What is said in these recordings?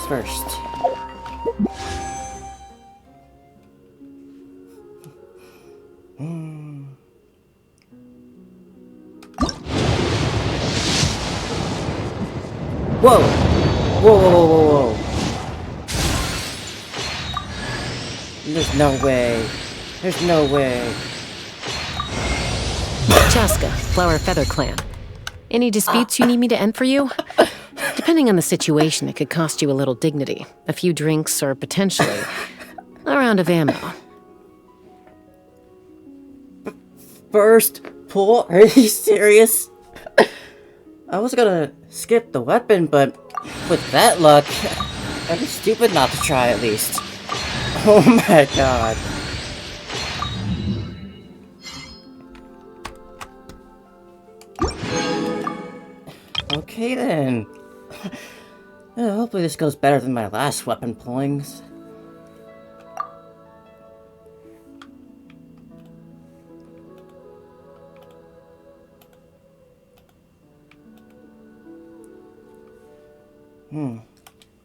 first. Whoa! Whoa, whoa, whoa, whoa, whoa! There's no way. There's no way. Chaska, Flower Feather Clan. Any disputes you need me to end for you? Depending on the situation, it could cost you a little dignity. A few drinks, or potentially a round of ammo. First pull? Are you serious? I was gonna skip the weapon, but with that luck, I'd be stupid not to try at least. Oh my god. Okay then. Hopefully this goes better than my last weapon pullings.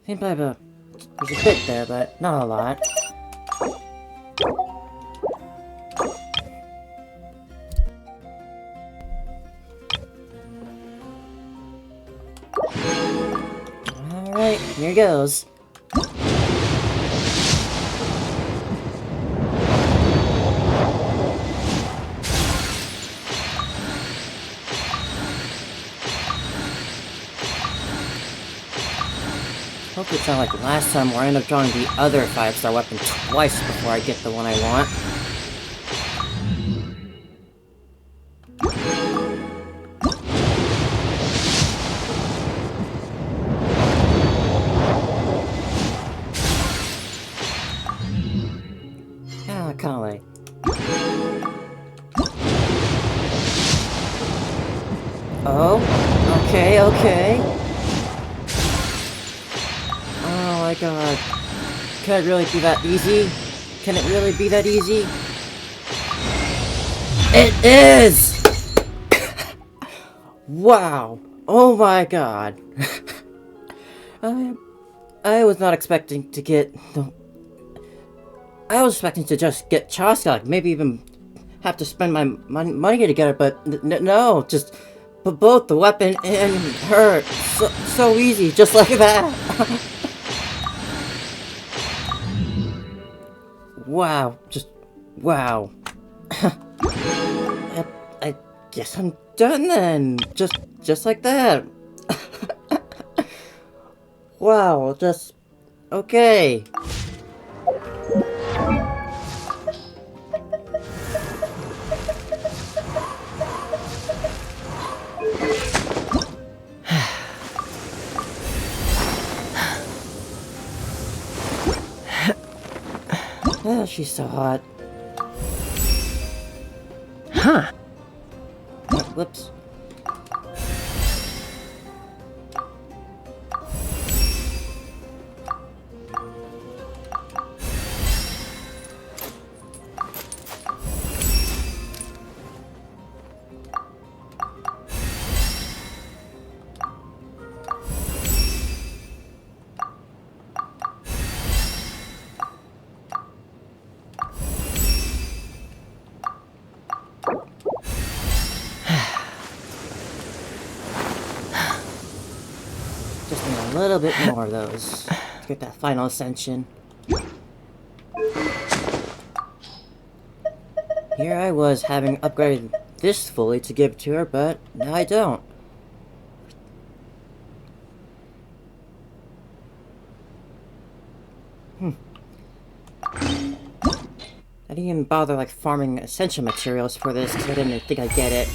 Seems like there's a bit there, but not a lot. Alright, here goes. Hope it's not like last time where I end up drawing the other 5-star weapon twice before I get the one I want. Ah, Kale. Oh, okay, okay. Oh my god. Can it really be that easy? Can it really be that easy? It is! Wow. Oh my god. I was not expecting to get... I was expecting to just get Chaska, like maybe even have to spend my money to get her, but no, just both the weapon and her. So easy, just like that. Wow, just wow. I guess I'm done then. Just like that. Wow, just okay. Oh, she's so hot. Huh. Oh, whoops. Just need a little bit more of those to get that final ascension. Here I was having upgraded this fully to give to her, but now I don't. I didn't even bother like farming essential materials for this because I didn't think I'd get it.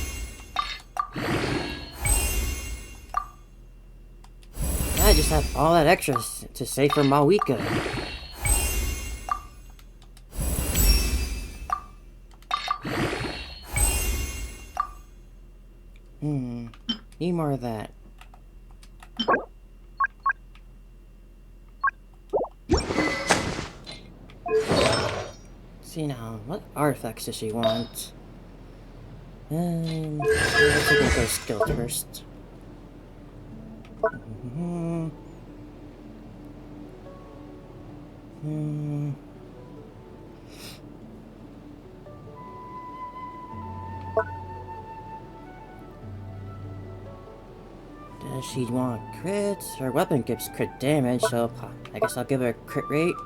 I just have all that extra to save for Mawika. Need more of that. See now, what artifacts does she want? Let's look at those skills first. Hmm. Does she want crits? Her weapon gives crit damage, so I guess I'll give her a crit rate.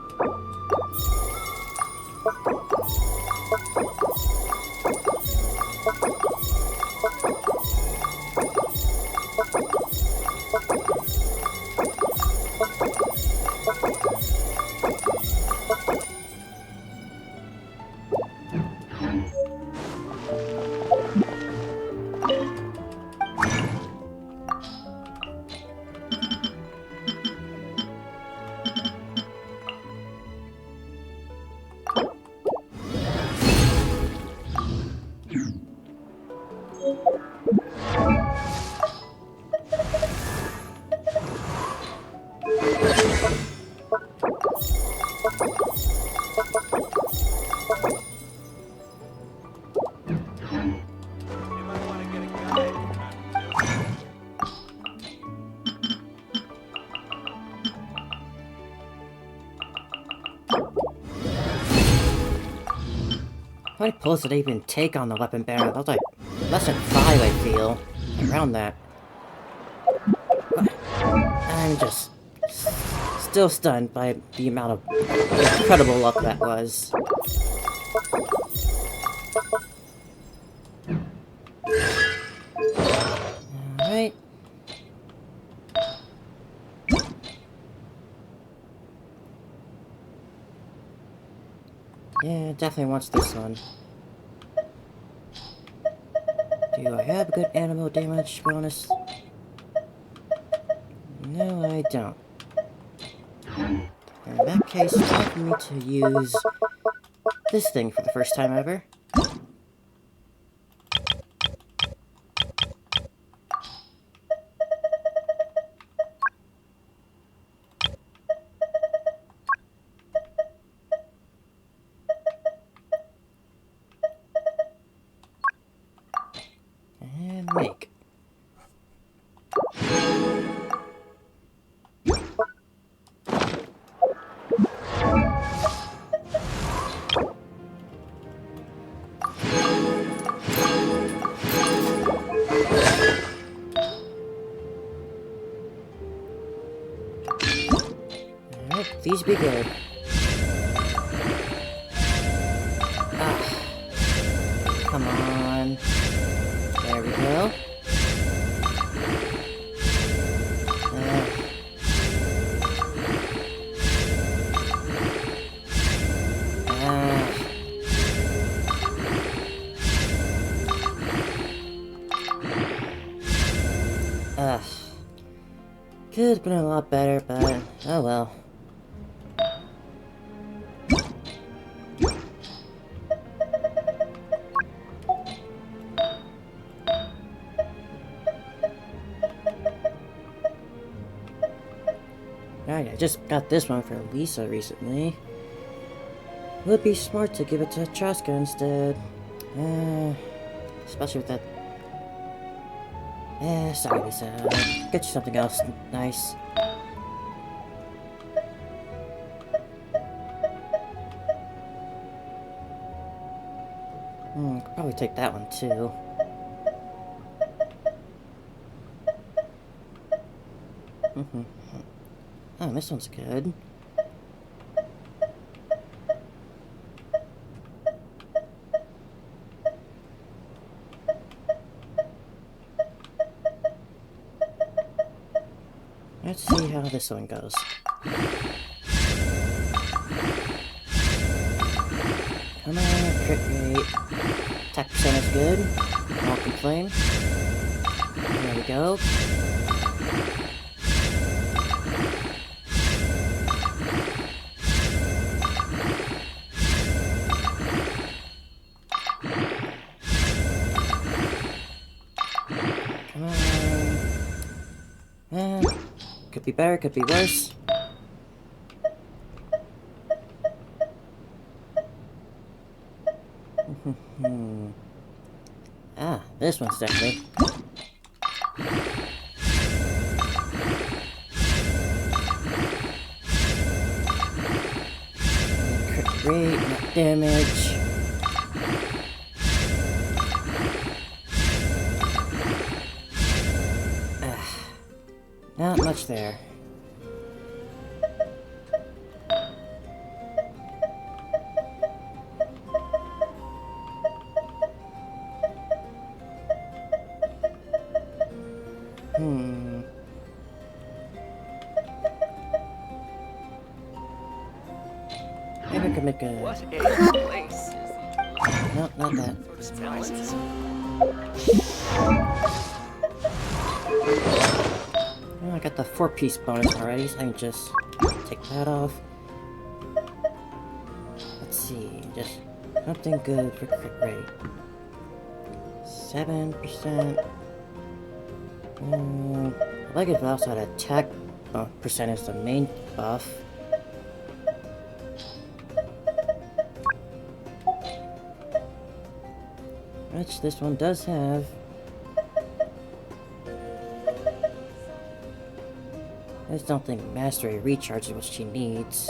How many pulls did I even take on the weapon bearer? That was like less than 5, I feel. Around that. I'm just still stunned by the amount of incredible luck that was. Alright. Yeah, definitely wants this one. Do I have a good animal damage bonus? No, I don't. In that case, it's time for me to use this thing for the first time ever. And make. Alright, these be good. Ah. Come on. There we go. Ugh. Could have been a lot better, but oh well. Alright, I just got this one for Lisa recently. Would be smart to give it to Chaska instead. Especially with that. Sorry, Lisa. Get you something else nice. Could probably take that one too. Oh, this one's good. Let's see how this one goes. Come on, crit rate. Attack percent is good. Won't complain. There we go. Come on. Could be better, could be worse. Ah, this one's definitely. crit rate, not damage. Not much there. Maybe I could make a... What a place. No, not that. Surprises. Well, I got the 4-piece bonus already, so I can just take that off. Let's see, just something good for crit rate. 7%. I like if I also had attack percent as the main buff. Which this one does have. I just don't think Mastery Recharge is what she needs.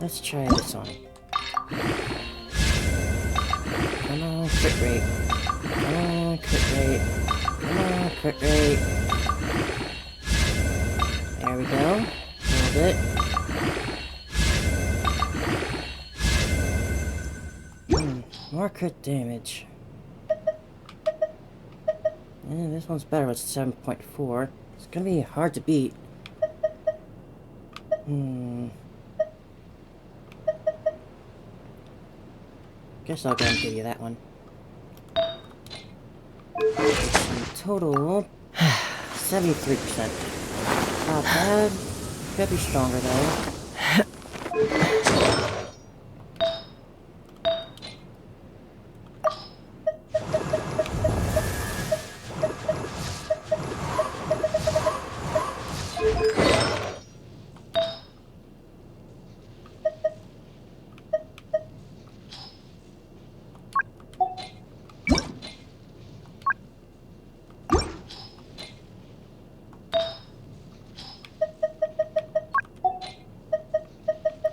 Let's try this one. Come on, crit rate. Come on, crit rate. Come on, crit rate. There we go. A little bit. More crit damage. And this one's better with 7.4. It's gonna be hard to beat. Guess I'll go and give you that one. In total, 73%. Not bad. Could be stronger though.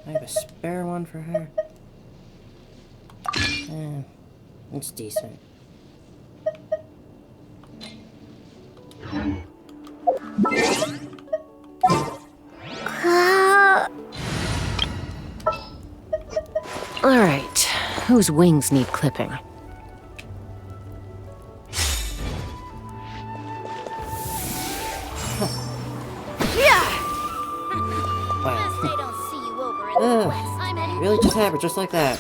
I have a spare one for her. It's decent. All right, whose wings need clipping? Wow. They don't see you over in the west. I'm heading Really just happened, just like that.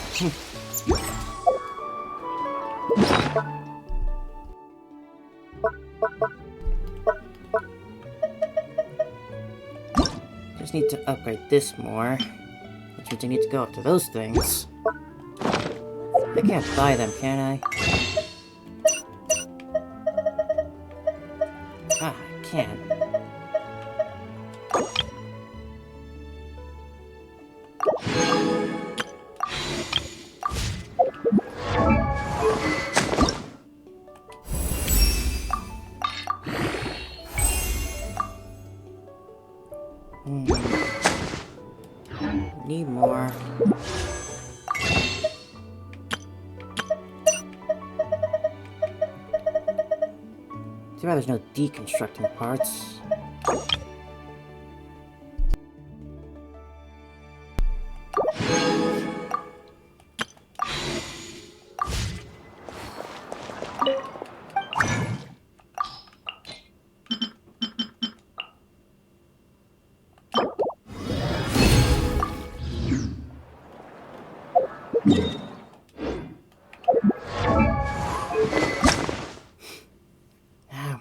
Just need to upgrade this more. Which means I need to go up to those things. I can't buy them, can I? Ah, I can. Need more. Too bad there's no deconstructing parts.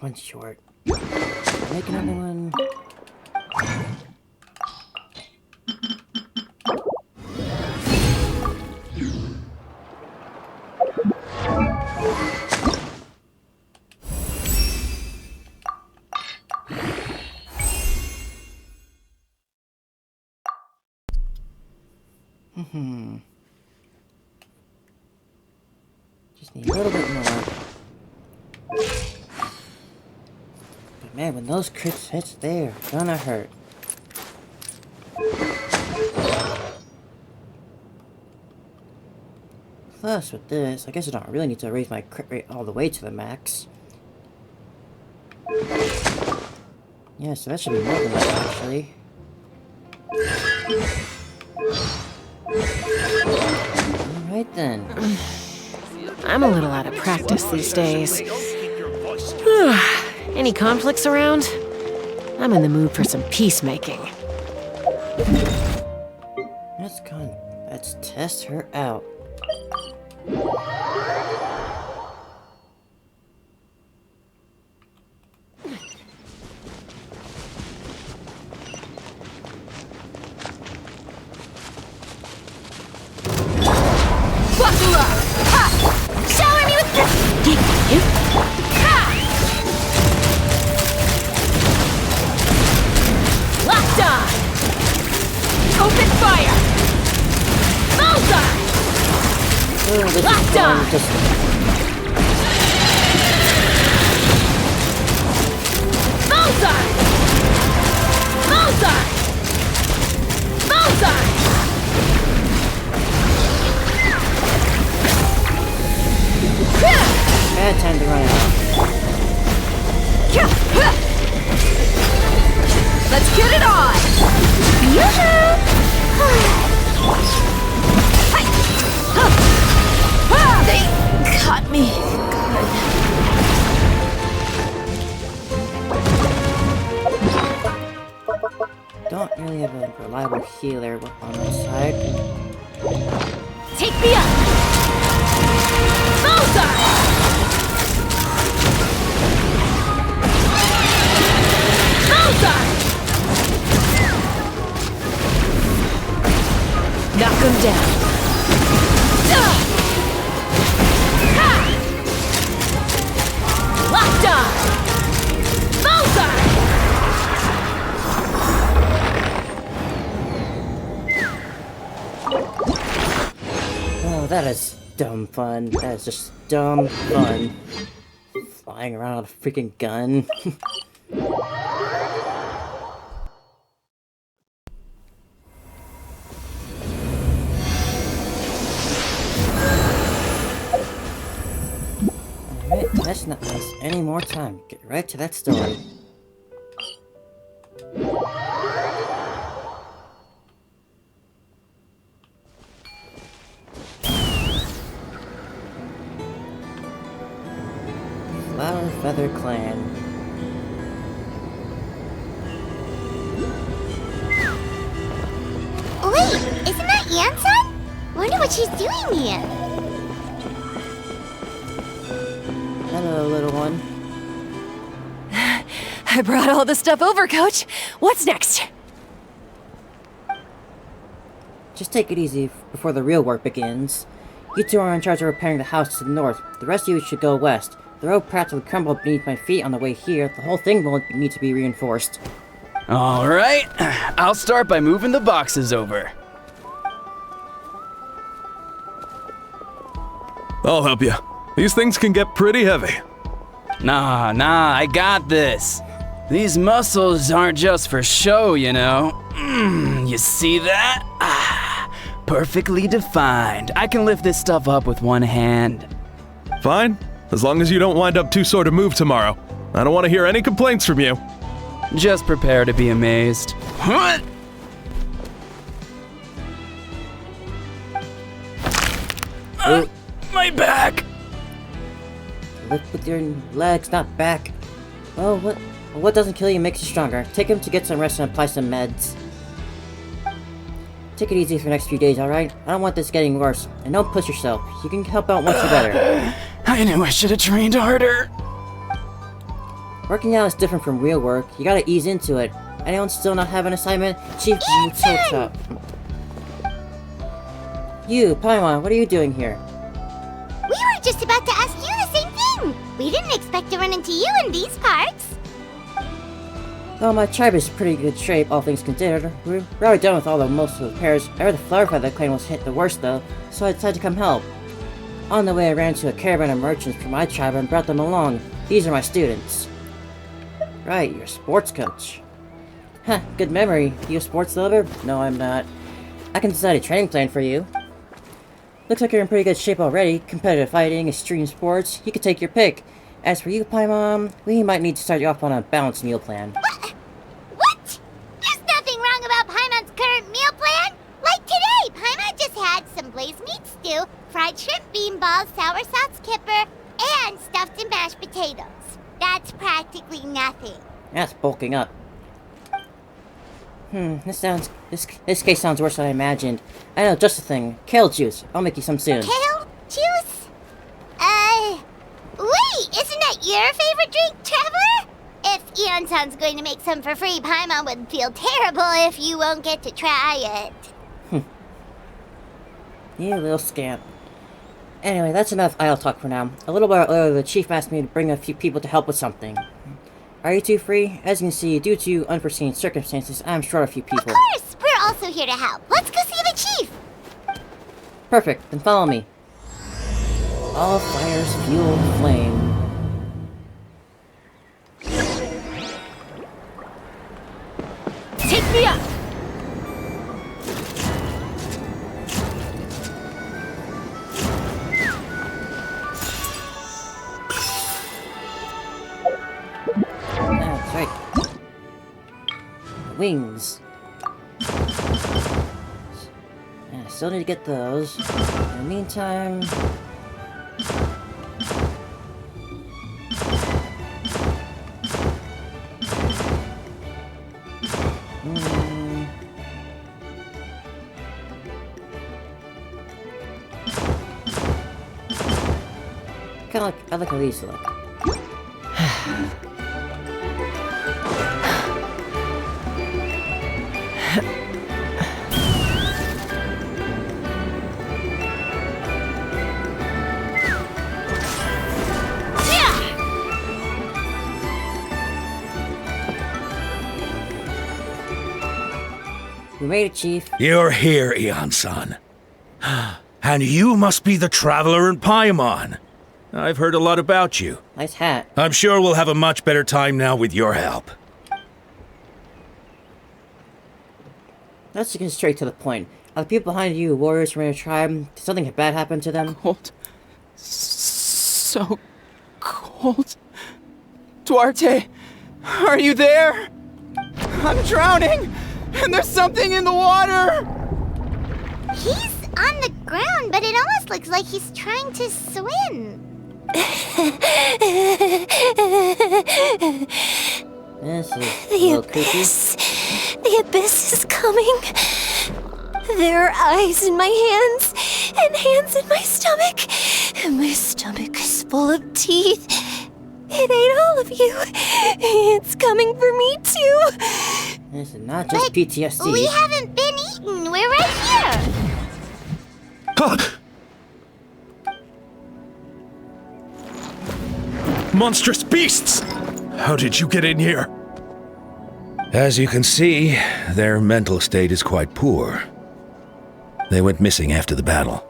One short. Make another one. Just need a little bit more. Man, when those crits hit, they're gonna hurt. Plus, with this, I guess I don't really need to raise my crit rate all the way to the max. Yeah, so that should be more than that, actually. Alright then. I'm a little out of practice these days. Any conflicts around? I'm in the mood for some peacemaking. Let's test her out. Shower me with Locked on! Open fire! Bullseye! Locked on! Bullseye! Bullseye! Bullseye! Bad time to run out. Let's get it on! They caught me. Don't really have a reliable healer on my side. Take me up! Bullseye! Bullseye! Knock him down. Locked on! Bullseye! Oh, that is dumb fun. That is just dumb fun. Flying around with a freaking gun. Alright, let's not waste any more time. Get right to that story. Flower Feather Clan. Wait, isn't that Yansan? Wonder what she's doing here. Hello, little one. I brought all the stuff over, Coach. What's next? Just take it easy before the real work begins. You two are in charge of repairing the house to the north. The rest of you should go west. The road practically crumbled beneath my feet on the way here. The whole thing will need to be reinforced. All right, I'll start by moving the boxes over. I'll help you. These things can get pretty heavy. Nah, I got this. These muscles aren't just for show, you know. You see that? Perfectly defined. I can lift this stuff up with one hand. Fine, as long as you don't wind up too sore to move tomorrow. I don't want to hear any complaints from you. Just prepare to be amazed. What? My back! Lift with your legs, not back. Well, what doesn't kill you makes you stronger. Take him to get some rest and apply some meds. Take it easy for the next few days, alright? I don't want this getting worse. And don't push yourself. You can help out once you're better. I knew I should have trained harder. Working out is different from real work. You gotta ease into it. Anyone still not have an assignment? Chief Mutota. You, Paimon, what are you doing here? We were just about to ask you the same thing. We didn't expect to run into you in these parts. Well, my tribe is in pretty good shape, all things considered. We're already done with most of the repairs. I heard the Flower Feather clan was hit the worst though, so I decided to come help. On the way, I ran into a caravan of merchants from my tribe and brought them along. These are my students. Right, you're a sports coach. Huh, good memory. You a sports lover? No, I'm not. I can design a training plan for you. Looks like you're in pretty good shape already. Competitive fighting, extreme sports. You can take your pick. As for you, Paimon, we might need to start you off on a balanced meal plan. What? There's nothing wrong about Paimon's current meal plan. Like today, Paimon just had some blazed meat stew, fried shrimp bean balls, sour sauce kipper, and stuffed and mashed potatoes. That's practically nothing. That's bulking up. This case sounds worse than I imagined. I know just the thing. Kale juice. I'll make you some soon. Kale juice? Wait, isn't that your favorite drink, Trevor? If Eon-san's going to make some for free, Paimon would feel terrible if you won't get to try it. You little scamp. Anyway, that's enough idle talk for now. A little while earlier, the chief asked me to bring a few people to help with something. Are you two free? As you can see, due to unforeseen circumstances, I'm short a few people. Of course! We're also here to help. Let's go see the chief! Perfect, then follow me. All fires fuel flame. Take me up! That's right. Wings. I still need to get those. In the meantime... I like how these look. We made it, Chief. You're here, Eon-san. And you must be the traveler in Paimon. I've heard a lot about you. Nice hat. I'm sure we'll have a much better time now with your help. Let's get straight to the point. Are the people behind you warriors from your tribe? Did something bad happen to them? Cold. So cold. Duarte, are you there? I'm drowning, and there's something in the water! He's on the ground, but it almost looks like he's trying to swim. This is a little creepy. The abyss is coming. There are eyes in my hands, and hands in my stomach. And my stomach is full of teeth. It ate all of you. It's coming for me, too. This is not just PTSD. We haven't been eaten. We're right here. Monstrous beasts! How did you get in here? As you can see, their mental state is quite poor. They went missing after the battle.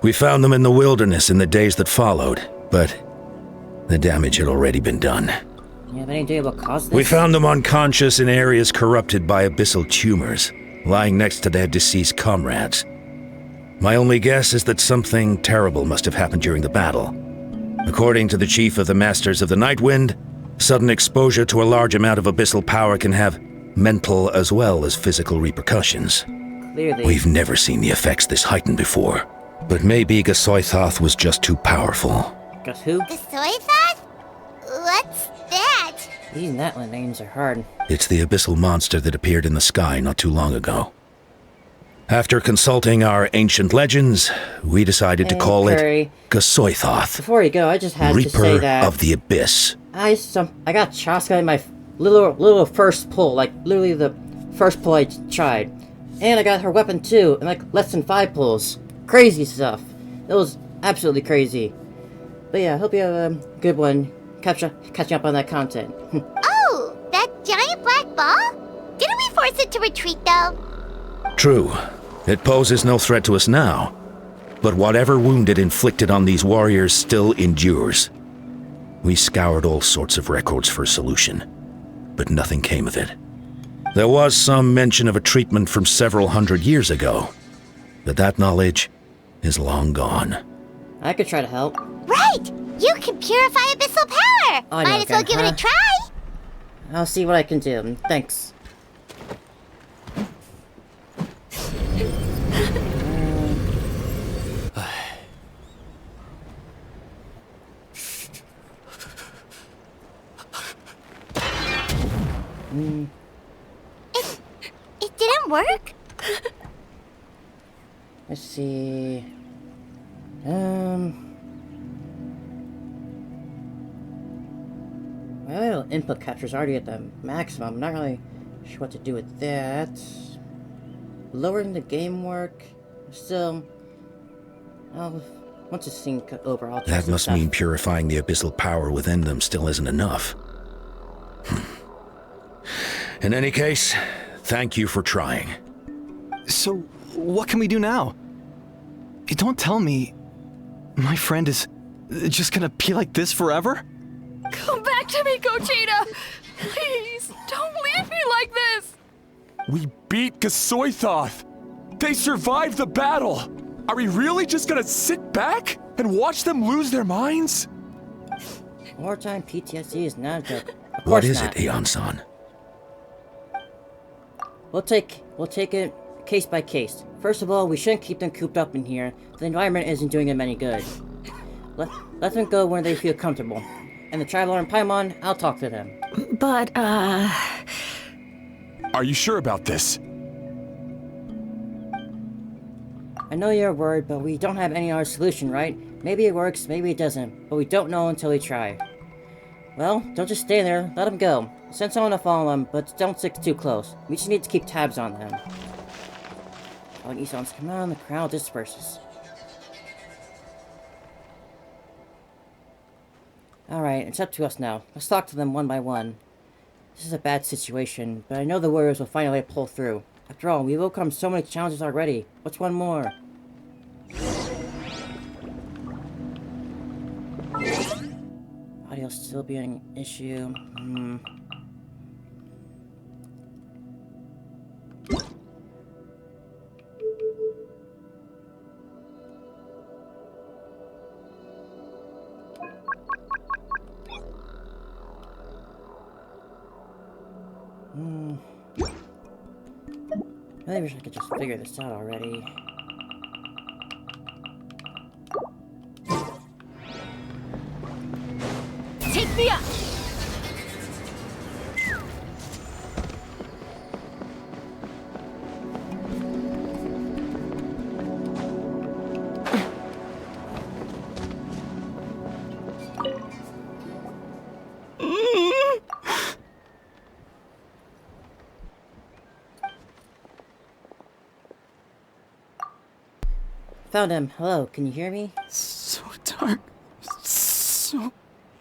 We found them in the wilderness in the days that followed, but the damage had already been done. You have any idea what caused this? We found them unconscious in areas corrupted by abyssal tumors, lying next to their deceased comrades. My only guess is that something terrible must have happened during the battle. According to the chief of the Masters of the Nightwind, sudden exposure to a large amount of abyssal power can have mental as well as physical repercussions. Clearly. We've never seen the effects this heightened before, but maybe Gasoithoth was just too powerful. Guess who? The soy sauce? What's that? These Natlan names are hard. It's the abyssal monster that appeared in the sky not too long ago. After consulting our ancient legends, we decided to call it Gasoithoth, Before you go, I just had to say Reaper that of the Abyss. I got Chaska in my little first pull, like literally the first pull I tried, and I got her weapon too in like less than 5 pulls. Crazy stuff. It was absolutely crazy. But yeah, I hope you have a good one. Catching up on that content. Oh, that giant black ball? Didn't we force it to retreat though? True, it poses no threat to us now, but whatever wound it inflicted on these warriors still endures. We scoured all sorts of records for a solution, but nothing came of it. There was some mention of a treatment from several hundred years ago, but that knowledge is long gone. I could try to help. Right! You can purify abyssal power! I know, Might as well give it a Grandpa. try! I'll see what I can do. Thanks. It didn't work? Let's see. Well, input capture's already at the maximum. I'm not really sure what to do with that. Lowering the game work. Still, once it's synced over, I'll try That some must stuff. mean purifying the abyssal power within them still isn't enough. In any case, thank you for trying. So, what can we do now? Don't tell me my friend is just gonna be like this forever? Come back to me, Gogeta! Please, don't leave me like this! We beat Gasoithoth! They survived the battle! Are we really just gonna sit back and watch them lose their minds? Wartime PTSD is not a joke. Of What course is not. it, Aeon-san? We'll take it case by case. First of all, we shouldn't keep them cooped up in here. The environment isn't doing them any good. Let them go where they feel comfortable. And the Traveler and Paimon, I'll talk to them. But, Are you sure about this? I know you're worried, but we don't have any other solution, right? Maybe it works, maybe it doesn't, but we don't know until we try. Well, don't just stay there, let them go. Send someone to follow them, but don't stick too close. We just need to keep tabs on them. When Ison's come on, the crowd disperses. Alright, it's up to us now. Let's talk to them one by one. This is a bad situation, but I know the warriors will find a way to pull through. After all, we've overcome so many challenges already. What's one more? Audio still being an issue. I wish I could just figure this out already. take me up! Found him. Hello, can you hear me? So dark. So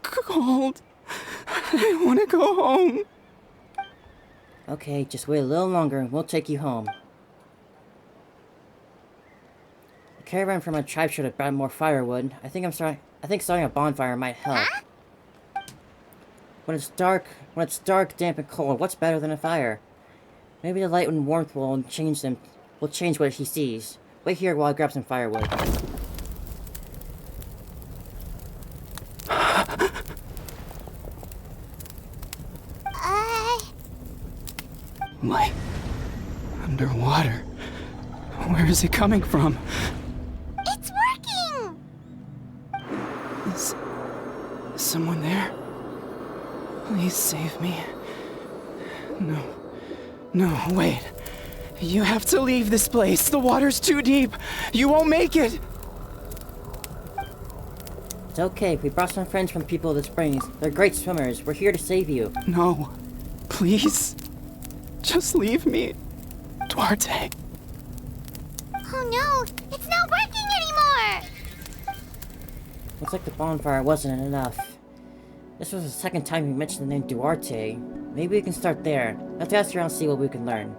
cold. I want to go home. Okay, just wait a little longer and we'll take you home. The caravan from my tribe should have brought more firewood. I think starting a bonfire might help. When it's dark, damp and cold, what's better than a fire? Maybe the light and warmth will change what he sees. Wait here while I grab some firewood. Light. Underwater. Where is it coming from? It's working! Is someone there? Please save me. No. No, wait. You have to leave this place. The water's too deep. You won't make it. It's okay, we brought some friends from people of the springs. They're great swimmers. We're here to save you. No. Please. Just leave me. Duarte. Oh no, it's not working anymore! Looks like the bonfire wasn't enough. This was the second time you mentioned the name Duarte. Maybe we can start there. Let's ask around and see what we can learn.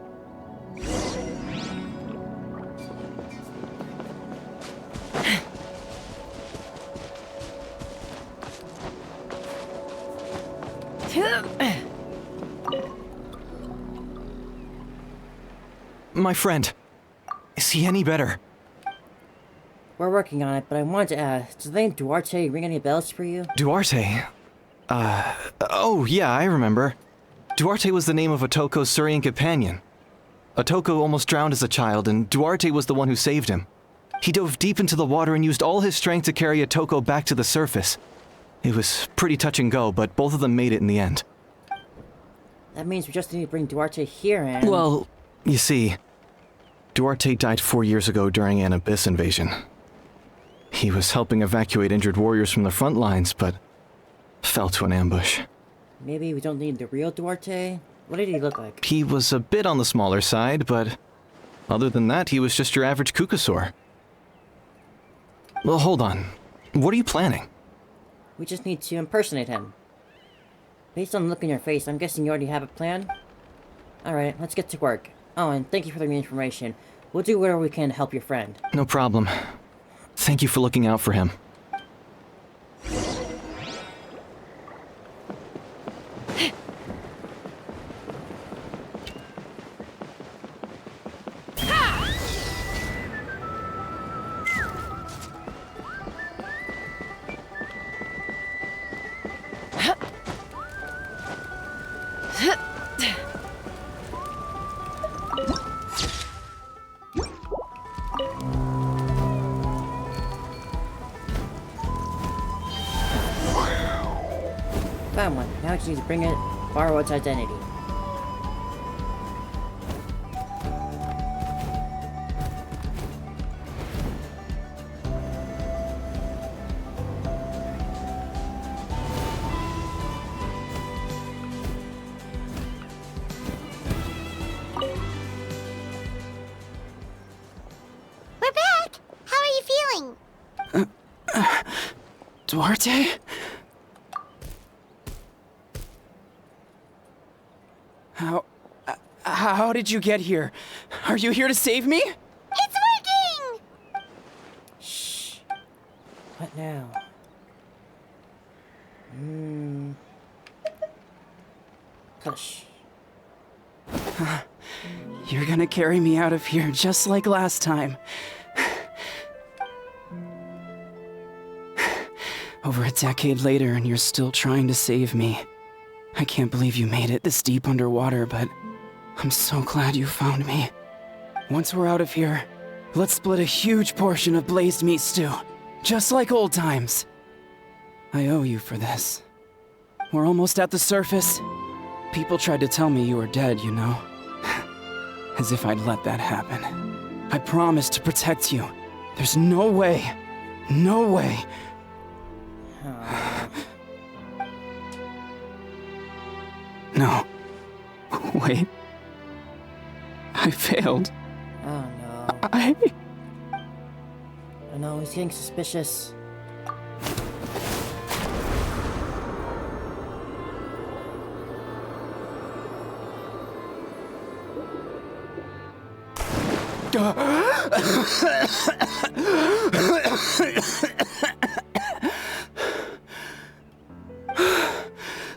My friend. Is he any better? We're working on it, but I wanted to ask, does the name Duarte ring any bells for you? Duarte? Oh yeah, I remember. Duarte was the name of Otoko's Surian companion. Otoko almost drowned as a child, and Duarte was the one who saved him. He dove deep into the water and used all his strength to carry Otoko back to the surface. It was pretty touch and go, but both of them made it in the end. That means we just need to bring Duarte here and... Well, you see, Duarte died 4 years ago during an Abyss invasion. He was helping evacuate injured warriors from the front lines, but fell to an ambush. Maybe we don't need the real Duarte? What did he look like? He was a bit on the smaller side, but other than that, he was just your average Kukasaur. Well, hold on. What are you planning? We just need to impersonate him. Based on the look in your face, I'm guessing you already have a plan? Alright, let's get to work. Oh, and thank you for the information. We'll do whatever we can to help your friend. No problem. Thank you for looking out for him. Found one. Now I just need to bring it, borrow its identity. We're back! How are you feeling? Duarte? How did you get here? Are you here to save me? It's working! Shh. What now? Hush. You're gonna carry me out of here just like last time. Over a decade later and you're still trying to save me. I can't believe you made it this deep underwater, but I'm so glad you found me. Once we're out of here, let's split a huge portion of blazed meat stew, just like old times. I owe you for this. We're almost at the surface. People tried to tell me you were dead, you know. As if I'd let that happen. I promised to protect you. There's no way. No way. No. Wait. I failed. Oh no. I Oh no, he's getting suspicious.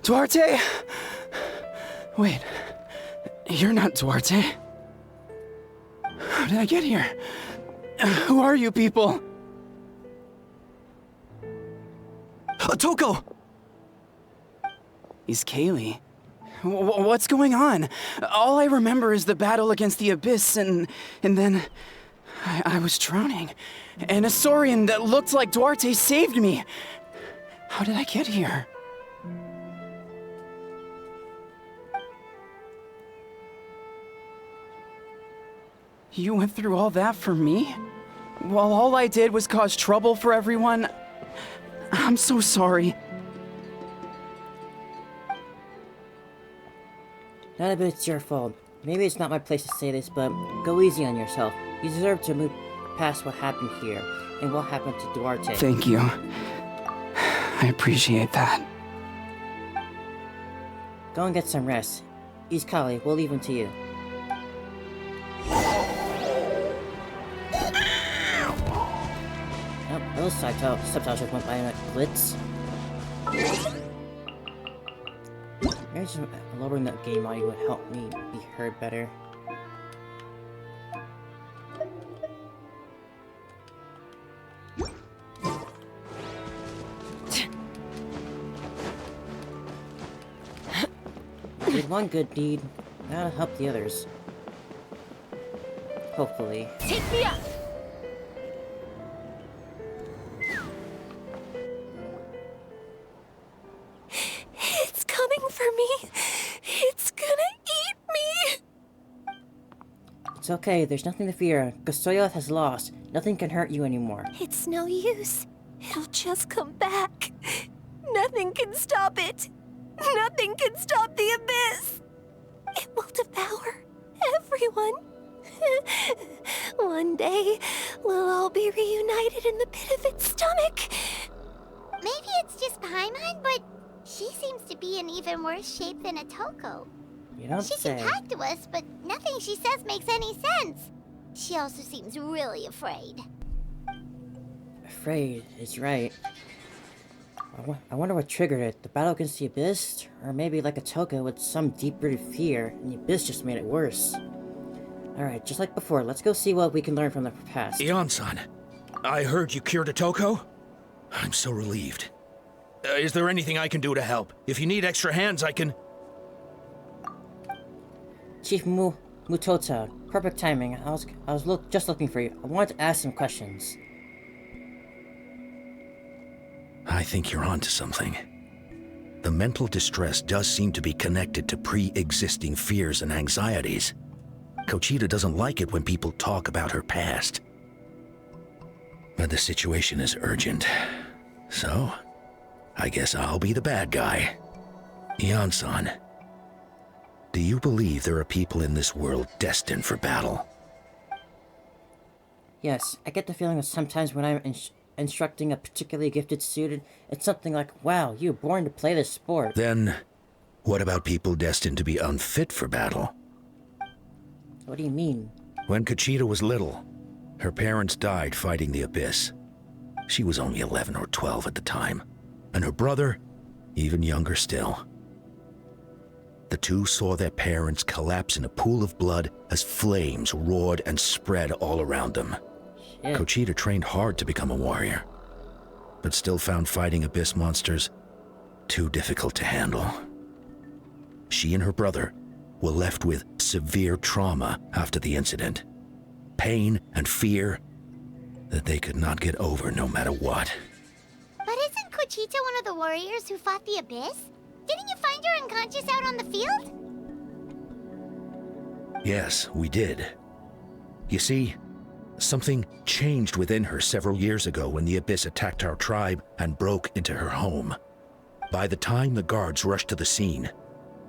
Duarte? Wait, you're not Duarte. How did I get here? Who are you people? Otoko! He's Kaylee. What's going on? All I remember is the battle against the Abyss, and then I was drowning. And a Saurian that looked like Duarte saved me. How did I get here? You went through all that for me? While all I did was cause trouble for everyone? I'm so sorry. None of it's your fault. Maybe it's not my place to say this, but go easy on yourself. You deserve to move past what happened here, and what happened to Duarte. Thank you. I appreciate that. Go and get some rest. Kali, we'll leave him to you. Oh, those subtitles just went by in a blitz. Maybe just lowering that game audio would help me be heard better. one good deed, that'll help the others. Hopefully. Take me up! It's coming for me. It's gonna eat me. It's okay, there's nothing to fear. Gostoyoth has lost. Nothing can hurt you anymore. It's no use. It'll just come back. Nothing can stop it. Nothing can stop the abyss. It will devour everyone. One day, we'll all be reunited in the pit of its stomach. Maybe it's just Paimon, but she seems to be in even worse shape than Otoko. You don't She say. can talk to us, but nothing she says makes any sense. She also seems really afraid. Afraid is right. I wonder what triggered it. The battle against the Abyss? Or maybe like a Toka with some deep-rooted fear, and the Abyss just made it worse. Alright, just like before, let's go see what we can learn from the past. Ion-san, I heard you cured Otoko? I'm so relieved. Is there anything I can do to help? If you need extra hands, I can... Chief Mutota, perfect timing. I was just looking for you. I wanted to ask some questions. I think you're onto something. The mental distress does seem to be connected to pre-existing fears and anxieties. Kochita doesn't like it when people talk about her past. But the situation is urgent. So, I guess I'll be the bad guy. Ion-san, do you believe there are people in this world destined for battle? Yes, I get the feeling that sometimes when I'm instructing a particularly gifted student, it's something like, wow, you were born to play this sport. Then, what about people destined to be unfit for battle? What do you mean? When Kochita was little, her parents died fighting the Abyss. She was only 11 or 12 at the time, and her brother, even younger still. The two saw their parents collapse in a pool of blood as flames roared and spread all around them. Shit. Kochita trained hard to become a warrior, but still found fighting Abyss monsters too difficult to handle. She and her brother were left with severe trauma after the incident. Pain and fear that they could not get over no matter what. But isn't Kochita one of the warriors who fought the Abyss? Didn't you find her unconscious out on the field? Yes, we did. You see, something changed within her several years ago when the Abyss attacked our tribe and broke into her home. By the time the guards rushed to the scene,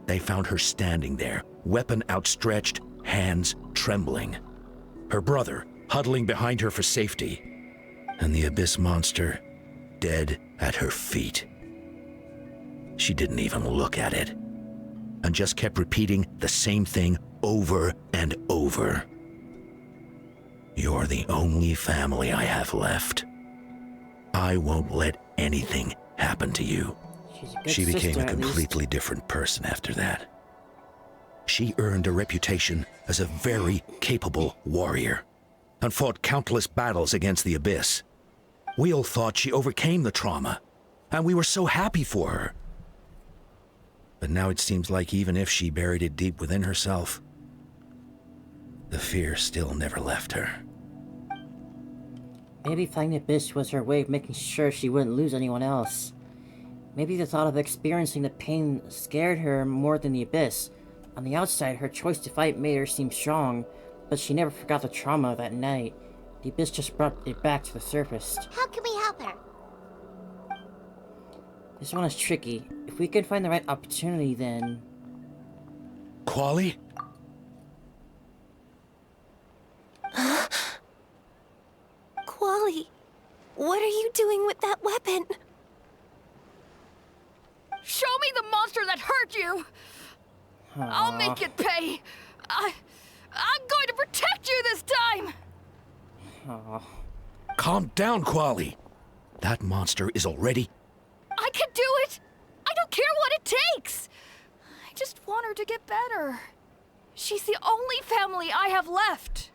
they found her standing there, weapon outstretched, hands trembling. Her brother huddling behind her for safety, and the Abyss monster dead at her feet. She didn't even look at it, and just kept repeating the same thing over and over. You're the only family I have left. I won't let anything happen to you. She's a good She became sister, a at least. completely different person after that. She earned a reputation as a very capable warrior and fought countless battles against the Abyss. We all thought she overcame the trauma, and we were so happy for her. But now it seems like even if she buried it deep within herself, the fear still never left her. Maybe fighting the Abyss was her way of making sure she wouldn't lose anyone else. Maybe the thought of experiencing the pain scared her more than the Abyss. On the outside, her choice to fight made her seem strong, but she never forgot the trauma of that night. The Abyss just brought it back to the surface. How can we help her? This one is tricky. If we can find the right opportunity, then... Quali? Quali, what are you doing with that weapon? Show me the monster that hurt you! I'll make it pay! I'm going to protect you this time! Calm down, Quali. That monster is already... I can do it! I don't care what it takes! I just want her to get better. She's the only family I have left.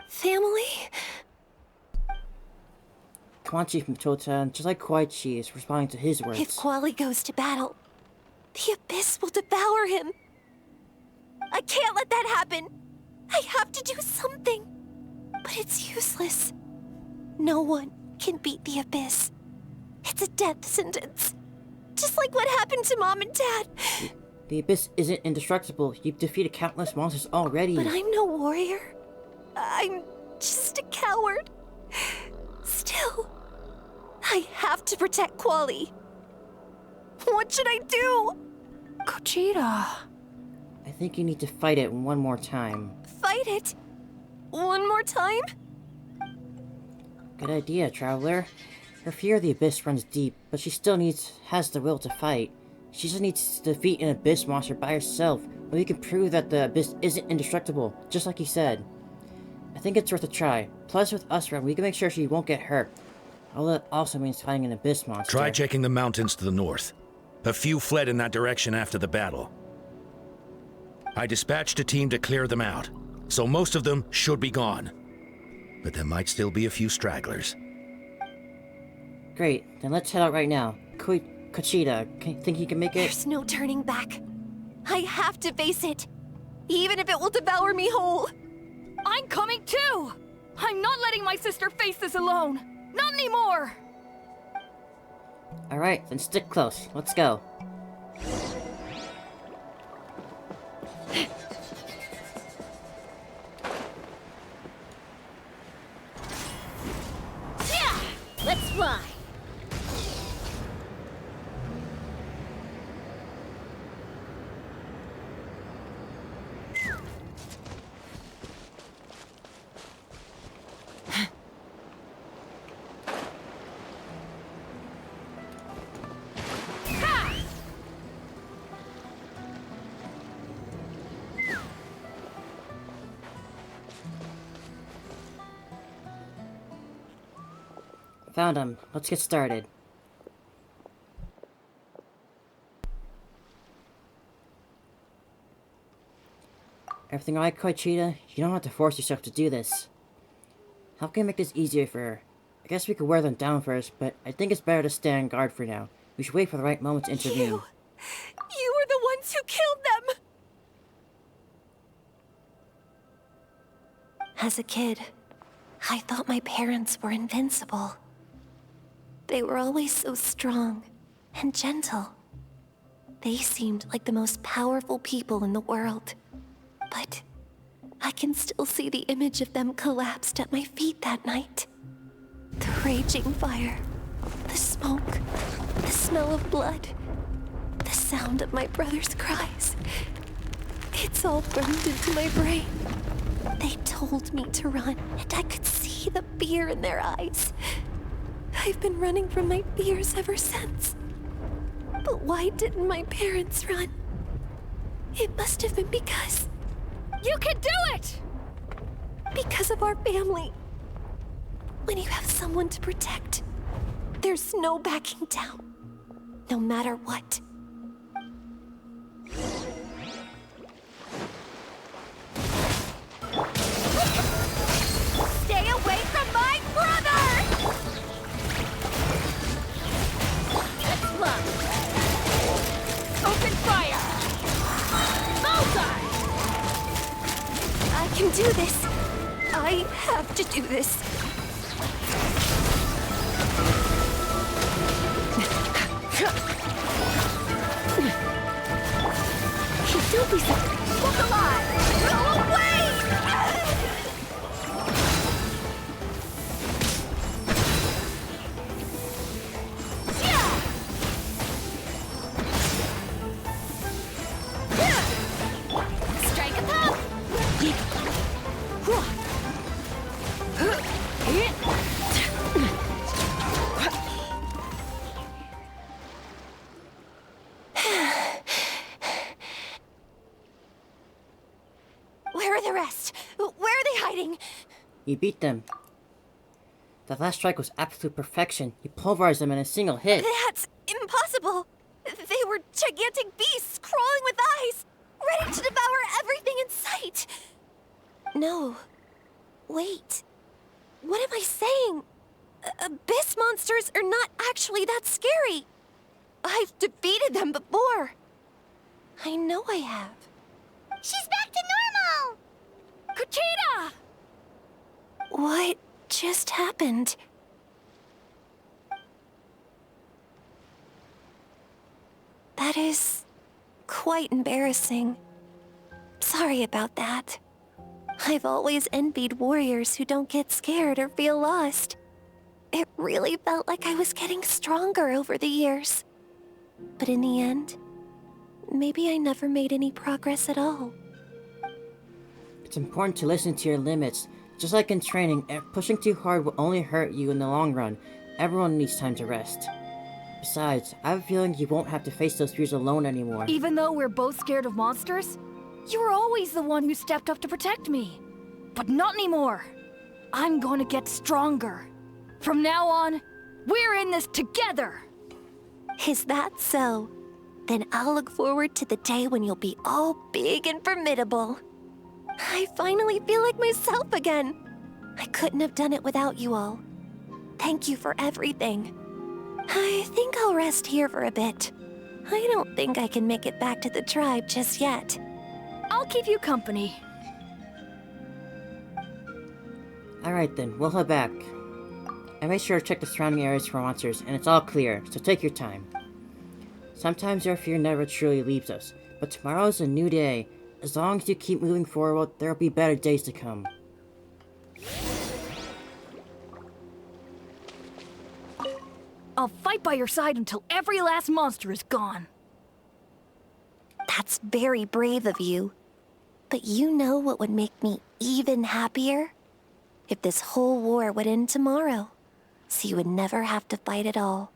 Family? Come on, Chief Mutota, just like Koichi is responding to his words. If Quali goes to battle, the Abyss will devour him. I can't let that happen. I have to do something. But it's useless. No one can beat the Abyss. It's a death sentence. Just like what happened to Mom and Dad. The Abyss isn't indestructible. You've defeated countless monsters already. But I'm no warrior. I'm just a coward. Still, I have to protect Quali. What should I do? Gogeta. I think you need to fight it one more time. Fight it? One more time? Good idea, Traveler. Her fear of the Abyss runs deep, but she still has the will to fight. She just needs to defeat an Abyss monster by herself, but we can prove that the Abyss isn't indestructible, just like you said. I think it's worth a try. Plus, with us around, we can make sure she won't get hurt. All that also means fighting an Abyss monster. Try checking the mountains to the north. A few fled in that direction after the battle. I dispatched a team to clear them out, so most of them should be gone. But there might still be a few stragglers. Great, then let's head out right now. Gogeta, think you can make it? There's no turning back. I have to face it, even if it will devour me whole. I'm coming too! I'm not letting my sister face this alone! Not anymore! Alright, then stick close. Let's go. Yeah! Let's fly! Found him. Let's get started. Everything alright, Gogeta? You don't have to force yourself to do this. How can I make this easier for her? I guess we could wear them down first, but I think it's better to stand on guard for now. We should wait for the right moment to intervene. You were the ones who killed them! As a kid, I thought my parents were invincible. They were always so strong and gentle. They seemed like the most powerful people in the world. But I can still see the image of them collapsed at my feet that night. The raging fire, the smoke, the smell of blood, the sound of my brother's cries. It's all burned into my brain. They told me to run, and I could see the fear in their eyes. I've been running from my fears ever since. But why didn't my parents run? It must have been because... You can do it! Because of our family. When you have someone to protect, there's no backing down. No matter what. Stay away from my brother! Let's fly! Open fire! Bullseye! I can do this. I have to do this. Don't be so... Look alive! Go away! Strike a pop! Where are the rest? Where are they hiding? You beat them. That last strike was absolute perfection. You pulverized them in a single hit. That's impossible. They were gigantic beasts crawling with eyes, ready to devour everything in sight. No. Wait. What am I saying? Abyss monsters are not actually that scary. I've defeated them before. I know I have. She's back Kuchita! What just happened? That is quite embarrassing. Sorry about that. I've always envied warriors who don't get scared or feel lost. It really felt like I was getting stronger over the years. But in the end, maybe I never made any progress at all. It's important to listen to your limits. Just like in training, pushing too hard will only hurt you in the long run. Everyone needs time to rest. Besides, I have a feeling you won't have to face those fears alone anymore. Even though we're both scared of monsters, you were always the one who stepped up to protect me. But not anymore. I'm going to get stronger. From now on, we're in this together. Is that so? Then I'll look forward to the day when you'll be all big and formidable. I finally feel like myself again. I couldn't have done it without you all. Thank you for everything. I think I'll rest here for a bit. I don't think I can make it back to the tribe just yet. I'll keep you company. Alright then, we'll head back. I made sure to check the surrounding areas for monsters, and it's all clear, so take your time. Sometimes our fear never truly leaves us, but tomorrow's a new day. As long as you keep moving forward, there will be better days to come. I'll fight by your side until every last monster is gone. That's very brave of you. But you know what would make me even happier? If this whole war would end tomorrow, so you would never have to fight at all.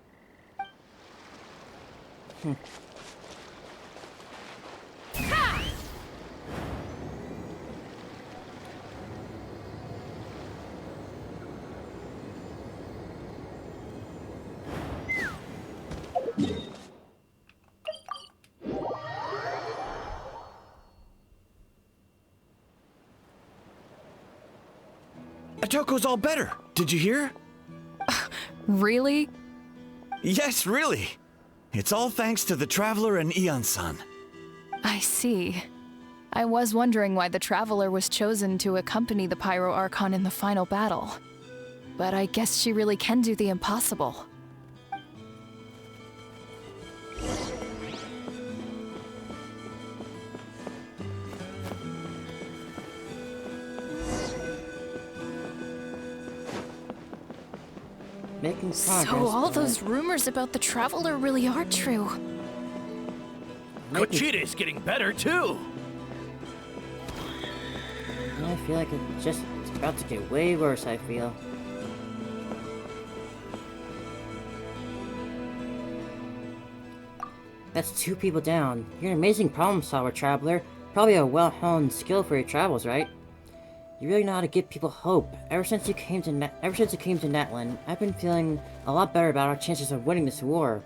Atoko's all better. Did you hear? Really? Yes, really. It's all thanks to the Traveler and Ian-san. I see. I was wondering why the Traveler was chosen to accompany the Pyro Archon in the final battle. But I guess she really can do the impossible. Making progress. So all but those rumors about the Traveler really are true. Kuchita's getting better too. I feel like it's about to get way worse, I feel. That's 2 people down. You're an amazing problem solver, Traveler. Probably a well-honed skill for your travels, right? You really know how to give people hope. Ever since you came to Natlan, I've been feeling a lot better about our chances of winning this war.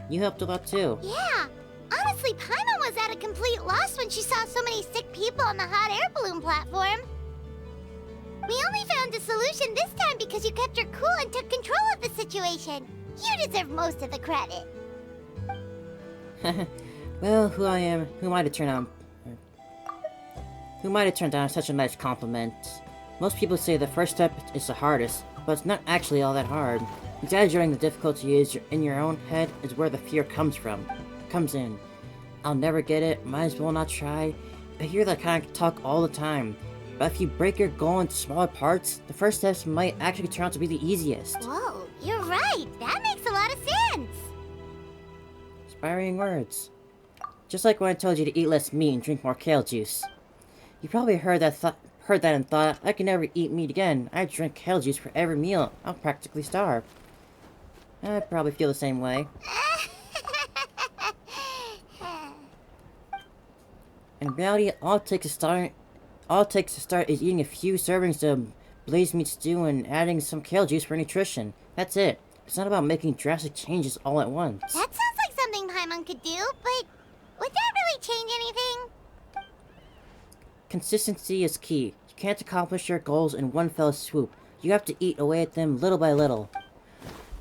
You helped a lot too. Yeah. Honestly, Paimon was at a complete loss when she saw so many sick people on the hot air balloon platform. We only found a solution this time because you kept your cool and took control of the situation. You deserve most of the credit. Well, who might have turned out such a nice compliment. Most people say the first step is the hardest, but it's not actually all that hard. Exaggerating the difficulty in your own head is where the fear comes in. I'll never get it, might as well not try. I hear that kind of talk all the time. But if you break your goal into smaller parts, the first steps might actually turn out to be the easiest. Whoa, you're right. That makes a lot of sense. Inspiring words. Just like when I told you to eat less meat and drink more kale juice. You probably heard that and thought, I can never eat meat again. I drink kale juice for every meal. I'll practically starve. I probably feel the same way. In reality, all it takes to start is eating a few servings of blaze meat stew and adding some kale juice for nutrition. That's it. It's not about making drastic changes all at once. That sounds like something Paimon could do, but would that really change anything? Consistency is key. You can't accomplish your goals in one fell swoop. You have to eat away at them little by little.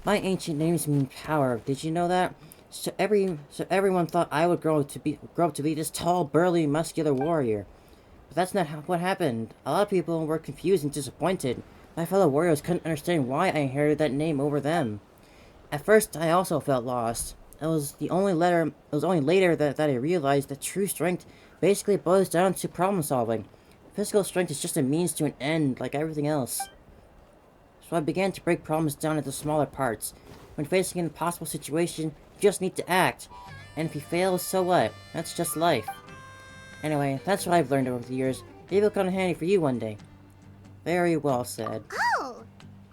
My ancient names mean power. Did you know that? So everyone thought I would grow up to be this tall, burly, muscular warrior. But that's not what happened. A lot of people were confused and disappointed. My fellow warriors couldn't understand why I inherited that name over them. At first, I also felt lost. It was only later that I realized that true strength basically boils down to problem solving. Physical strength is just a means to an end, like everything else. So I began to break problems down into smaller parts. When facing an impossible situation, you just need to act. And if you fail, so what? That's just life. Anyway, that's what I've learned over the years. Maybe it'll come in handy for you one day. Very well said. Oh!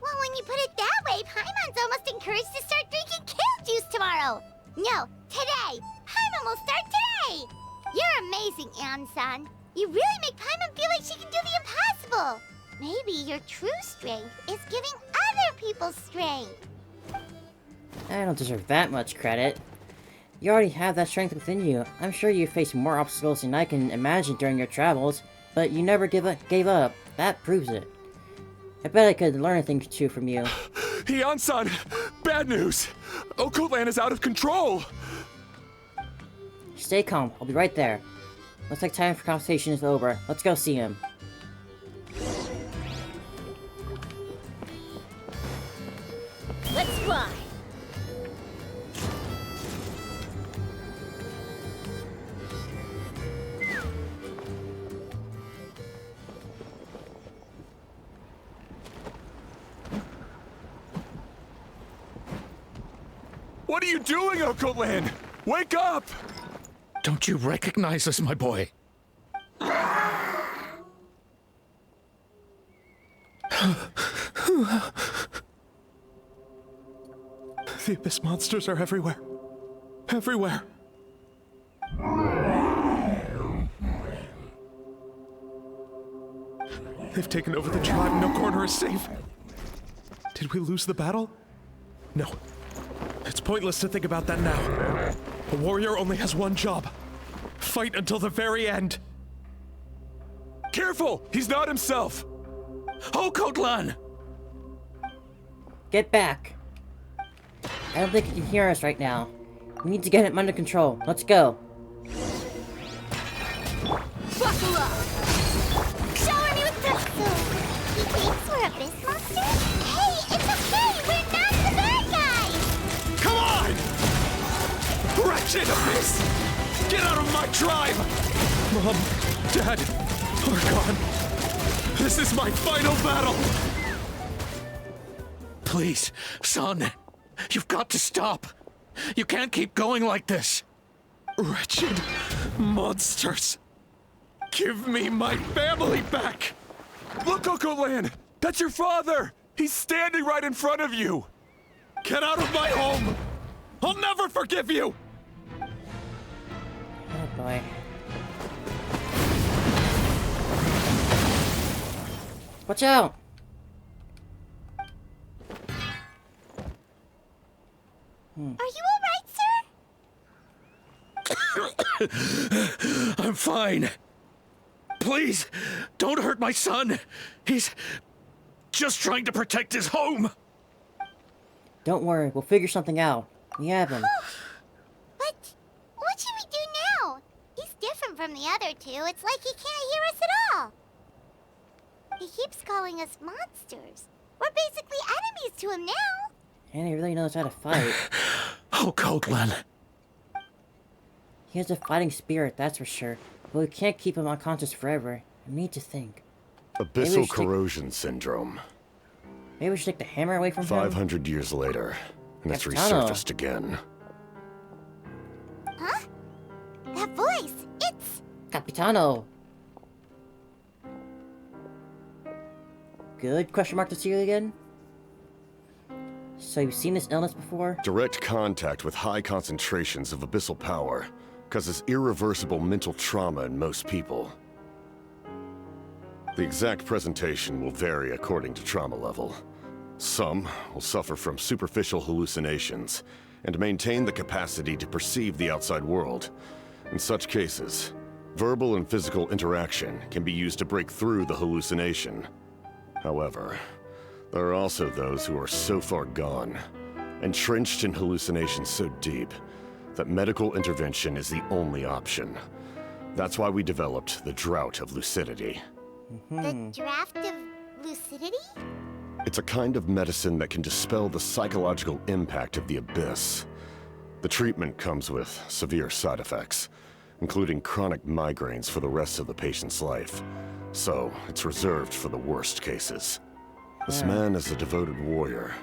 Well, when you put it that way, Paimon's almost encouraged to start drinking kale juice tomorrow! No, today! Paimon will start today! You're amazing, Ansan. You really make Paimon feel like she can do the impossible! Maybe your true strength is giving other people strength! I don't deserve that much credit. You already have that strength within you. I'm sure you faced more obstacles than I can imagine during your travels, but you never gave up. That proves it. I bet I could learn a thing or two from you. Ansan! Bad news! Occult Land is out of control! Stay calm. I'll be right there. Looks like time for conversation is over. Let's go see him. Let's fly. What are you doing, Occult Land? Wake up! Don't you recognize us, my boy? The Abyss monsters are everywhere. Everywhere. They've taken over the tribe. No corner is safe. Did we lose the battle? No. It's pointless to think about that now. A warrior only has one job. Fight until the very end. Careful! He's not himself! Okotlan! Get back. I don't think he can hear us right now. We need to get him under control. Let's go. Buckle up. Shower me with the... So, he thinks we're Abyss monsters? Hey, it's okay! We're not the bad guys! Come on! Wretched Abyss! Get out of my tribe! Mom, Dad, are gone. This is my final battle! Please, son. You've got to stop. You can't keep going like this. Wretched monsters! Give me my family back! Look, Occult Land! That's your father! He's standing right in front of you! Get out of my home! I'll never forgive you! Oh boy. Watch out! Are you alright, sir? I'm fine. Please, don't hurt my son. He's just trying to protect his home. Don't worry, we'll figure something out. We have him. But what should we do now? He's different from the other two. It's like he can't hear us at all. He keeps calling us monsters. We're basically enemies to him now. And he really knows how to fight. Oh, Coatlan. He has a fighting spirit, that's for sure. But we can't keep him unconscious forever. I need to think. Abyssal corrosion syndrome. Maybe we should take the hammer away from him? 500 years later, and it's Capitano. resurfaced again. Huh? That voice, it's... Capitano! Good question mark to see you again? So you've seen this illness before? Direct contact with high concentrations of abyssal power causes irreversible mental trauma in most people. The exact presentation will vary according to trauma level. Some will suffer from superficial hallucinations and maintain the capacity to perceive the outside world. In such cases, verbal and physical interaction can be used to break through the hallucination. However, there are also those who are so far gone, entrenched in hallucinations so deep, that medical intervention is the only option. That's why we developed the Drought of Lucidity. The draft of lucidity? It's a kind of medicine that can dispel the psychological impact of the abyss. The treatment comes with severe side effects, including chronic migraines for the rest of the patient's life. So, it's reserved for the worst cases. This man is a devoted warrior,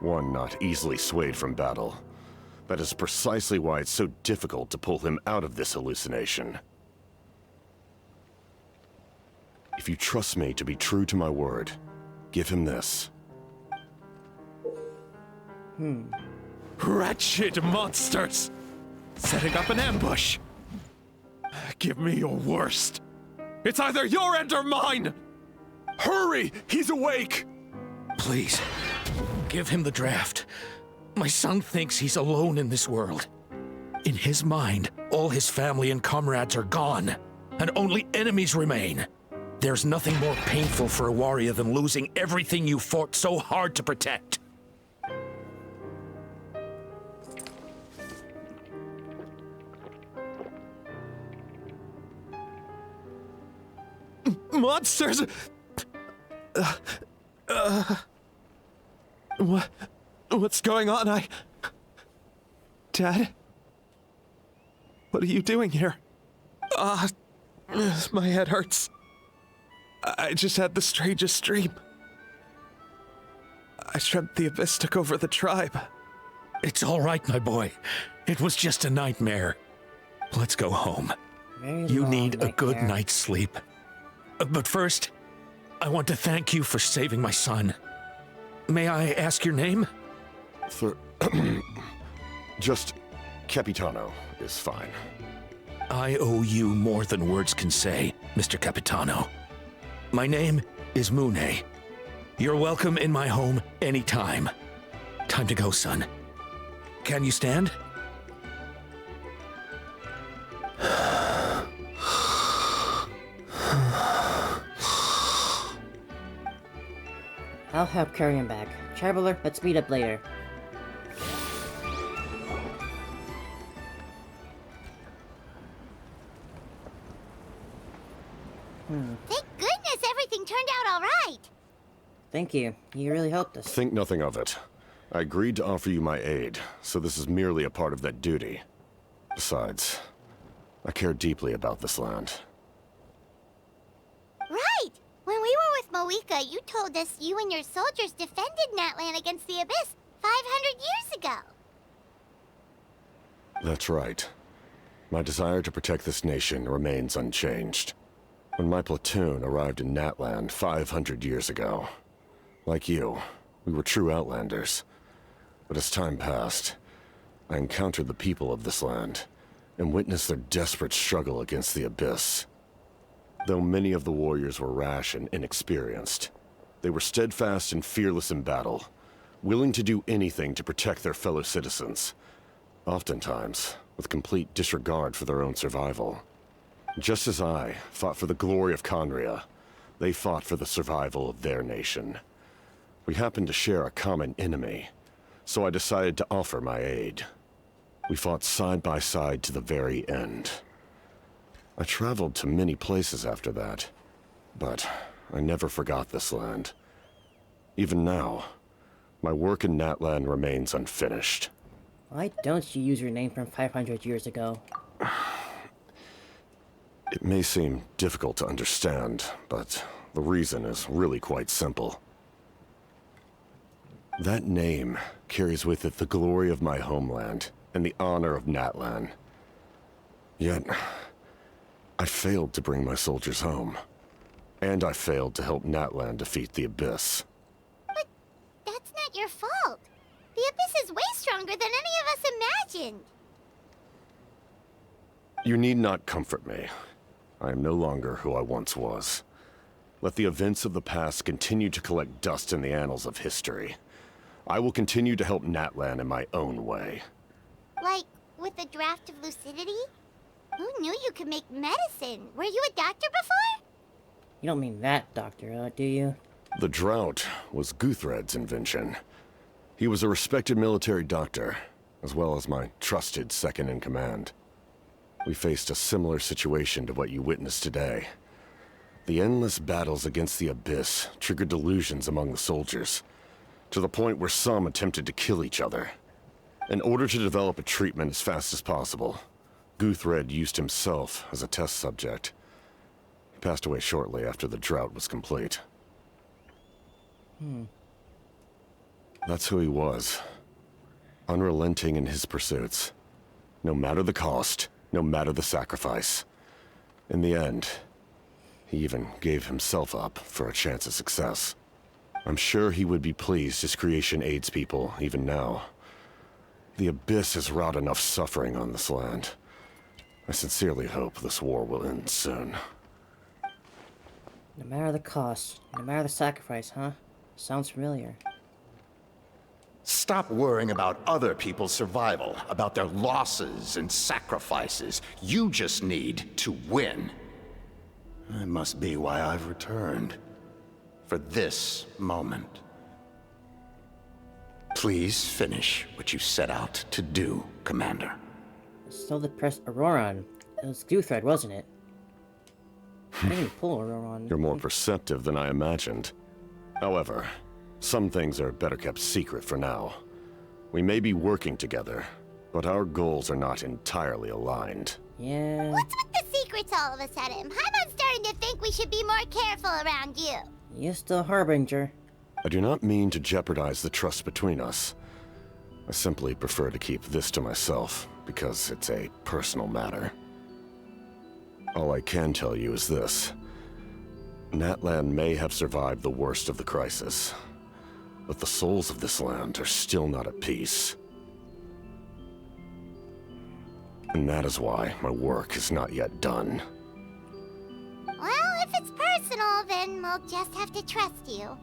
one not easily swayed from battle. That is precisely why it's so difficult to pull him out of this hallucination. If you trust me to be true to my word, give him this. Wretched monsters! Setting up an ambush! Give me your worst. It's either your end or mine! Hurry! He's awake! Please, give him the draft. My son thinks he's alone in this world. In his mind, all his family and comrades are gone, and only enemies remain. There's nothing more painful for a warrior than losing everything you fought so hard to protect. Monsters! What's going on? Dad? What are you doing here? My head hurts. I just had the strangest dream. I dreamt the Abyss took over the tribe. It's all right, my boy. It was just a nightmare. Let's go home. You need a good night's sleep. But first, I want to thank you for saving my son. May I ask your name? Just Capitano is fine. I owe you more than words can say, Mr. Capitano. My name is Mune. You're welcome in my home anytime. Time to go, son. Can you stand? I'll help carry him back. Traveler, let's meet up later. Thank goodness everything turned out all right. Thank you. You really helped us. Think nothing of it. I agreed to offer you my aid, so this is merely a part of that duty. Besides, I care deeply about this land. Right! When we were with Moika, you told us you and your soldiers defended Natlan against the Abyss 500 years ago. That's right. My desire to protect this nation remains unchanged. When my platoon arrived in Natland 500 years ago, like you, we were true outlanders. But as time passed, I encountered the people of this land and witnessed their desperate struggle against the Abyss. Though many of the warriors were rash and inexperienced, they were steadfast and fearless in battle, willing to do anything to protect their fellow citizens, oftentimes with complete disregard for their own survival. Just as I fought for the glory of Conria, they fought for the survival of their nation. We happened to share a common enemy, so I decided to offer my aid. We fought side by side to the very end. I traveled to many places after that, but I never forgot this land. Even now, my work in Natlan remains unfinished. Why don't you use your name from 500 years ago? It may seem difficult to understand, but the reason is really quite simple. That name carries with it the glory of my homeland and the honor of Natlan. Yet, I failed to bring my soldiers home. And I failed to help Natlan defeat the Abyss. But that's not your fault. The Abyss is way stronger than any of us imagined. You need not comfort me. I am no longer who I once was. Let the events of the past continue to collect dust in the annals of history. I will continue to help Natlan in my own way. Like, with the draft of lucidity? Who knew you could make medicine? Were you a doctor before? You don't mean that, Doctor, do you? The drought was Guthred's invention. He was a respected military doctor, as well as my trusted second-in-command. We faced a similar situation to what you witnessed today. The endless battles against the Abyss triggered delusions among the soldiers, to the point where some attempted to kill each other. In order to develop a treatment as fast as possible, Guthred used himself as a test subject. He passed away shortly after the drought was complete. That's who he was. Unrelenting in his pursuits. No matter the cost, no matter the sacrifice. In the end, he even gave himself up for a chance of success. I'm sure he would be pleased his creation aids people, even now. The Abyss has wrought enough suffering on this land. I sincerely hope this war will end soon. No matter the cost, no matter the sacrifice, huh? Sounds familiar. Stop worrying about other people's survival, about their losses and sacrifices. You just need to win. That must be why I've returned. For this moment. Please finish what you set out to do, Commander. Still the press Auroron. It was Guthred, wasn't it? I didn't pull Auroron. You're more perceptive than I imagined. However, some things are better kept secret for now. We may be working together, but our goals are not entirely aligned. Yeah. What's with the secrets all of a sudden? I'm starting to think we should be more careful around you. You're still Harbinger. I do not mean to jeopardize the trust between us. I simply prefer to keep this to myself, because it's a personal matter. All I can tell you is this. Natlan may have survived the worst of the crisis, but the souls of this land are still not at peace. And that is why my work is not yet done. Well, if it's personal, then we'll just have to trust you.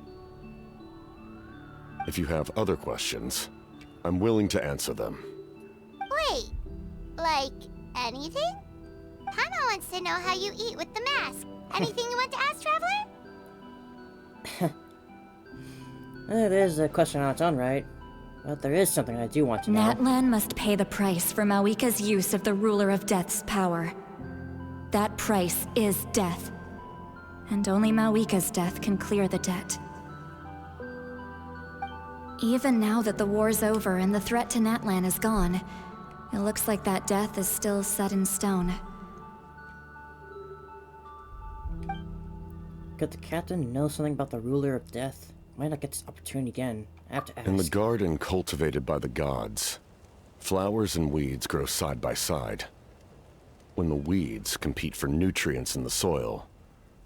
If you have other questions, I'm willing to answer them. Wait, like anything? Paimon wants to know how you eat with the mask. Anything you want to ask, Traveler? It is a question on its own, right? But there is something I do want to know. Natlan must pay the price for Mawika's use of the Ruler of Death's power. That price is death. And only Mawika's death can clear the debt. Even now that the war's over and the threat to Natlan is gone, it looks like that death is still set in stone. Could the captain know something about the Ruler of Death? Might not get this opportunity again. I have to ask. In the garden cultivated by the gods, flowers and weeds grow side by side. When the weeds compete for nutrients in the soil,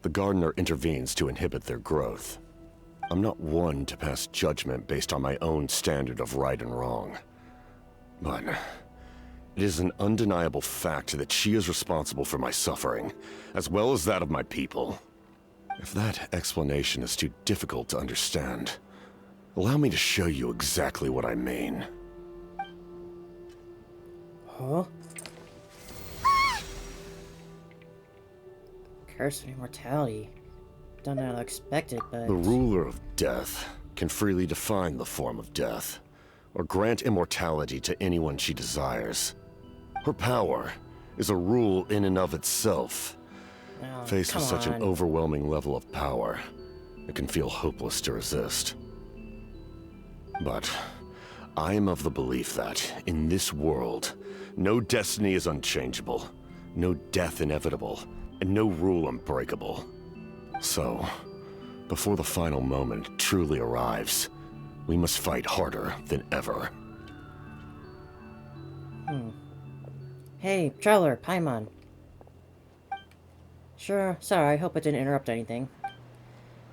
the gardener intervenes to inhibit their growth. I'm not one to pass judgment based on my own standard of right and wrong. But it is an undeniable fact that she is responsible for my suffering, as well as that of my people. If that explanation is too difficult to understand, allow me to show you exactly what I mean. Huh? Curse of immortality. Don't know how to expect it, but... The ruler of death can freely define the form of death, or grant immortality to anyone she desires. Her power is a rule in and of itself. Oh, Faced with such an overwhelming level of power, it can feel hopeless to resist. But I am of the belief that, in this world, no destiny is unchangeable, no death inevitable, and no rule unbreakable. So, before the final moment truly arrives, we must fight harder than ever. Hey, Traveler, Paimon. Sure, sorry, I hope I didn't interrupt anything.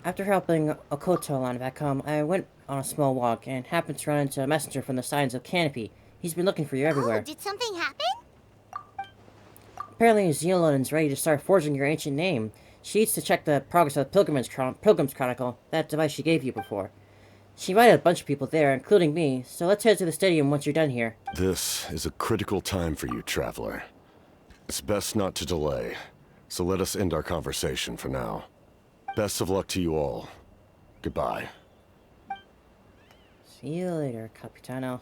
After helping Okoto land back home, I went on a small walk and happened to run into a messenger from the Signs of Canopy. He's been looking for you everywhere. Oh, did something happen? Apparently, Zeolon's ready to start forging your ancient name. She needs to check the progress of the Pilgrim's Chronicle, that device she gave you before. She invited a bunch of people there, including me, so let's head to the stadium once you're done here. This is a critical time for you, Traveler. It's best not to delay, so let us end our conversation for now. Best of luck to you all. Goodbye. See you later, Capitano.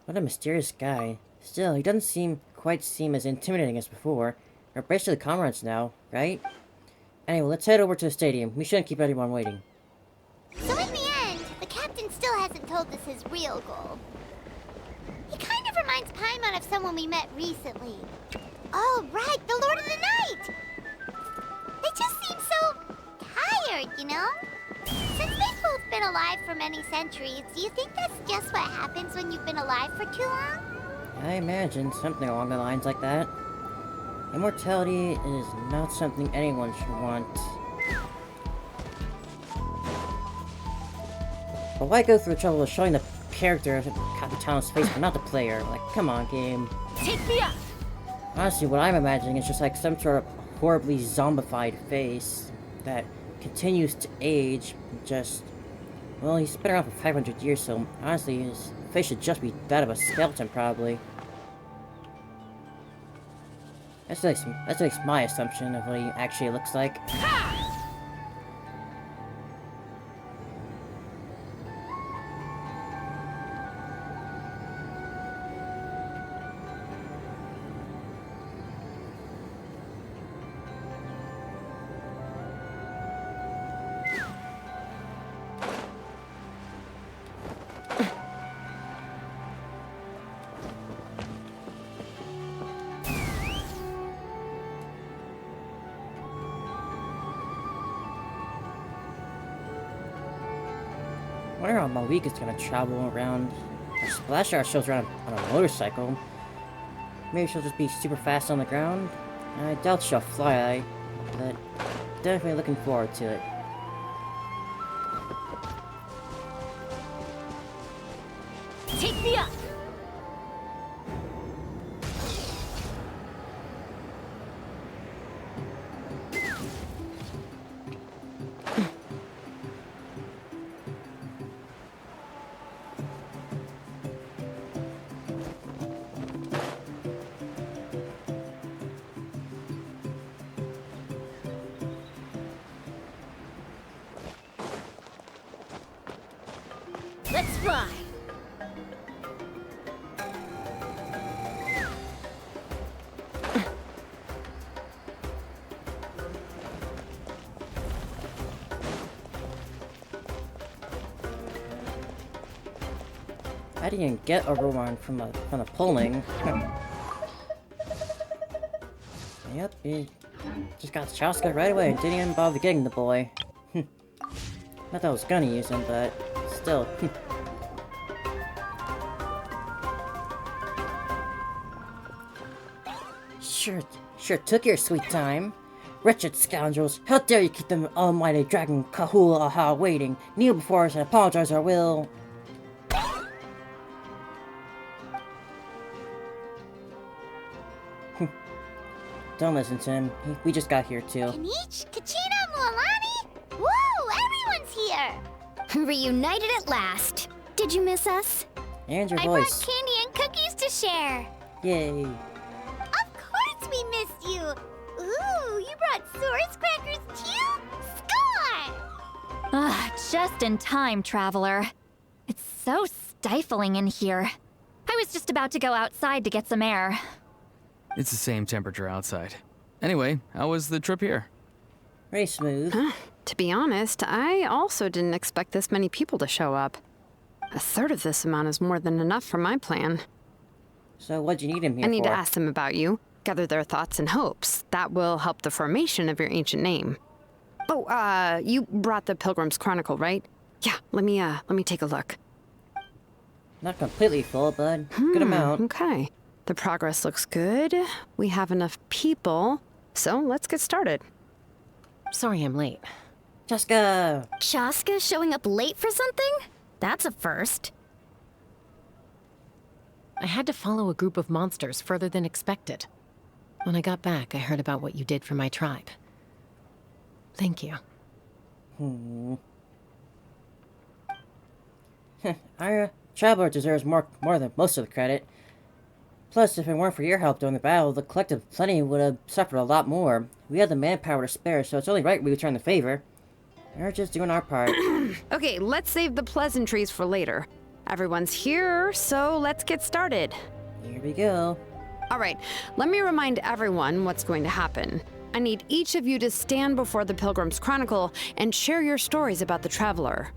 What a mysterious guy. Still, he doesn't quite seem as intimidating as before. We're basically comrades now, right? Anyway, let's head over to the stadium. We shouldn't keep anyone waiting. So in the end, the captain still hasn't told us his real goal. He kind of reminds Paimon of someone we met recently. Oh, right, the Lord of the Night! They just seem so tired, you know? Since they've both been alive for many centuries, do you think that's just what happens when you've been alive for too long? I imagine something along the lines like that. Immortality is not something anyone should want. But why go through the trouble of showing the character of Capitano's face but not the player? Like, come on, game. Take me up! Honestly, what I'm imagining is just like some sort of horribly zombified face that continues to age, just... Well, he's been around for 500 years, so honestly, his face should just be that of a skeleton, probably. That's at least my assumption of what he actually looks like. I wonder how Malika's gonna travel around. Splasher shows around on a motorcycle. Maybe she'll just be super fast on the ground. I doubt she'll fly, but definitely looking forward to it. Take me up! Let's fly! I didn't get a reward from the pulling. Yep, he just got Chaska right away and didn't even bother getting the boy. Not that I was gonna use him, but still. Sure took your sweet time. Wretched scoundrels, how dare you keep the almighty dragon Kahul Aha waiting? Kneel before us and apologize or we'll... Don't listen to him. We just got here too. Kanich, Kachina, Mualani? Woo, everyone's here! Reunited at last. Did you miss us? And your I voice. brought candy and cookies to share. Yay. Of course we missed you. Ooh, you brought Source crackers too? Score! Ah, just in time, traveler. It's so stifling in here. I was just about to go outside to get some air. It's the same temperature outside. Anyway, how was the trip here? Very smooth. To be honest, I also didn't expect this many people to show up. A third of this amount is more than enough for my plan. So what'd you need him here I need for? to ask them about you, gather their thoughts and hopes. That will help the formation of your ancient name. Oh, you brought the Pilgrim's Chronicle, right? Yeah, let me take a look. Not completely full, but good amount. Okay. The progress looks good. We have enough people, so let's get started. Sorry I'm late. Chaska! Chaska showing up late for something? That's a first. I had to follow a group of monsters further than expected. When I got back, I heard about what you did for my tribe. Thank you. Our traveler deserves more than most of the credit. Plus, if it weren't for your help during the battle, the collective plenty would have suffered a lot more. We had the manpower to spare, so it's only right we return the favor. We're just doing our part. Okay, let's save the pleasantries for later. Everyone's here, so let's get started. Here we go. All right, let me remind everyone what's going to happen. I need each of you to stand before the Pilgrim's Chronicle and share your stories about the Traveler.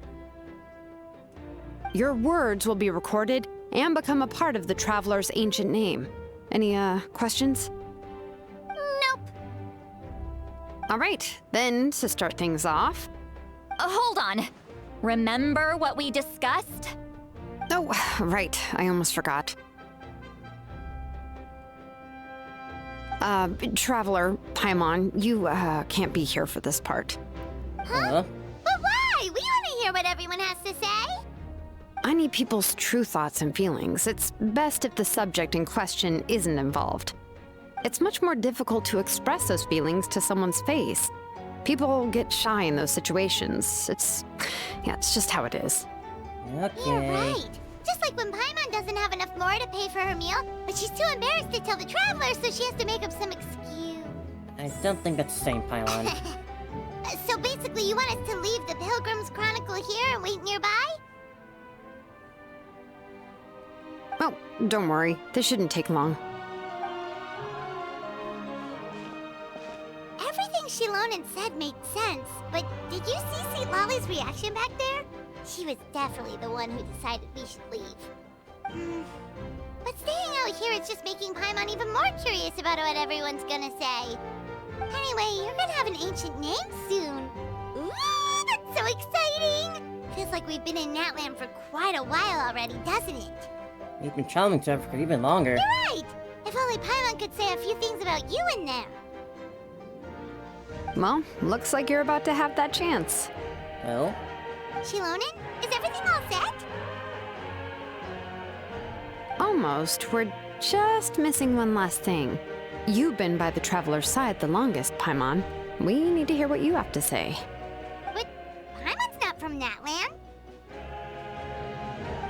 Your words will be recorded and become a part of the Traveler's ancient name. Any, questions? Nope. All right, then, to start things off... Hold on. Remember what we discussed? Oh, right, I almost forgot. Traveler, Paimon, you, can't be here for this part. Huh? But why? We want to hear what everyone has to say. I need people's true thoughts and feelings. It's best if the subject in question isn't involved. It's much more difficult to express those feelings to someone's face. People get shy in those situations. It's just how it is. Okay. You're right. Just like when Paimon doesn't have enough lore to pay for her meal, but she's too embarrassed to tell the Traveler, so she has to make up some excuse. I don't think that's the same, Paimon. So basically, you want us to leave the Pilgrim's Chronicle here and wait nearby? Oh, don't worry. This shouldn't take long. Everything Shilonen said made sense, but did you see St. Lolly's reaction back there? She was definitely the one who decided we should leave. But staying out here is just making Paimon even more curious about what everyone's gonna say. Anyway, you're gonna have an ancient name soon. Ooh, that's so exciting! Feels like we've been in Natland for quite a while already, doesn't it? We've been traveling together for even longer. You're right! If only Paimon could say a few things about you in there. Well, looks like you're about to have that chance. Well? Shilonen, is everything all set? Almost. We're just missing one last thing. You've been by the Traveler's side the longest, Paimon. We need to hear what you have to say. But Paimon's not from Natland.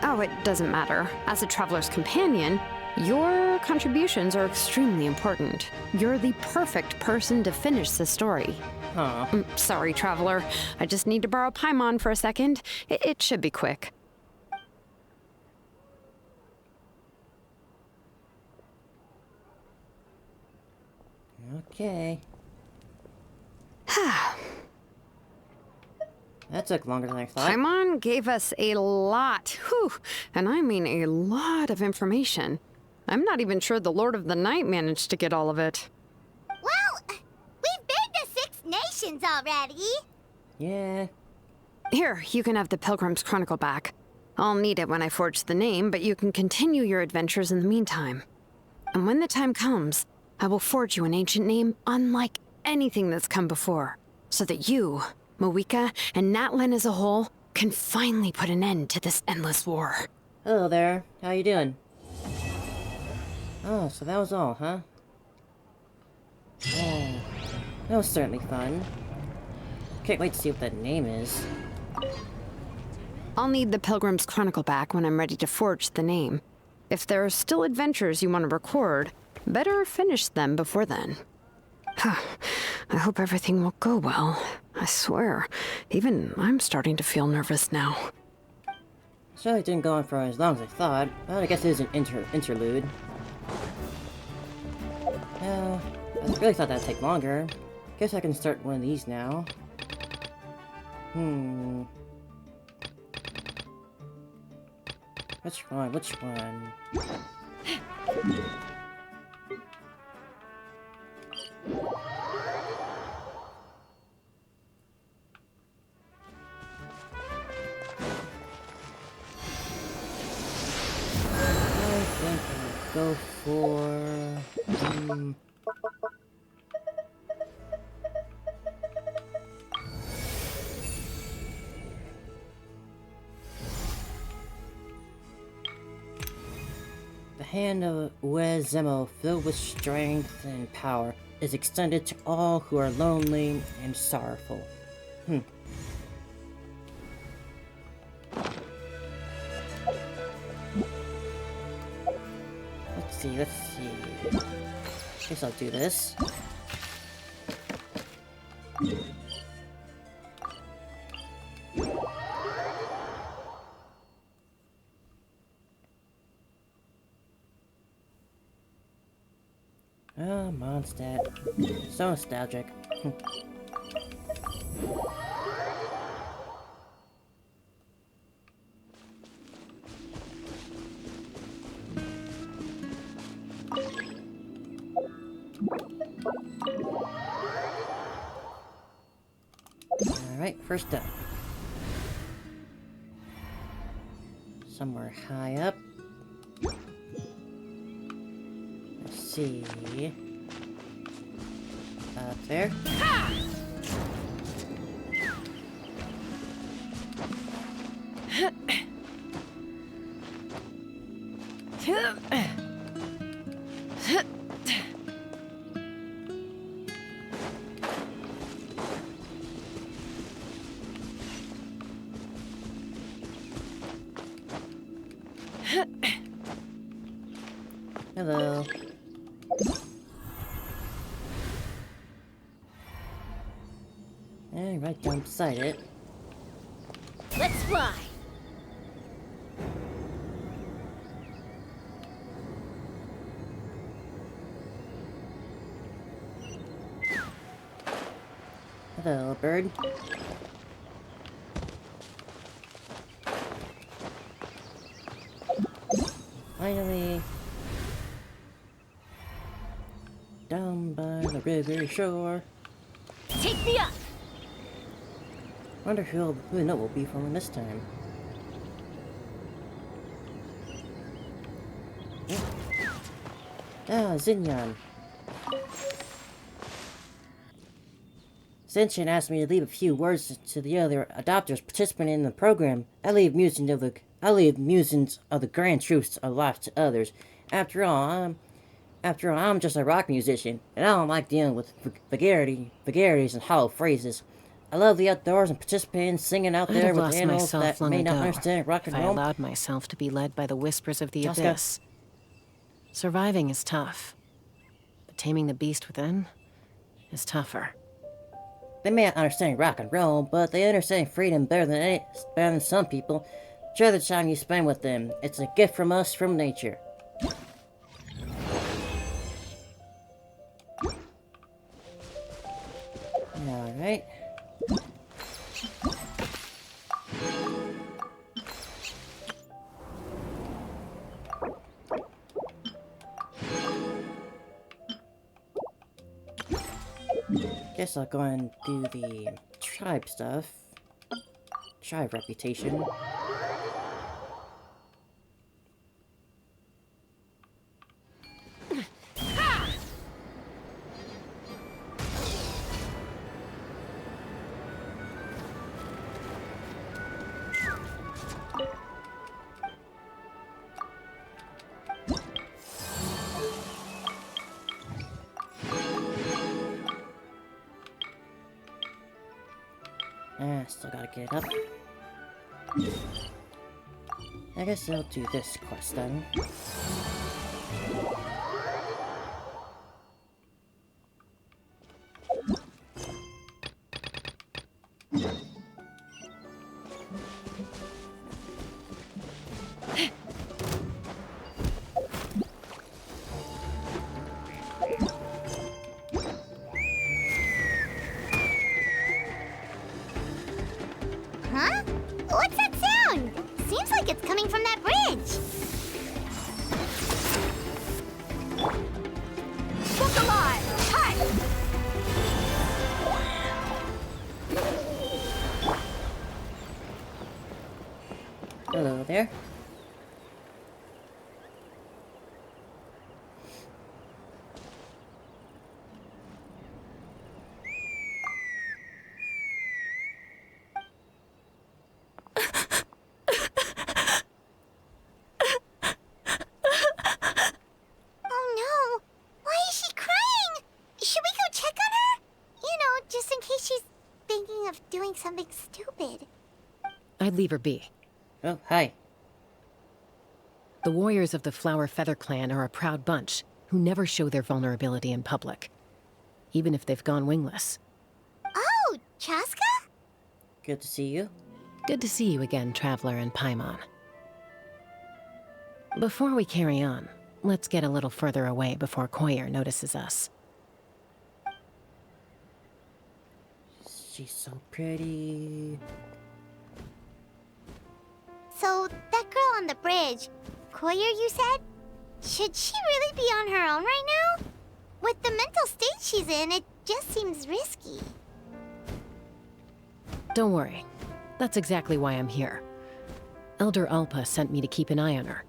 Oh, it doesn't matter. As a Traveler's companion, your contributions are extremely important. You're the perfect person to finish the story. Huh. Sorry, Traveler. I just need to borrow Paimon for a second. It should be quick. Okay. That took longer than I thought. Paimon gave us a lot, and I mean a lot of information. I'm not even sure the Lord of the Night managed to get all of it. Well, we've been to 6 nations already. Yeah. Here, you can have the Pilgrim's Chronicle back. I'll need it when I forge the name, but you can continue your adventures in the meantime. And when the time comes, I will forge you an ancient name unlike anything that's come before, so that you, Mawika, and Natlan as a whole can finally put an end to this endless war. Hello there. How you doing? Oh, so that was all, huh? Oh, that was certainly fun. Can't wait to see what that name is. I'll need the Pilgrim's Chronicle back when I'm ready to forge the name. If there are still adventures you want to record, better finish them before then. I hope everything will go well. I swear, even I'm starting to feel nervous now. So it didn't go on for as long as I thought, but I guess it is an interlude. I really thought that'd take longer. Guess I can start one of these now. Which one? Which one? I think I'll go for... The hand of Uezemo, filled with strength and power, is extended to all who are lonely and sorrowful. Let's see. Guess I'll do this. Oh, Mondstadt. So nostalgic. Alright, first up. Somewhere high up. Let's see. Up there. Hello. And right down beside it. Let's fly. Hello, bird. Finally, down by the river shore. Take me up. Wonder who the note will be from this time. Ah, Xinyan. Genshin asked me to leave a few words to the other adopters participating in the program. I leave musings of the grand truths of life to others. After all, I'm just a rock musician, and I don't like dealing with vulgarities and hollow phrases. I love the outdoors and participating in singing out I'd there have with lost animals myself that long may not ago understand rock and if I roll. allowed myself to be led by the whispers of the Oscar. abyss. Surviving is tough, but taming the beast within is tougher. They may not understand rock and roll, but they understand freedom better than some people. Share the time you spend with them. It's a gift from us, from nature. Alright. Guess I'll go and do the tribe stuff. Tribe reputation. Still gotta get up. I guess I'll do this quest then. Huh? What's that sound? Seems like it's coming from that bridge. Look alive! Hi! Hello there. Oh no! Why is she crying? Should we go check on her? You know, just in case she's thinking of doing something stupid. I'd leave her be. Oh, hi. The warriors of the Flower Feather Clan are a proud bunch who never show their vulnerability in public, even if they've gone wingless. Oh, Chaska? Good to see you. Good to see you again, Traveler and Paimon. Before we carry on, Let's get a little further away before Koyer notices us. She's so pretty. So, that girl on the bridge, Koyer, you said? Should she really be on her own right now? With the mental state she's in, it just seems risky. Don't worry. That's exactly why I'm here. Elder Alpa sent me to keep an eye on her.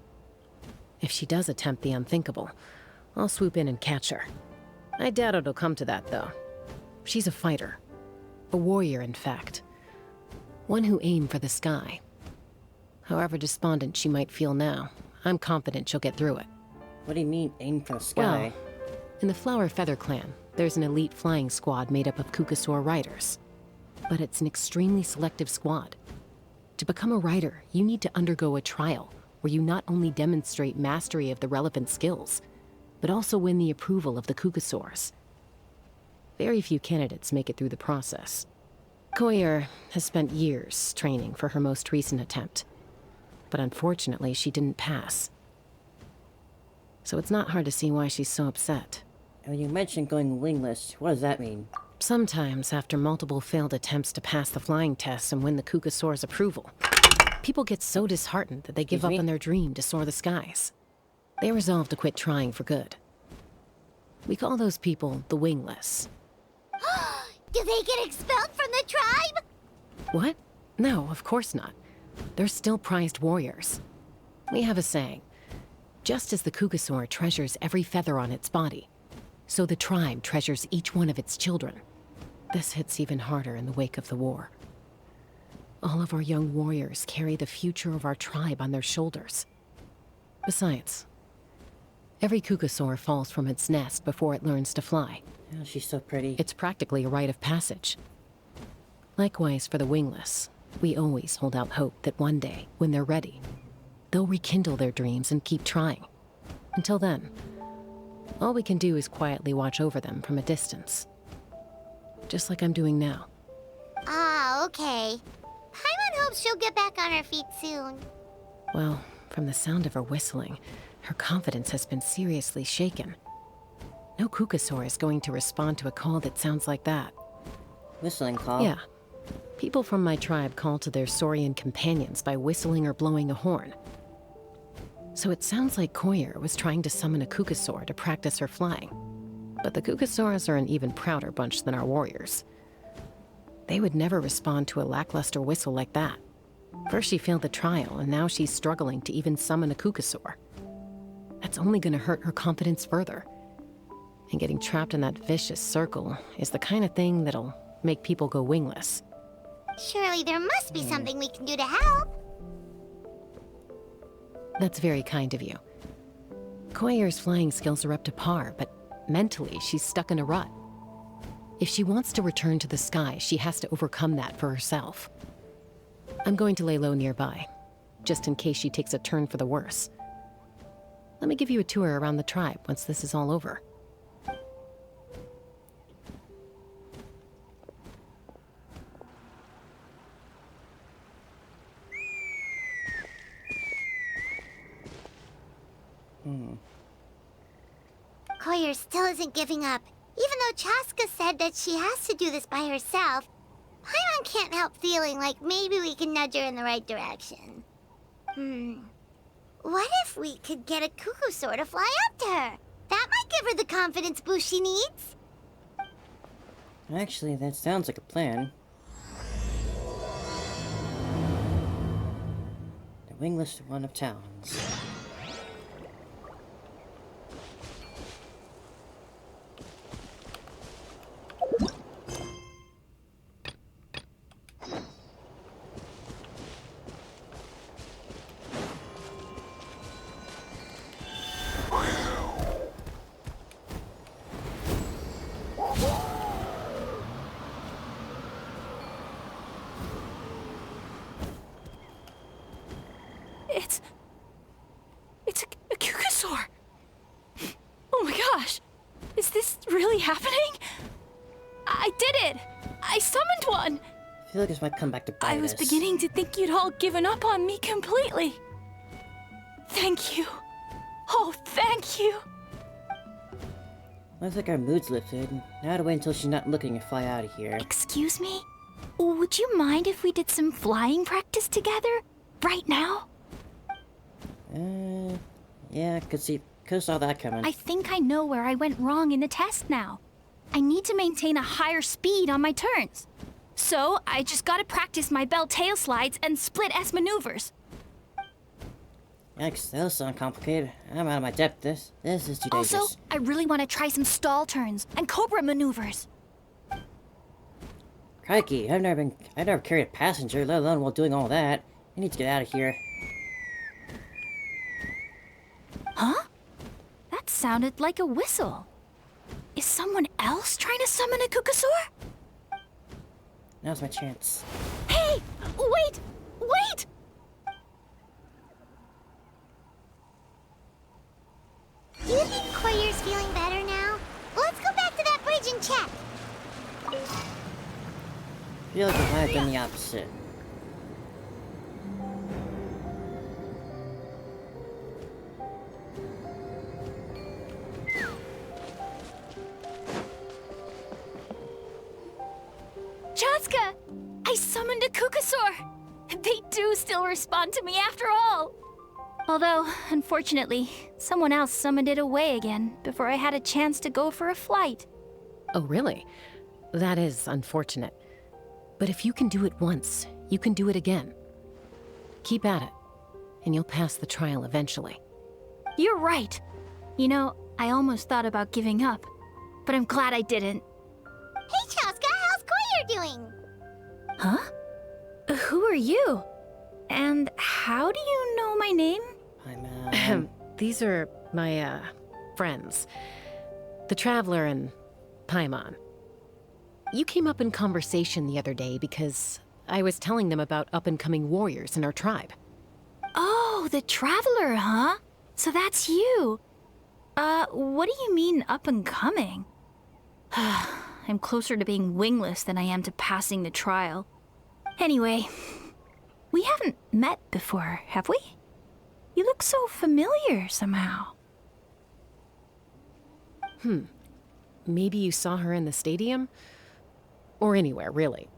If she does attempt the unthinkable, I'll swoop in and catch her. I doubt it'll come to that, though. She's a fighter. A warrior, in fact. One who aimed for the sky. However despondent she might feel now, I'm confident she'll get through it. What do you mean, aim for the sky? Well, in the Flower Feather Clan, there's an elite flying squad made up of Kukasaur riders. But it's an extremely selective squad. To become a rider, you need to undergo a trial where you not only demonstrate mastery of the relevant skills, but also win the approval of the Kukasaurs. Very few candidates make it through the process. Koyer has spent years training for her most recent attempt, but unfortunately she didn't pass. So it's not hard to see why she's so upset. And when you mentioned going wingless, what does that mean? Sometimes, after multiple failed attempts to pass the flying test and win the Kukasaur's approval, people get so disheartened that they give up on their dream to soar the skies. They resolve to quit trying for good. We call those people the wingless. Do they get expelled from the tribe? What? No, of course not. They're still prized warriors. We have a saying. Just as the Kukasaur treasures every feather on its body, so the tribe treasures each one of its children. This hits even harder in the wake of the war. All of our young warriors carry the future of our tribe on their shoulders. Besides, every Kukasaur falls from its nest before it learns to fly. Oh, she's so pretty. It's practically a rite of passage. Likewise for the wingless, we always hold out hope that one day, when they're ready, they'll rekindle their dreams and keep trying. Until then, all we can do is quietly watch over them from a distance. Just like I'm doing now. Ah, okay. Paimon hopes she'll get back on her feet soon. Well, from the sound of her whistling, her confidence has been seriously shaken. No Kukasaur is going to respond to a call that sounds like that. Whistling call? Yeah. People from my tribe call to their Saurian companions by whistling or blowing a horn. So it sounds like Koyer was trying to summon a Kukasaur to practice her flying. But the Kukasaurs are an even prouder bunch than our warriors. They would never respond to a lackluster whistle like that. First she failed the trial, and now she's struggling to even summon a Kukasaur. That's only gonna hurt her confidence further. And getting trapped in that vicious circle is the kind of thing that'll make people go wingless. Surely there must be something we can do to help. That's very kind of you. Koyer's flying skills are up to par, but mentally she's stuck in a rut. If she wants to return to the sky, she has to overcome that for herself. I'm going to lay low nearby, just in case she takes a turn for the worse. Let me give you a tour around the tribe once this is all over. Koyer still isn't giving up. Even though Chaska said that she has to do this by herself, Paimon can't help feeling like maybe we can nudge her in the right direction. What if we could get a Kukasaur to fly up to her? That might give her the confidence boost she needs. Actually, that sounds like a plan. The wingless one of towns. It's a Kukasaur! Oh my gosh! Is this really happening? I did it! I summoned one! I feel like this might come back to bite I was us. beginning to think you'd all given up on me completely. Thank you. Oh, thank you! Looks like our mood's lifted. Now to wait until she's not looking and fly out of here. Excuse me? Would you mind if we did some flying practice together? Right now? Yeah, could've saw that coming. I think I know where I went wrong in the test now. I need to maintain a higher speed on my turns. So, I just gotta practice my bell tail slides and split S maneuvers. Yikes, those sound complicated. I'm out of my depth. This is too dangerous. Also, I really want to try some stall turns and cobra maneuvers. Crikey, I've never carried a passenger, let alone while doing all that. I need to get out of here. Huh? That sounded like a whistle. Is someone else trying to summon a Kukasaur? Now's my chance. Hey! Wait! Wait! Do you think Koyer's feeling better now? Let's go back to that bridge and check. I feel like it might have been the opposite. Chaska! I summoned a Kukasaur! They do still respond to me after all! Although, unfortunately, someone else summoned it away again before I had a chance to go for a flight. Oh, really? That is unfortunate. But if you can do it once, you can do it again. Keep at it, and you'll pass the trial eventually. You're right. You know, I almost thought about giving up, but I'm glad I didn't. Hey, Chaska, how's Koyer doing? Huh? Who are you? And how do you know my name? These are my, friends. The Traveler and Paimon. You came up in conversation the other day because I was telling them about up-and-coming warriors in our tribe. Oh, the Traveler, huh? So that's you. What do you mean up-and-coming? I'm closer to being wingless than I am to passing the trial. Anyway, we haven't met before, have we? You look so familiar somehow. Maybe you saw her in the stadium? Or anywhere, really.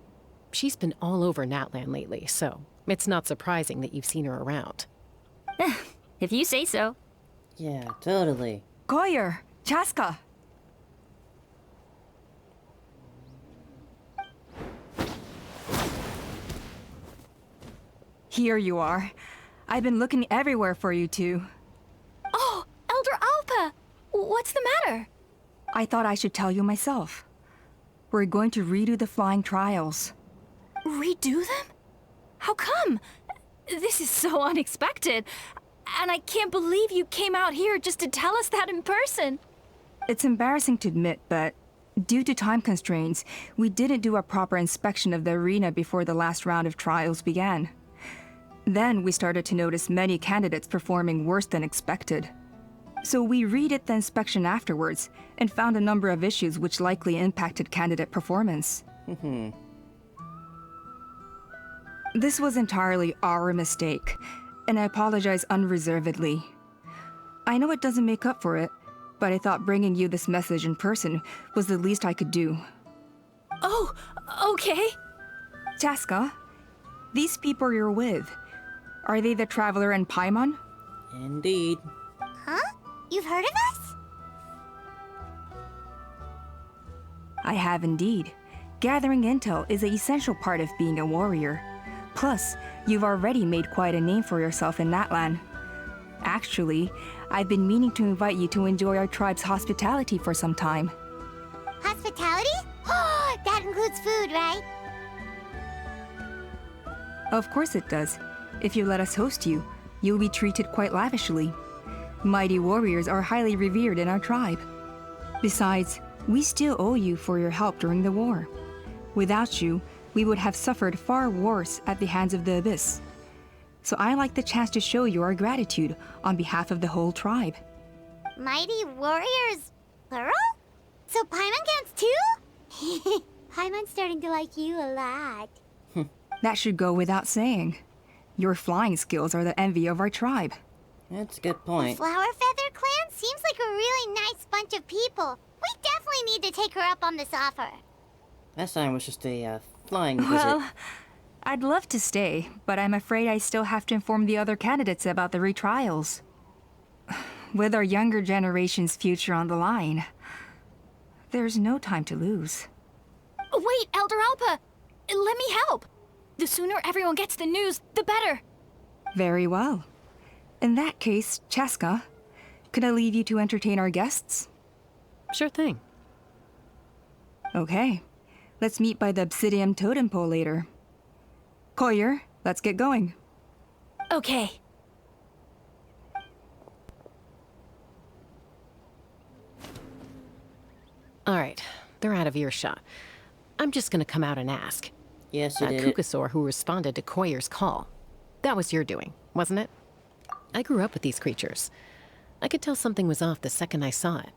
She's been all over Natlan lately, so it's not surprising that you've seen her around. If you say so. Yeah, totally. Koyer, Chaska. Here you are. I've been looking everywhere for you two. Oh, Elder Alpa! What's the matter? I thought I should tell you myself. We're going to redo the flying trials. Redo them? How come? This is so unexpected. And I can't believe you came out here just to tell us that in person. It's embarrassing to admit, but due to time constraints, we didn't do a proper inspection of the arena before the last round of trials began. Then we started to notice many candidates performing worse than expected. So we redid the inspection afterwards and found a number of issues which likely impacted candidate performance. This was entirely our mistake, and I apologize unreservedly. I know it doesn't make up for it, but I thought bringing you this message in person was the least I could do. Oh, okay. Chaska, these people you're with, are they the Traveler and Paimon? Indeed. Huh? You've heard of us? I have indeed. Gathering intel is an essential part of being a warrior. Plus, you've already made quite a name for yourself in Natlan. Actually, I've been meaning to invite you to enjoy our tribe's hospitality for some time. Hospitality? Oh, that includes food, right? Of course it does. If you let us host you, you'll be treated quite lavishly. Mighty warriors are highly revered in our tribe. Besides, we still owe you for your help during the war. Without you, we would have suffered far worse at the hands of the Abyss. So I like the chance to show you our gratitude on behalf of the whole tribe. Mighty warriors, plural? So Paimon counts too? Paimon's starting to like you a lot. That should go without saying. Your flying skills are the envy of our tribe. That's a good The point. Flower Feather Clan seems like a really nice bunch of people. We definitely need to take her up on this offer. Last time was just a flying visit. Well, I'd love to stay, but I'm afraid I still have to inform the other candidates about the retrials. With our younger generation's future on the line, there's no time to lose. Wait, Elder Alpa! Let me help! The sooner everyone gets the news, the better! Very well. In that case, Chaska, could I leave you to entertain our guests? Sure thing. Okay. Let's meet by the Obsidian Totem Pole later. Koyer, let's get going. Okay. Alright, they're out of earshot. I'm just gonna come out and ask. Yes, you That did it. Kukasaur who responded to Koyer's call. That was your doing, wasn't it? I grew up with these creatures. I could tell something was off the second I saw it.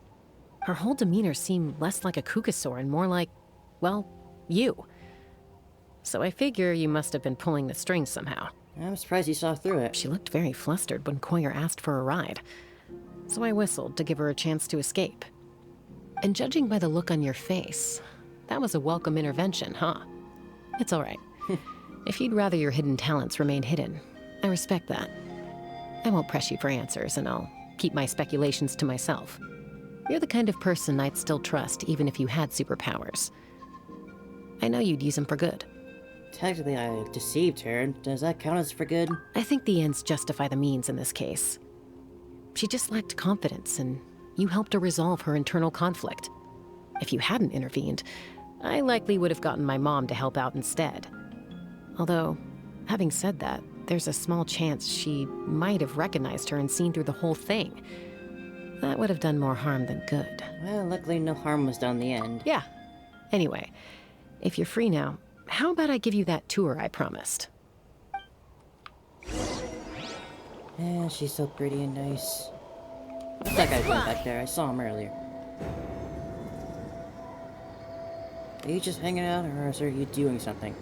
Her whole demeanor seemed less like a Kukasaur and more like, well, you. So I figure you must have been pulling the strings somehow. I'm surprised you saw through it. She looked very flustered when Koyer asked for a ride. So I whistled to give her a chance to escape. And judging by the look on your face, that was a welcome intervention, huh? It's all right. If you'd rather your hidden talents remain hidden, I respect that. I won't press you for answers, and I'll keep my speculations to myself. You're the kind of person I'd still trust even if you had superpowers. I know you'd use them for good. Technically, I deceived her. Does that count as for good? I think the ends justify the means in this case. She just lacked confidence, and you helped her resolve her internal conflict. If you hadn't intervened, I likely would have gotten my mom to help out instead. Although, having said that, there's a small chance she might have recognized her and seen through the whole thing. That would have done more harm than good. Well, luckily no harm was done in the end. Yeah. Anyway, if you're free now, how about I give you that tour I promised? Yeah, she's so pretty and nice. What's that guy doing back there? I saw him earlier. Are you just hanging out, or are you doing something?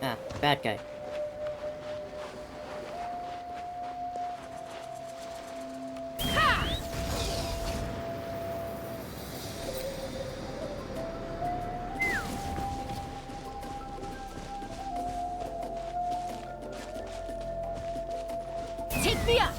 Ah, bad guy. Take me up!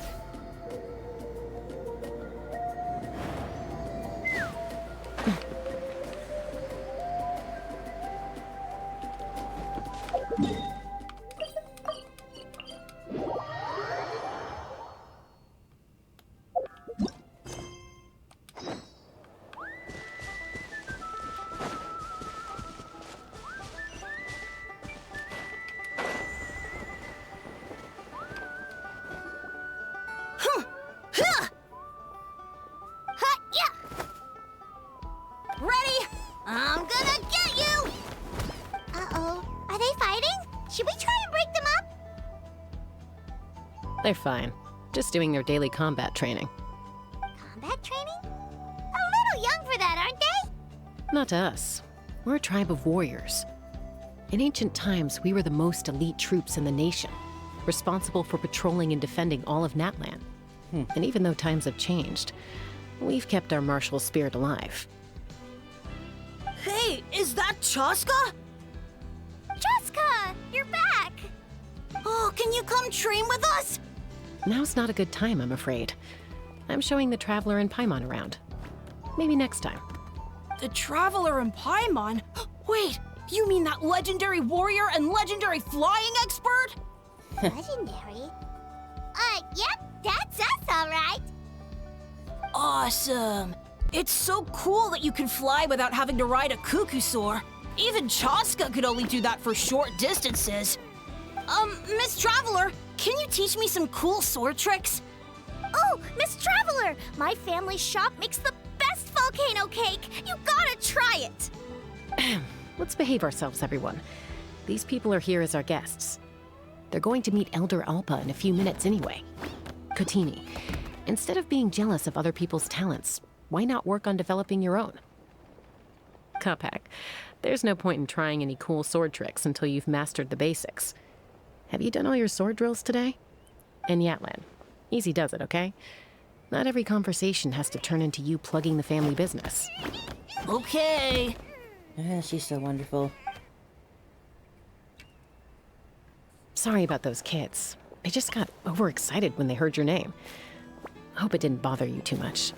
Ready? I'm gonna get you! Uh-oh. Are they fighting? Should we try and break them up? They're fine. Just doing their daily combat training. Combat training? A little young for that, aren't they? Not to us. We're a tribe of warriors. In ancient times, we were the most elite troops in the nation, responsible for patrolling and defending all of Natlan. And even though times have changed, we've kept our martial spirit alive. Hey, is that Chaska? Chaska, you're back! Oh, can you come train with us? Now's not a good time, I'm afraid. I'm showing the Traveler and Paimon around. Maybe next time. The Traveler and Paimon? Wait, you mean that legendary warrior and legendary flying expert? Legendary? Yep, that's us, alright. Awesome. It's so cool that you can fly without having to ride a Kukusaur. Even Chaska could only do that for short distances. Miss Traveler, can you teach me some cool sword tricks? Oh, Miss Traveler! My family's shop makes the best volcano cake! You gotta try it! Let's behave ourselves, everyone. These people are here as our guests. They're going to meet Elder Alpa in a few minutes anyway. Kotini, instead of being jealous of other people's talents, why not work on developing your own? Kapak, there's no point in trying any cool sword tricks until you've mastered the basics. Have you done all your sword drills today? And Yatlan. Easy does it, okay? Not every conversation has to turn into you plugging the family business. Okay. She's so wonderful. Sorry about those kids. They just got overexcited when they heard your name. I hope it didn't bother you too much.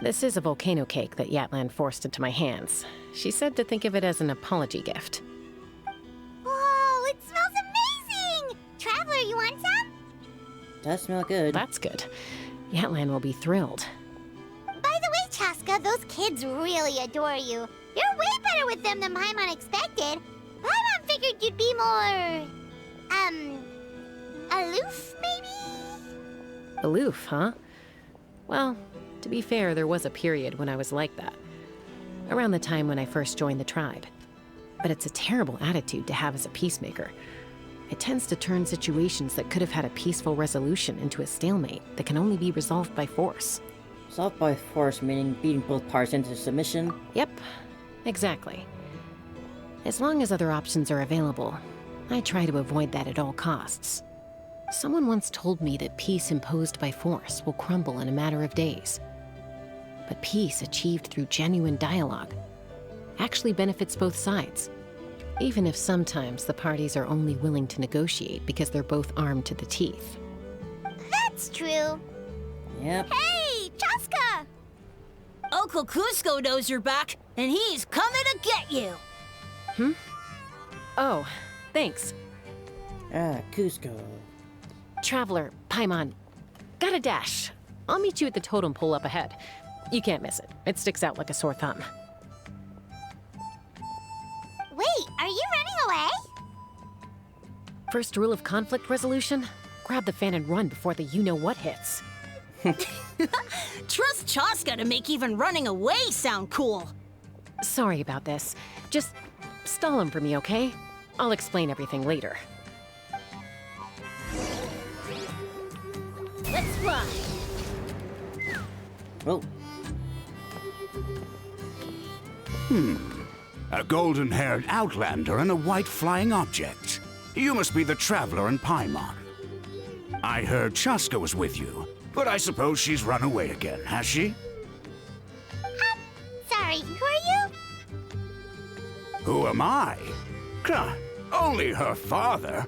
This is a volcano cake that Yatlan forced into my hands. She said to think of it as an apology gift. Whoa, it smells amazing! Traveler, you want some? Does smell good. That's good. Yatlan will be thrilled. By the way, Chaska, those kids really adore you. You're way better with them than Paimon expected. Paimon figured you'd be more... aloof, maybe? Aloof, huh? Well, to be fair, there was a period when I was like that. Around the time when I first joined the tribe. But it's a terrible attitude to have as a peacemaker. It tends to turn situations that could have had a peaceful resolution into a stalemate that can only be resolved by force. Resolved by force, meaning beating both parties into submission? Yep, exactly. As long as other options are available, I try to avoid that at all costs. Someone once told me that peace imposed by force will crumble in a matter of days. But peace achieved through genuine dialogue actually benefits both sides. Even if sometimes the parties are only willing to negotiate because they're both armed to the teeth. That's true. Yep. Hey, Chaska! Uncle Cusco knows you're back, and he's coming to get you. Hmm? Oh, thanks. Cusco. Traveler, Paimon, got a dash. I'll meet you at the totem pole up ahead. You can't miss it. It sticks out like a sore thumb. Wait, are you running away? First rule of conflict resolution? Grab the fan and run before the you-know-what hits. Trust Chaska to make even running away sound cool. Sorry about this. Just stall him for me, okay? I'll explain everything later. Let's fly. Oh. A golden-haired outlander and a white flying object. You must be the traveler in Paimon. I heard Chaska was with you, but I suppose she's run away again, has she? Sorry, who are you? Who am I? Only her father.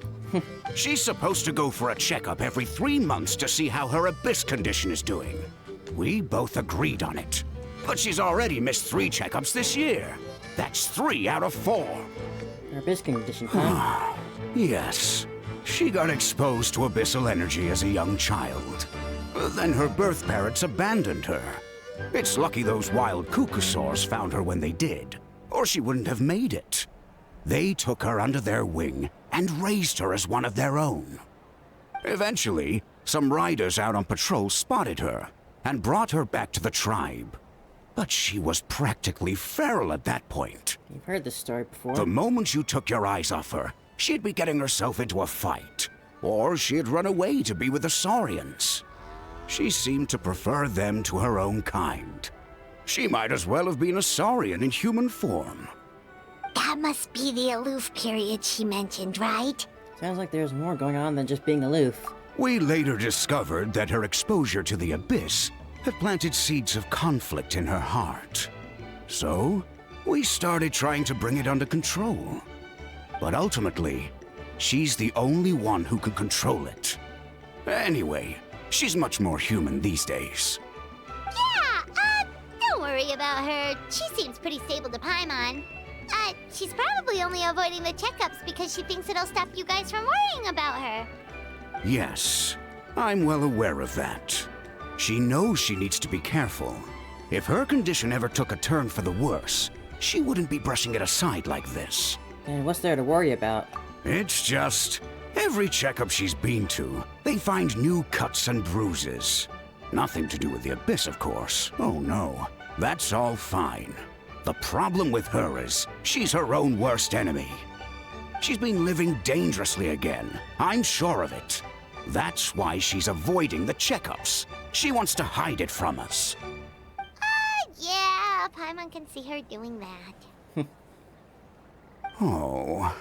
She's supposed to go for a checkup every 3 months to see how her abyss condition is doing. We both agreed on it. But she's already missed 3 checkups this year. That's 3 out of 4. Her abyss condition, huh? Yes. She got exposed to abyssal energy as a young child. Then her birth parents abandoned her. It's lucky those wild Kukusaurs found her when they did, or she wouldn't have made it. They took her under their wing and raised her as one of their own. Eventually, some riders out on patrol spotted her and brought her back to the tribe. But she was practically feral at that point. You've heard this story before. The moment you took your eyes off her, she'd be getting herself into a fight. Or she'd run away to be with the Saurians. She seemed to prefer them to her own kind. She might as well have been a Saurian in human form. That must be the aloof period she mentioned, right? Sounds like there's more going on than just being aloof. We later discovered that her exposure to the abyss had planted seeds of conflict in her heart. So, we started trying to bring it under control. But ultimately, she's the only one who can control it. Anyway, she's much more human these days. Yeah, don't worry about her. She seems pretty stable to Paimon. She's probably only avoiding the checkups because she thinks it'll stop you guys from worrying about her. Yes, I'm well aware of that. She knows she needs to be careful. If her condition ever took a turn for the worse, she wouldn't be brushing it aside like this. And what's there to worry about? It's just, every checkup she's been to, they find new cuts and bruises. Nothing to do with the abyss, of course. Oh no, that's all fine. The problem with her is, she's her own worst enemy. She's been living dangerously again. I'm sure of it. That's why she's avoiding the checkups. She wants to hide it from us. Yeah, Paimon can see her doing that. Oh.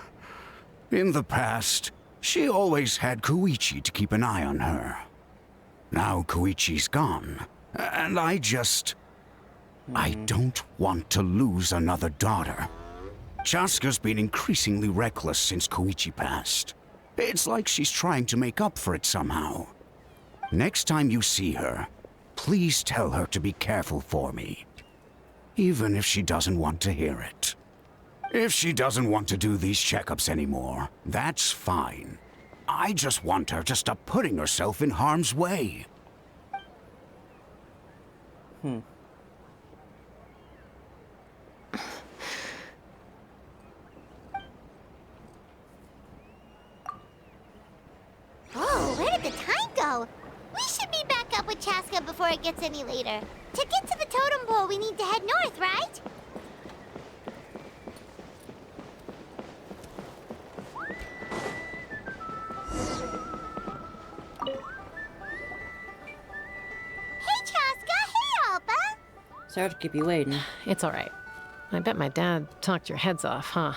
In the past, She always had Koichi to keep an eye on her. Now Koichi's gone, and I don't want to lose another daughter. Chaska's been increasingly reckless since Koichi passed. It's like she's trying to make up for it somehow. Next time you see her, please tell her to be careful for me. Even if she doesn't want to hear it. If she doesn't want to do these checkups anymore, that's fine. I just want her to stop putting herself in harm's way. Oh, where did the time go? We should be back up with Chaska before it gets any later. To get to the totem pole, we need to head north, right? Hey, Chaska! Hey, Alba! Sorry to keep you waiting. It's all right. I bet my dad talked your heads off, huh?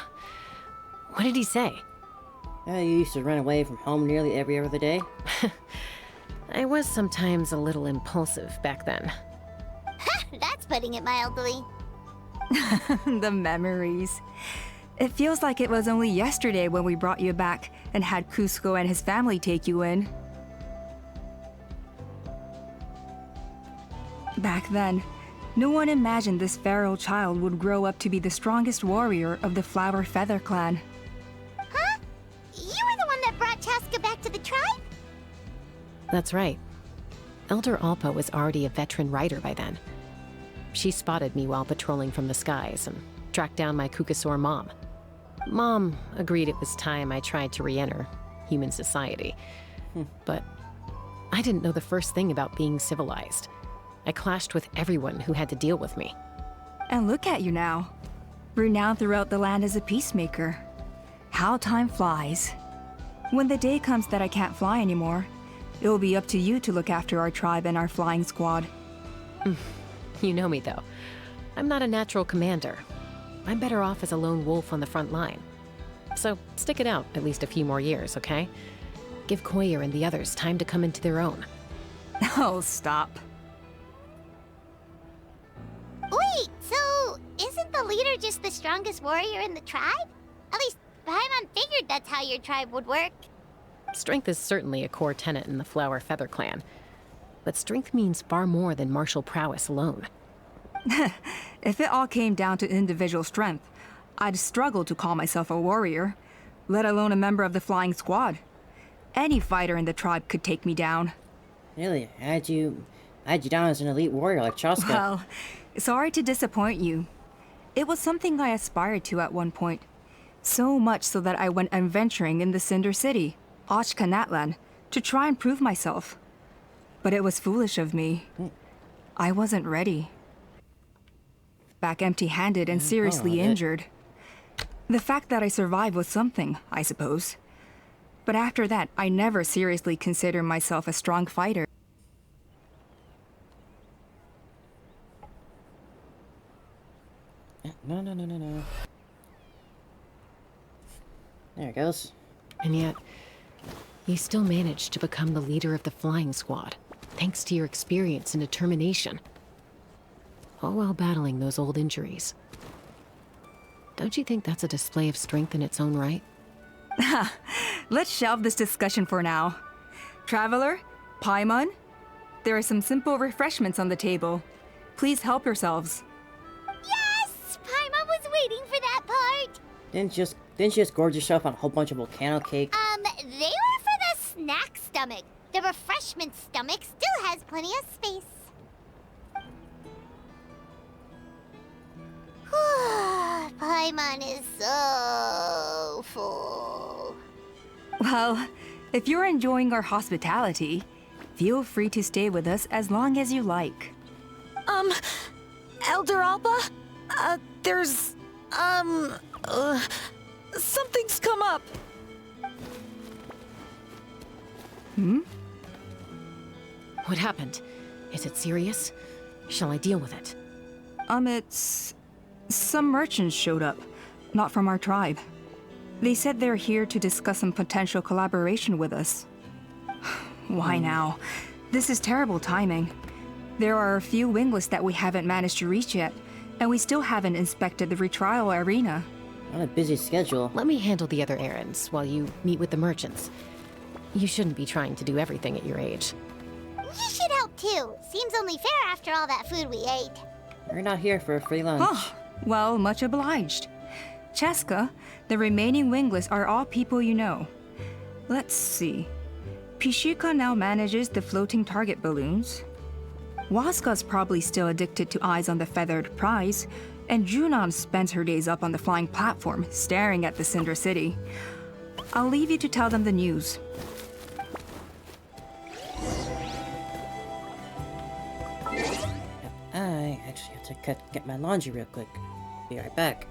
What did he say? You used to run away from home nearly every other day. I was sometimes a little impulsive back then. That's putting it mildly. The memories. It feels like it was only yesterday when we brought you back and had Cusco and his family take you in. Back then, no one imagined this feral child would grow up to be the strongest warrior of the Flower Feather clan. Huh? You were the one that brought Chaska back to the tribe? That's right. Elder Alpa was already a veteran rider by then. She spotted me while patrolling from the skies and tracked down my Kukasaur mom. Mom agreed it was time I tried to re-enter human society. But I didn't know the first thing about being civilized. I clashed with everyone who had to deal with me. And look at you now. Renowned throughout the land as a peacemaker. How time flies. When the day comes that I can't fly anymore, it will be up to you to look after our tribe and our flying squad. You know me, though. I'm not a natural commander. I'm better off as a lone wolf on the front line. So stick it out at least a few more years, okay? Give Koyer and the others time to come into their own. Oh, stop. Wait, so isn't the leader just the strongest warrior in the tribe? At least Paimon figured that's how your tribe would work. Strength is certainly a core tenet in the Flower Feather clan. But strength means far more than martial prowess alone. If it all came down to individual strength, I'd struggle to call myself a warrior, let alone a member of the flying squad. Any fighter in the tribe could take me down. Really? I had you down as an elite warrior like Chaska. Well, sorry to disappoint you. It was something I aspired to at one point. So much so that I went adventuring in the Cinder City, Ochkanatlan, to try and prove myself. But it was foolish of me. I wasn't ready. Back empty-handed and seriously injured. The fact that I survived was something, I suppose. But after that, I never seriously considered myself a strong fighter. No. There it goes. And yet, you still managed to become the leader of the flying squad, thanks to your experience and determination. All while battling those old injuries. Don't you think that's a display of strength in its own right? Let's shelve this discussion for now. Traveler, Paimon, there are some simple refreshments on the table. Please help yourselves. Yes! Paimon was waiting for that part! Didn't you just gorge yourself on a whole bunch of volcano cake? They were for the snack stomach. The refreshment stomach still has plenty of space. Paimon is so full. Well, if you're enjoying our hospitality, feel free to stay with us as long as you like. Elder Alba? Something's come up. What happened? Is it serious? Shall I deal with it? It's... Some merchants showed up. Not from our tribe. They said they're here to discuss some potential collaboration with us. Why now? This is terrible timing. There are a few wingless that we haven't managed to reach yet, and we still haven't inspected the retrial arena. On a busy schedule. Let me handle the other errands while you meet with the merchants. You shouldn't be trying to do everything at your age. You should help too. Seems only fair after all that food we ate. We're not here for a free lunch. Oh, well, much obliged. Cheska, the remaining wingless are all people you know. Let's see. Pishika now manages the floating target balloons. Waska's probably still addicted to Eyes on the Feathered Prize, and Junon spends her days up on the flying platform, staring at the Cinder City. I'll leave you to tell them the news. I actually have to get my laundry real quick. Be right back.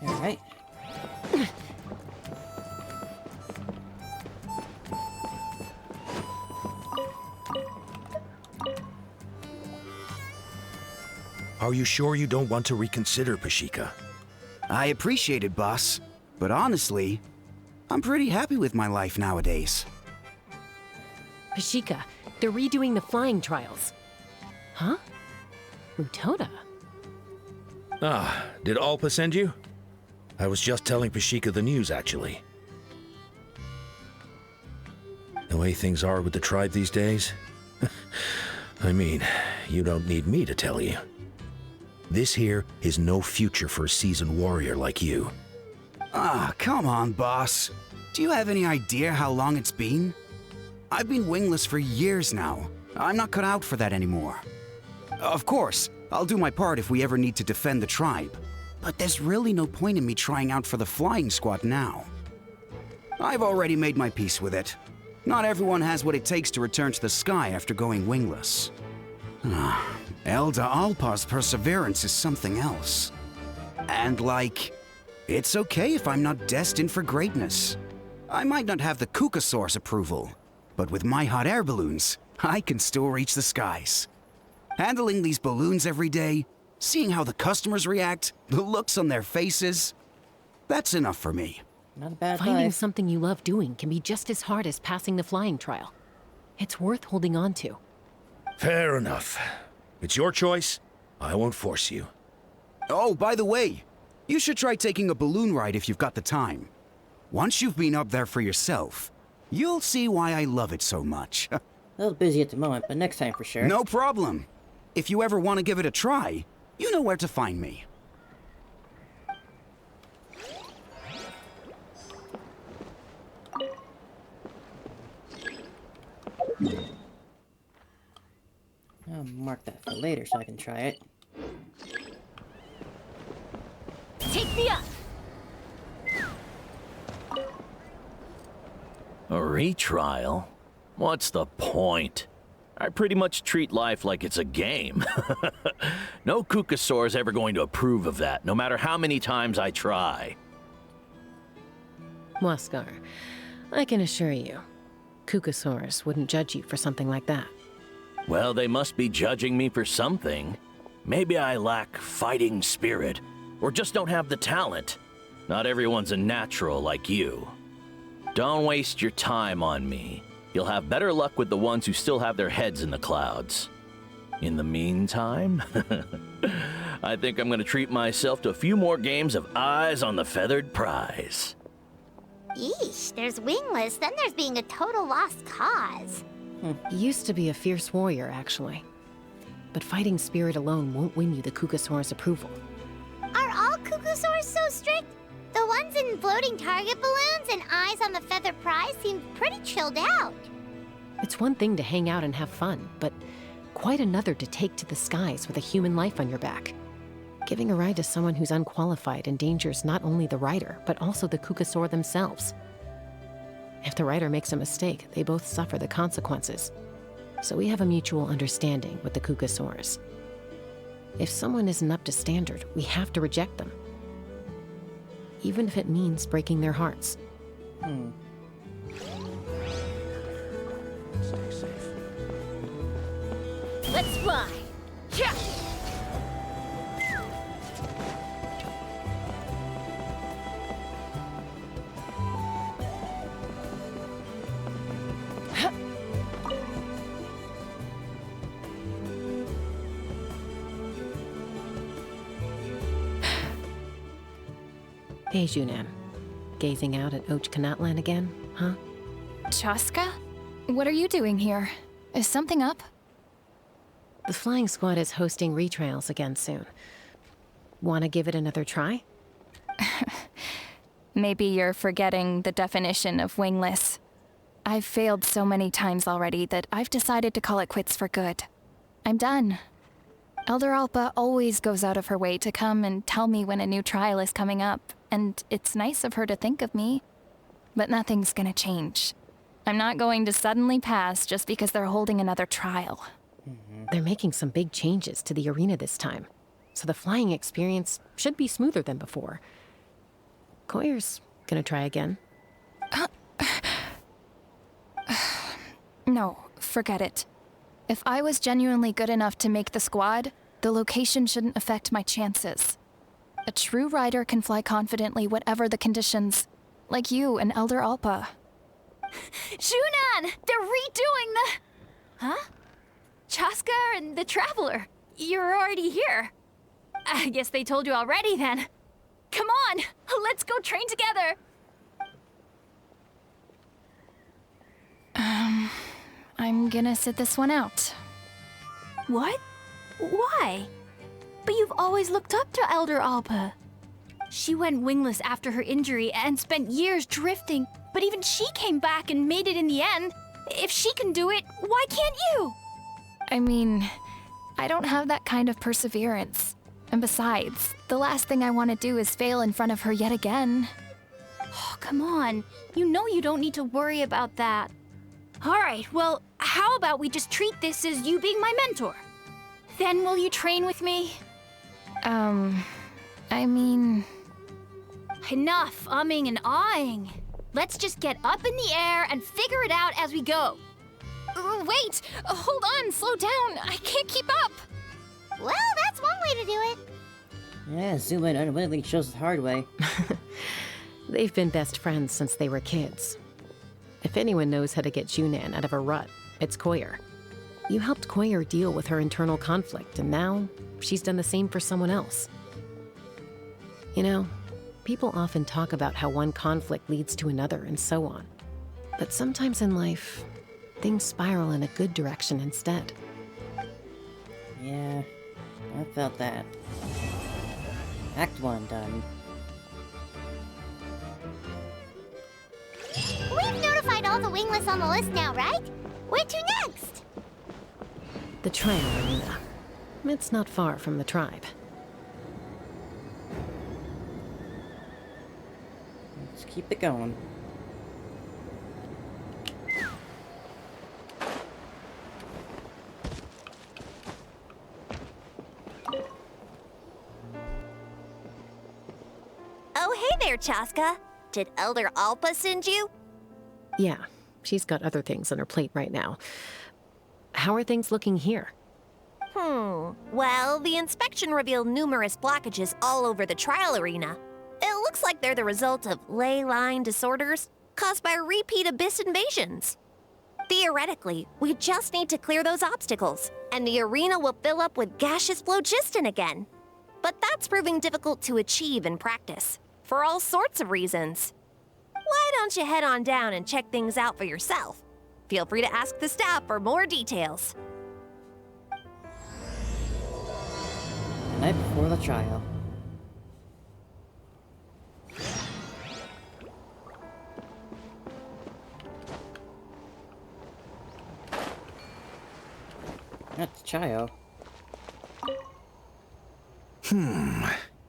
Alright. Are you sure you don't want to reconsider, Pashika? I appreciate it, boss. But honestly, I'm pretty happy with my life nowadays. Pashika, they're redoing the flying trials. Huh? Mutona? Ah, did Alpa send you? I was just telling Pashika the news, actually. The way things are with the tribe these days? I mean, you don't need me to tell you. This here is no future for a seasoned warrior like you. Ah, come on, boss. Do you have any idea how long it's been? I've been wingless for years now. I'm not cut out for that anymore. Of course, I'll do my part if we ever need to defend the tribe. But there's really no point in me trying out for the flying squad now. I've already made my peace with it. Not everyone has what it takes to return to the sky after going wingless. Elder Alpa's perseverance is something else. And it's okay if I'm not destined for greatness. I might not have the Kukasaur's approval, but with my hot air balloons, I can still reach the skies. Handling these balloons every day, seeing how the customers react, the looks on their faces, that's enough for me. Not a bad Finding life. something you love doing can be just as hard as passing the flying trial. It's worth holding on to. Fair enough. It's your choice. I won't force you. Oh, by the way, you should try taking a balloon ride if you've got the time. Once you've been up there for yourself, you'll see why I love it so much. A little busy at the moment, but next time for sure. No problem. If you ever want to give it a try, you know where to find me. I'll mark that for later so I can try it. Take me up! A retrial? What's the point? I pretty much treat life like it's a game. No Kukasaur's ever going to approve of that, no matter how many times I try. Waskar, I can assure you, Kukasaurs wouldn't judge you for something like that. Well, they must be judging me for something. Maybe I lack fighting spirit, or just don't have the talent. Not everyone's a natural like you. Don't waste your time on me. You'll have better luck with the ones who still have their heads in the clouds. In the meantime, I think I'm gonna treat myself to a few more games of Eyes on the Feathered Prize. Yeesh, there's wingless, then there's being a total lost cause. He used to be a fierce warrior, actually. But fighting spirit alone won't win you the Kukasaur's approval. Are all Kukasaurs so strict? The ones in floating target balloons and Eyes on the Feathered Prize seem pretty chilled out. It's one thing to hang out and have fun, but quite another to take to the skies with a human life on your back. Giving a ride to someone who's unqualified endangers not only the rider, but also the Kukasaur themselves. If the rider makes a mistake, they both suffer the consequences. So we have a mutual understanding with the Kukasaurs. If someone isn't up to standard, we have to reject them. Even if it means breaking their hearts. Stay safe. Let's fly! Yeah! Hey, Junan. Gazing out at Ochkanatlan again, huh? Chaska? What are you doing here? Is something up? The flying squad is hosting retrials again soon. Wanna give it another try? Maybe you're forgetting the definition of wingless. I've failed so many times already that I've decided to call it quits for good. I'm done. Elder Alpa always goes out of her way to come and tell me when a new trial is coming up, and it's nice of her to think of me. But nothing's gonna change. I'm not going to suddenly pass just because they're holding another trial. They're making some big changes to the arena this time, so the flying experience should be smoother than before. Koyer's gonna try again. No, forget it. If I was genuinely good enough to make the squad, the location shouldn't affect my chances. A true rider can fly confidently whatever the conditions, like you and Elder Alpa. Junan! They're redoing the... Huh? Chaska and the Traveler. You're already here. I guess they told you already then. Come on, let's go train together. I'm gonna sit this one out. What? Why? But you've always looked up to Elder Alpa. She went wingless after her injury and spent years drifting, but even she came back and made it in the end. If she can do it, why can't you? I mean, I don't have that kind of perseverance. And besides, the last thing I want to do is fail in front of her yet again. Oh, come on. You know you don't need to worry about that. All right, well, how about we just treat this as you being my mentor? Then will you train with me? I mean... Enough umming and ahhing. Let's just get up in the air and figure it out as we go. Wait! Hold on, slow down. I can't keep up. Well, that's one way to do it. Yeah, Zuma unwittingly chose the hard way. They've been best friends since they were kids. If anyone knows how to get Junan out of a rut, it's Koyer. You helped Koyer deal with her internal conflict, and now she's done the same for someone else. You know, people often talk about how one conflict leads to another and so on. But sometimes in life, things spiral in a good direction instead. Yeah, I felt that. Act 1 done. We've notified all the wingless on the list now, right? Where to next? The trial arena. It's not far from the tribe. Let's keep it going. there, Chaska. Did Elder Alpa send you? Yeah, she's got other things on her plate right now. How are things looking here? Well, the inspection revealed numerous blockages all over the trial arena. It looks like they're the result of ley line disorders caused by repeat abyss invasions. Theoretically, we just need to clear those obstacles, and the arena will fill up with gaseous phlogiston again. But that's proving difficult to achieve in practice, for all sorts of reasons. Why don't you head on down and check things out for yourself? Feel free to ask the staff for more details. The night before the trial. That's Chayo.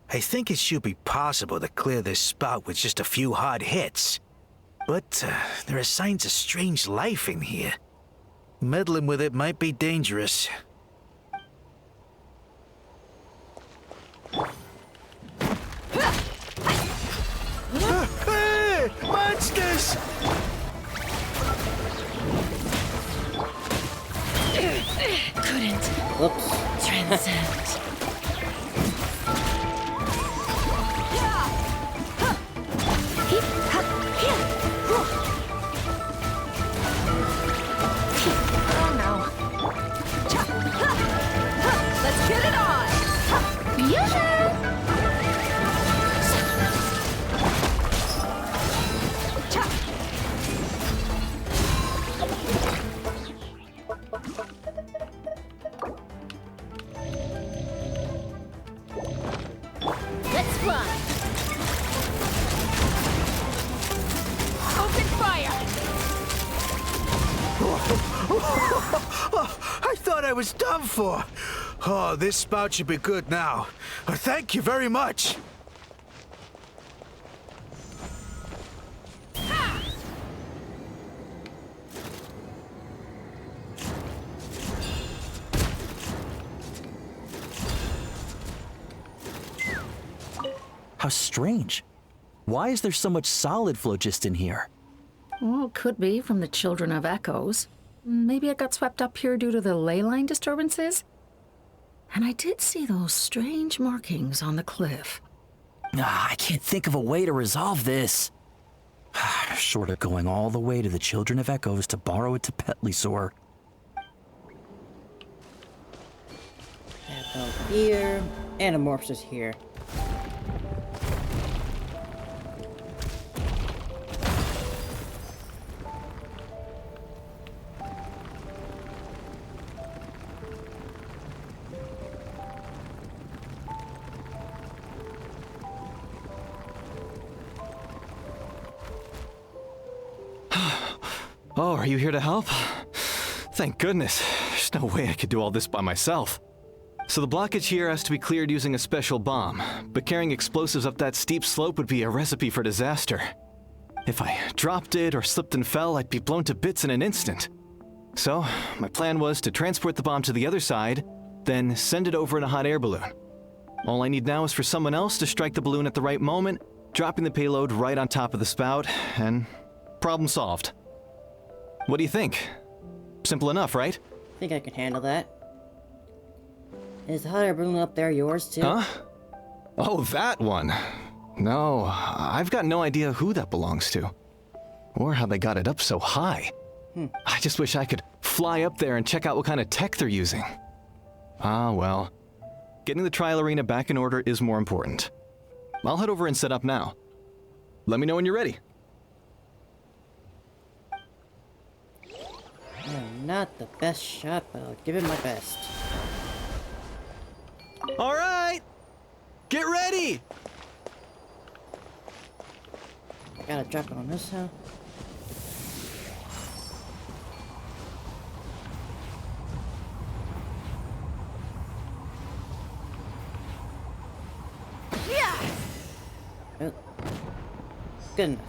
I think it should be possible to clear this spout with just a few hard hits. But there are signs of strange life in here. Meddling with it might be dangerous. Hey! Monsters! Couldn't. Whoops. Transcend. Oh no. Let's get it on! Yeah! Let's fly. Open fire! I thought I was done for. Oh, this spout should be good now. Thank you very much. How strange. Why is there so much solid phlogiston here? Well, could be from the Children of Echoes. Maybe it got swept up here due to the ley line disturbances? And I did see those strange markings on the cliff. I can't think of a way to resolve this. Short of going all the way to the Children of Echoes to borrow it to Petlisaur. Over here. Anamorphs here. Oh, are you here to help? Thank goodness. There's no way I could do all this by myself. So the blockage here has to be cleared using a special bomb, but carrying explosives up that steep slope would be a recipe for disaster. If I dropped it or slipped and fell, I'd be blown to bits in an instant. So, my plan was to transport the bomb to the other side, then send it over in a hot air balloon. All I need now is for someone else to strike the balloon at the right moment, dropping the payload right on top of the spout, and problem solved. What do you think? Simple enough, right? I think I can handle that. Is the hot air balloon up there yours too? Huh? Oh, that one. No, I've got no idea who that belongs to. Or how they got it up so high. I just wish I could fly up there and check out what kind of tech they're using. Ah, well. Getting the trial arena back in order is more important. I'll head over and set up now. Let me know when you're ready. I'm not the best shot, but I'll give it my best. All right! Get ready! I gotta drop it on this, huh? Oh. Good enough.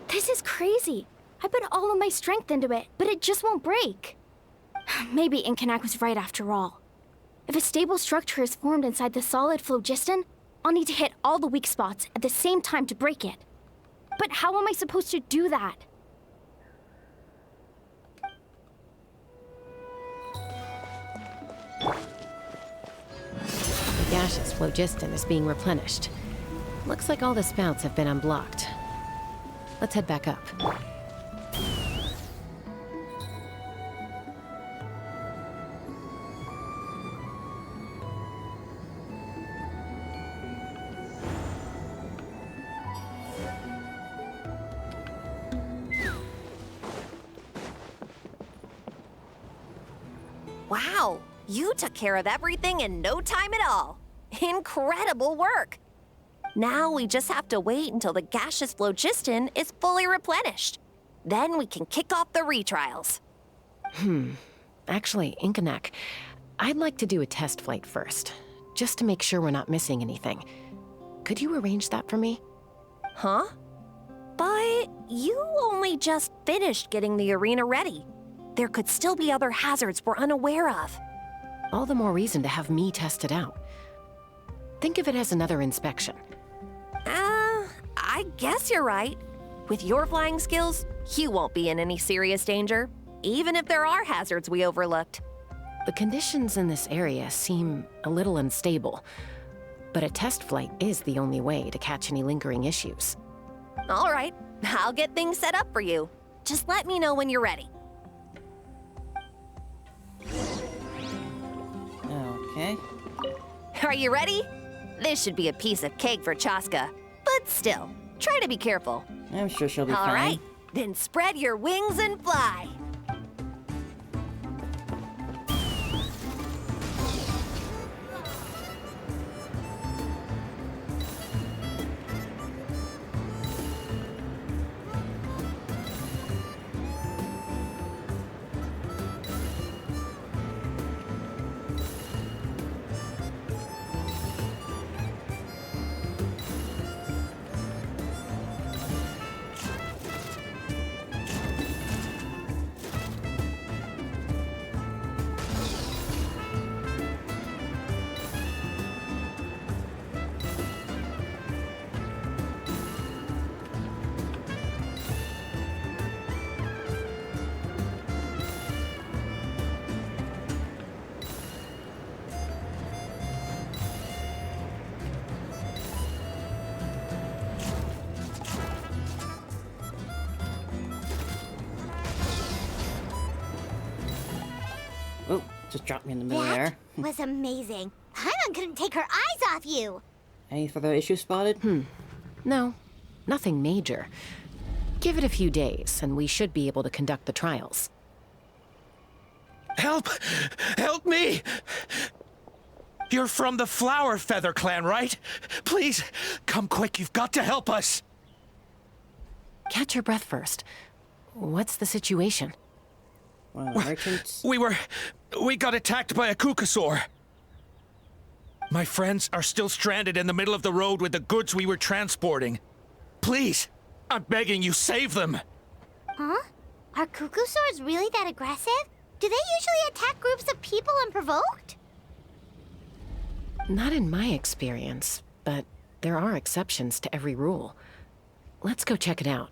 This is crazy. I put all of my strength into it, but it just won't break. Maybe Inkanak was right after all. If a stable structure is formed inside the solid phlogiston, I'll need to hit all the weak spots at the same time to break it. But how am I supposed to do that? The gaseous phlogiston is being replenished. Looks like all the spouts have been unblocked. Let's head back up. Wow, you took care of everything in no time at all. Incredible work. Now we just have to wait until the gaseous phlogiston is fully replenished. Then we can kick off the retrials. Actually, Inkanak, I'd like to do a test flight first, just to make sure we're not missing anything. Could you arrange that for me? Huh? But you only just finished getting the arena ready. There could still be other hazards we're unaware of. All the more reason to have me test it out. Think of it as another inspection. I guess you're right. With your flying skills, you won't be in any serious danger, even if there are hazards we overlooked. The conditions in this area seem a little unstable, but a test flight is the only way to catch any lingering issues. All right, I'll get things set up for you. Just let me know when you're ready. Okay. Are you ready? This should be a piece of cake for Chaska, but still, try to be careful. I'm sure she'll be All fine. All right, then spread your wings and fly. Oh, just dropped me in the middle That there. was amazing. Paimon couldn't take her eyes off you. Any further issues spotted? No, nothing major. Give it a few days, and we should be able to conduct the trials. Help! Help me! You're from the Flower Feather clan, right? Please, come quick, you've got to help us! Catch your breath first. What's the situation? One of the merchants? We got attacked by a Kukasaur. My friends are still stranded in the middle of the road with the goods we were transporting. Please, I'm begging you, save them! Huh? Are Kukusaurs really that aggressive? Do they usually attack groups of people unprovoked? Not in my experience, but there are exceptions to every rule. Let's go check it out.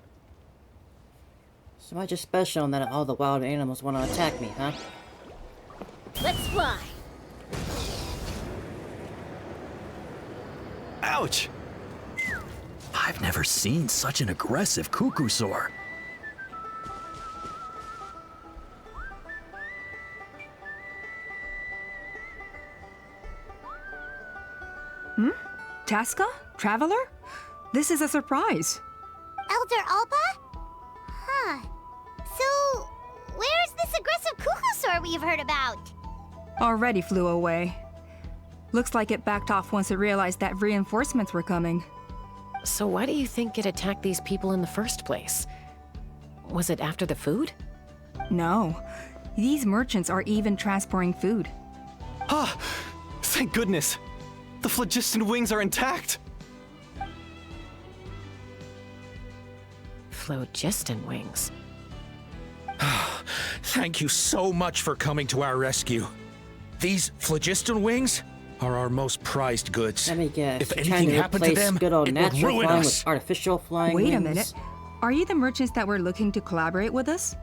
So I just special in that all the wild animals want to attack me, huh? Let's fly. Ouch! I've never seen such an aggressive Kukusaur. Chaska? Traveler? This is a surprise. Elder Alpa? Huh. So, where's this aggressive Kukusaur we've heard about? Already flew away. Looks like it backed off once it realized that reinforcements were coming. So why do you think it attacked these people in the first place? Was it after the food? No. These merchants are even transporting food. Ah! Thank goodness! The phlogiston wings are intact! Phlogiston wings. Thank you so much for coming to our rescue. These phlogiston wings are our most prized goods. Let me guess. If You're trying anything to happened to replace them, good old it would natural ruin flying us. with artificial flying Wait wings. a minute. Are you the merchants that were looking to collaborate with us?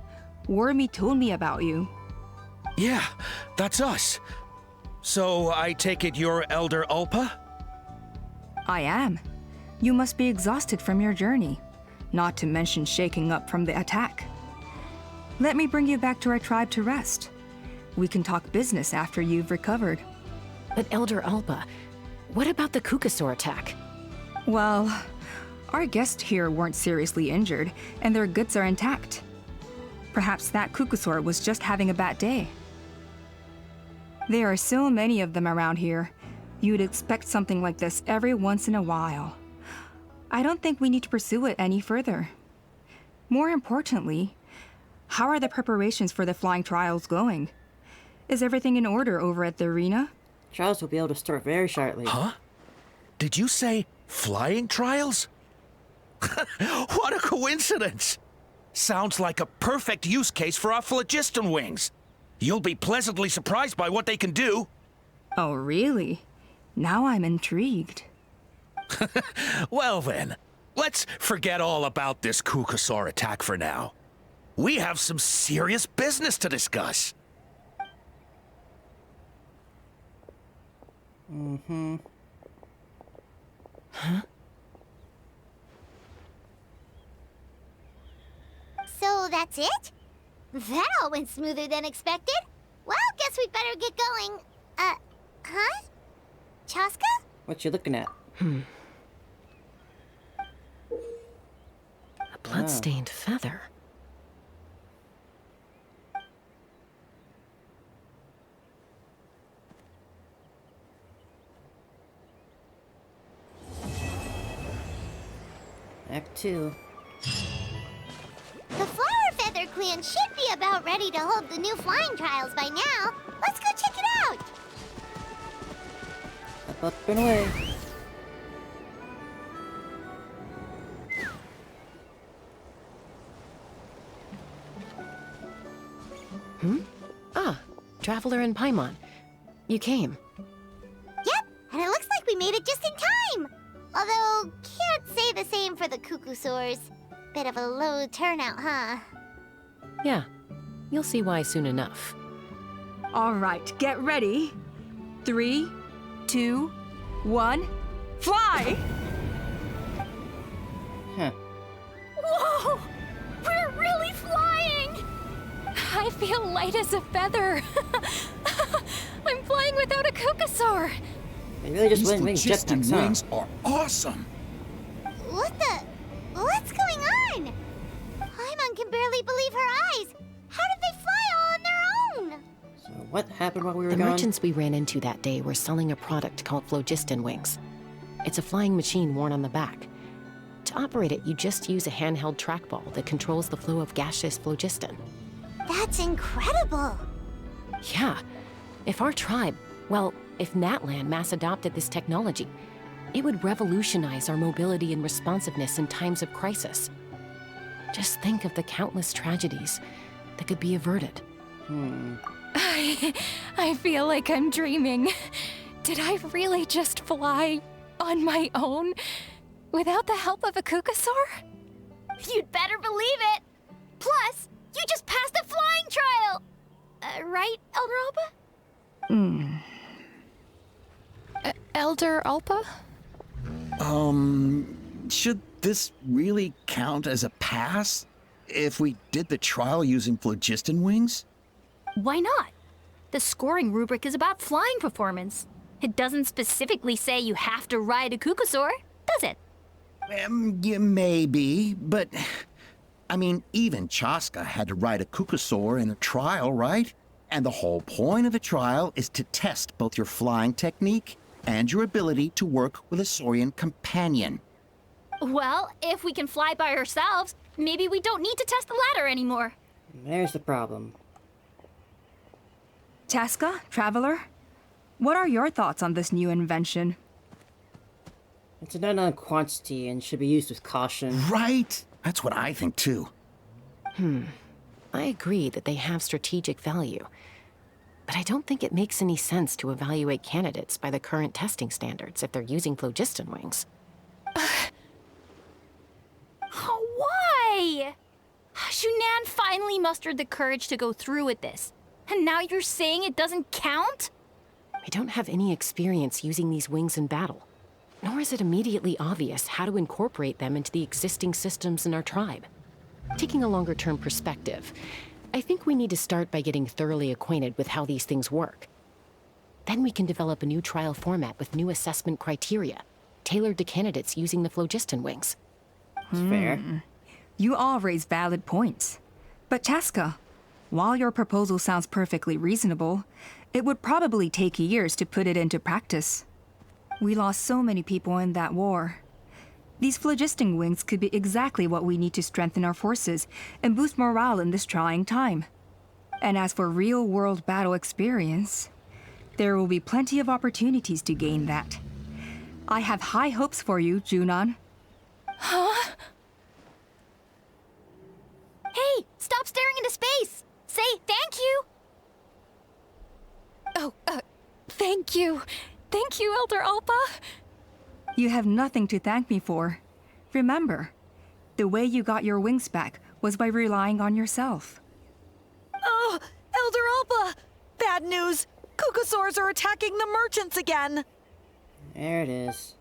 Wormy told me about you. Yeah, that's us. So I take it you're Elder Ulpa? I am. You must be exhausted from your journey, not to mention shaking up from the attack. Let me bring you back to our tribe to rest. We can talk business after you've recovered. But Elder Ulpa, what about the Kukasaur attack? Well, our guests here weren't seriously injured, and their goods are intact. Perhaps that Kukasaur was just having a bad day. There are so many of them around here. You'd expect something like this every once in a while. I don't think we need to pursue it any further. More importantly, how are the preparations for the flying trials going? Is everything in order over at the arena? Trials will be able to start very shortly. Huh? Did you say flying trials? What a coincidence! Sounds like a perfect use case for our phlogiston wings. You'll be pleasantly surprised by what they can do. Oh, really? Now I'm intrigued. Well then, let's forget all about this Kukasaur attack for now. We have some serious business to discuss. Mm-hmm. Huh? So that's it? That all went smoother than expected. Well, guess we'd better get going. Huh? Chaska? What you looking at? A blood-stained feather. Act 2. The Flower Feather Clan should be about ready to hold the new flying trials by now. Let's go check it out. Up and away. Ah, Traveler and Paimon. You came. Yep, and it looks like we made it just in time. Although, can't say the same for the Kukusaurs. Bit of a low turnout, huh? Yeah, you'll see why soon enough. All right, get ready. 3, 2, 1, fly! Huh. Whoa! We're really flying! I feel light as a feather. I'm flying without a Kukasaur. They really just These went wing phlogiston jetpacks, huh? wings are awesome. What's going on? Paimon can barely believe her eyes. How did they fly all on their own? So what happened while we were The gone? merchants we ran into that day were selling a product called phlogiston wings. It's a flying machine worn on the back. To operate it, you just use a handheld trackball that controls the flow of gaseous phlogiston. That's incredible. Yeah, if our tribe, well, if Natlan mass adopted this technology, it would revolutionize our mobility and responsiveness in times of crisis. Just think of the countless tragedies that could be averted. I feel like I'm dreaming. Did I really just fly on my own without the help of a Kukasaur? You'd better believe it. Plus, you just passed the flying trial. Right, Elder Alba? Elder Alpa? Should this really count as a pass? If we did the trial using phlogiston wings? Why not? The scoring rubric is about flying performance. It doesn't specifically say you have to ride a Kukasaur, does it? Yeah, maybe, but... I mean, even Chaska had to ride a Kukasaur in a trial, right? And the whole point of the trial is to test both your flying technique and your ability to work with a Saurian companion. Well, if we can fly by ourselves, maybe we don't need to test the ladder anymore. There's the problem. Chaska, Traveler, what are your thoughts on this new invention? It's an unknown quantity and should be used with caution. Right? That's what I think too. I agree that they have strategic value. But I don't think it makes any sense to evaluate candidates by the current testing standards if they're using phlogiston wings. Why? Shunan finally mustered the courage to go through with this. And now you're saying it doesn't count? I don't have any experience using these wings in battle, nor is it immediately obvious how to incorporate them into the existing systems in our tribe. Taking a longer-term perspective, I think we need to start by getting thoroughly acquainted with how these things work. Then we can develop a new trial format with new assessment criteria, tailored to candidates using the phlogiston wings. Fair. You all raise valid points. But Chaska, while your proposal sounds perfectly reasonable, it would probably take years to put it into practice. We lost so many people in that war. These phlogiston wings could be exactly what we need to strengthen our forces and boost morale in this trying time. And as for real-world battle experience, there will be plenty of opportunities to gain that. I have high hopes for you, Junon. Huh? Hey, stop staring into space! Say thank you! Oh, thank you. Thank you, Elder Alpa. You have nothing to thank me for. Remember, the way you got your wings back was by relying on yourself. Oh, Elder Alpa! Bad news! Kukusaurs are attacking the merchants again! There it is.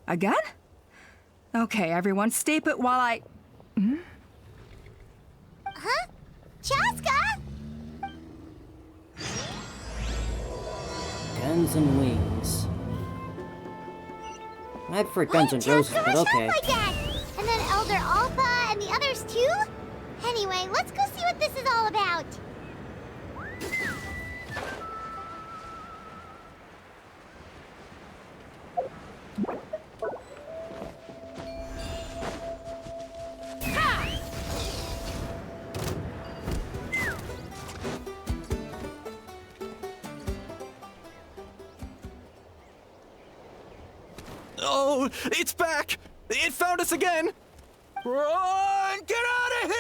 Again? Okay, everyone, stay put while I... Huh? Chaska? Guns and wings. I prefer Guns and Roses, but okay. Like that. And then Elder Alpa and the others too? Anyway, let's go see what this is all about. Oh, it's back! It found us again! Run! Get out of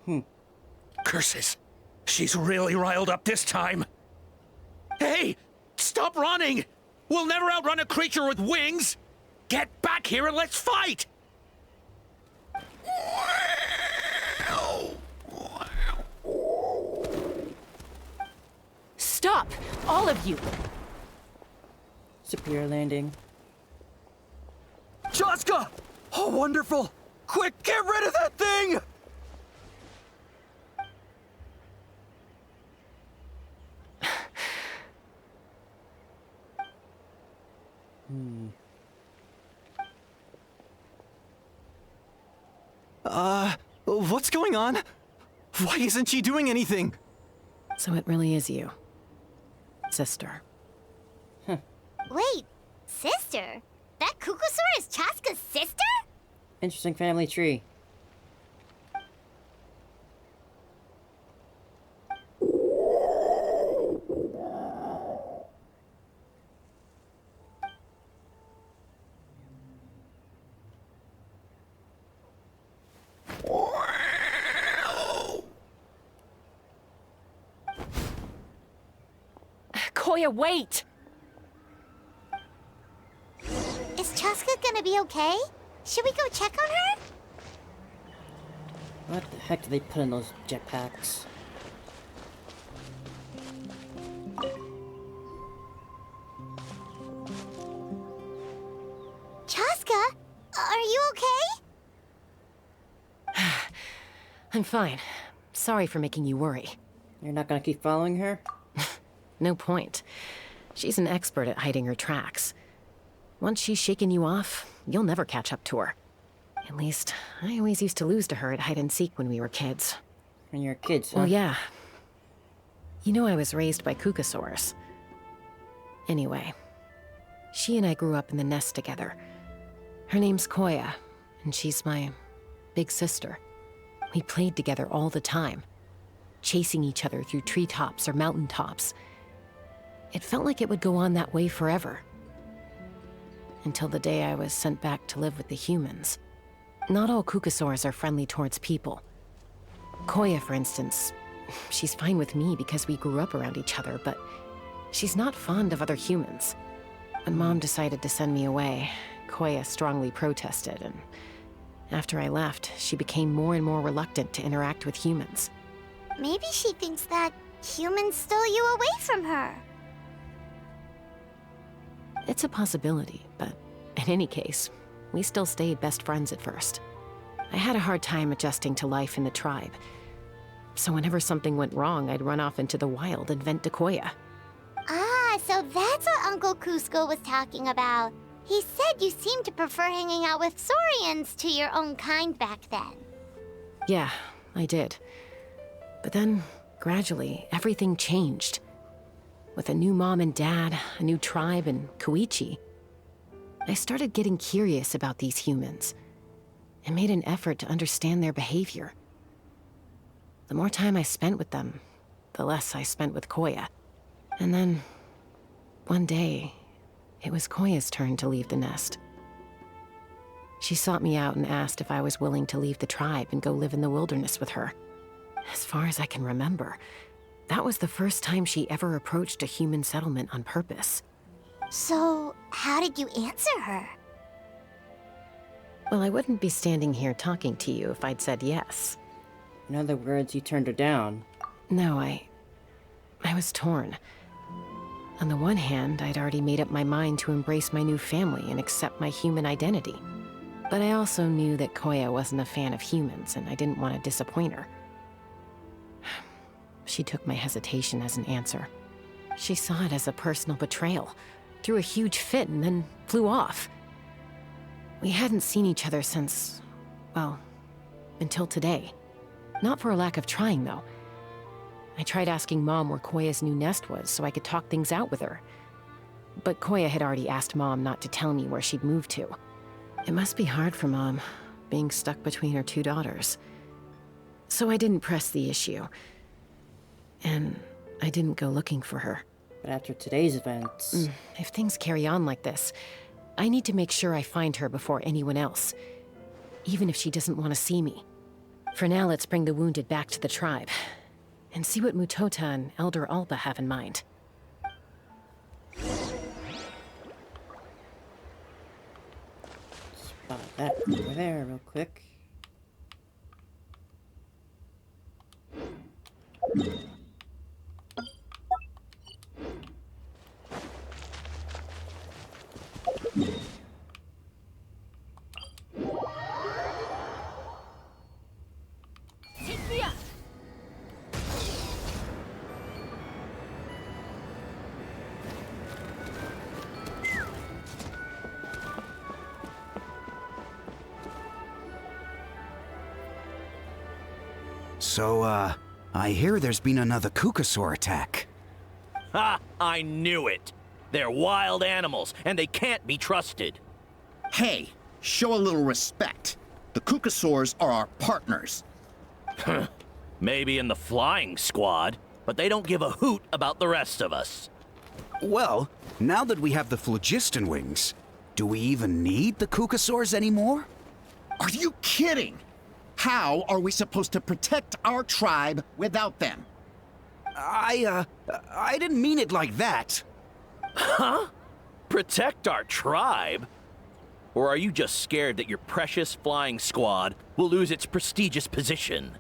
here! Curses. She's really riled up this time. Hey! Stop running! We'll never outrun a creature with wings! Get back here and let's fight! Stop! All of you! Superior landing. Chaska! Oh, wonderful! Quick, get rid of that thing! What's going on? Why isn't she doing anything? So it really is you. Sister. Wait, sister? That Kukusaur is Chaska's sister? Interesting family tree. Koya, wait! Is Chaska gonna be okay? Should we go check on her? What the heck did they put in those jetpacks? Chaska, are you okay? I'm fine. Sorry for making you worry. You're not gonna keep following her? No point. She's an expert at hiding her tracks. Once she's shaken you off, you'll never catch up to her. At least, I always used to lose to her at hide-and-seek when we were kids. When you were kids, huh? Well, yeah. You know I was raised by Kukusaurs. Anyway, she and I grew up in the nest together. Her name's Koya, and she's my big sister. We played together all the time, chasing each other through treetops or mountaintops. It felt like it would go on that way forever. Until the day I was sent back to live with the humans. Not all Kukasaurs are friendly towards people. Koya, for instance, she's fine with me because we grew up around each other, but she's not fond of other humans. When Mom decided to send me away, Koya strongly protested, and after I left, she became more and more reluctant to interact with humans. Maybe she thinks that humans stole you away from her. It's a possibility, but in any case, we still stayed best friends at first. I had a hard time adjusting to life in the tribe. So whenever something went wrong, I'd run off into the wild and vent to Koya. Ah, so that's what Uncle Cusco was talking about. He said you seemed to prefer hanging out with Saurians to your own kind back then. Yeah, I did. But then, gradually, everything changed. With a new mom and dad, a new tribe, and Koichi, I started getting curious about these humans and made an effort to understand their behavior. The more time I spent with them, the less I spent with Koya. And then, one day, it was Koya's turn to leave the nest. She sought me out and asked if I was willing to leave the tribe and go live in the wilderness with her. As far as I can remember, that was the first time she ever approached a human settlement on purpose. So, how did you answer her? Well, I wouldn't be standing here talking to you if I'd said yes. In other words, you turned her down. No, I was torn. On the one hand, I'd already made up my mind to embrace my new family and accept my human identity. But I also knew that Koya wasn't a fan of humans, and I didn't want to disappoint her. She took my hesitation as an answer. She saw it as a personal betrayal, threw a huge fit, and then flew off. We hadn't seen each other since, well, until today. Not for a lack of trying, though. I tried asking Mom where Koya's new nest was so I could talk things out with her. But Koya had already asked Mom not to tell me where she'd moved to. It must be hard for Mom, being stuck between her two daughters. So I didn't press the issue. And I didn't go looking for her. But after today's events... If things carry on like this, I need to make sure I find her before anyone else. Even if she doesn't want to see me. For now, let's bring the wounded back to the tribe. And see what Mutota and Elder Alba have in mind. Spot that over there real quick. So, I hear there's been another Kukasaur attack. Ha! I knew it! They're wild animals, and they can't be trusted. Hey, show a little respect. The Kukasaurs are our partners. Maybe in the flying squad, but they don't give a hoot about the rest of us. Well, now that we have the phlogiston wings, do we even need the Kukasaurs anymore? Are you kidding? How are we supposed to protect our tribe without them? I didn't mean it like that. Huh? Protect our tribe? Or are you just scared that your precious flying squad will lose its prestigious position?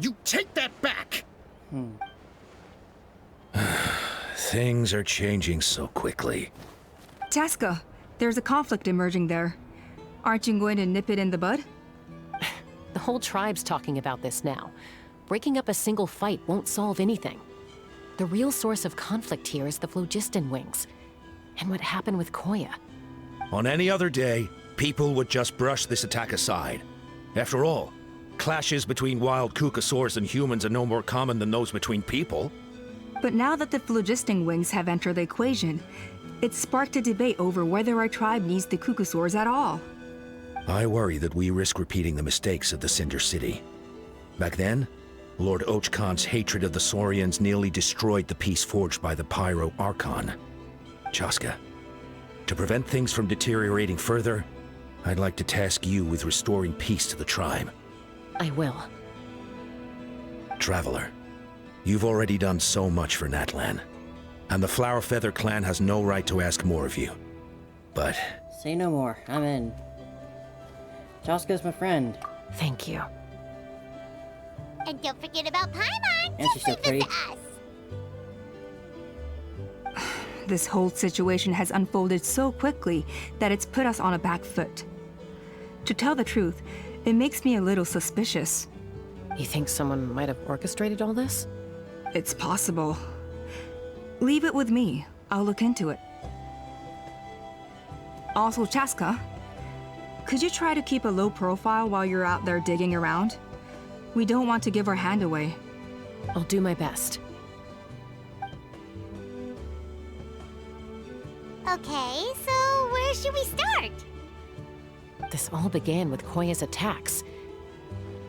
You take that back! Things are changing so quickly. Tasca, there's a conflict emerging there. Aren't you going to nip it in the bud? The whole tribe's talking about this now. Breaking up a single fight won't solve anything. The real source of conflict here is the phlogiston wings. And what happened with Koya. On any other day, people would just brush this attack aside. After all, clashes between wild Kukasaurs and humans are no more common than those between people. But now that the phlogiston wings have entered the equation, it's sparked a debate over whether our tribe needs the Kukasaurs at all. I worry that we risk repeating the mistakes of the Cinder City. Back then, Lord Ochkon's hatred of the Saurians nearly destroyed the peace forged by the Pyro Archon. Chaska, to prevent things from deteriorating further, I'd like to task you with restoring peace to the tribe. I will. Traveler, you've already done so much for Natlan, and the Flower Feather clan has no right to ask more of you. But... Say no more. I'm in. Chaska's my friend. Thank you. And don't forget about Paimon. And she's so pretty. This whole situation has unfolded so quickly that it's put us on a back foot. To tell the truth, it makes me a little suspicious. You think someone might have orchestrated all this? It's possible. Leave it with me. I'll look into it. Also, Chaska, could you try to keep a low profile while you're out there digging around? We don't want to give our hand away. I'll do my best. Okay, so where should we start? This all began with Koya's attacks.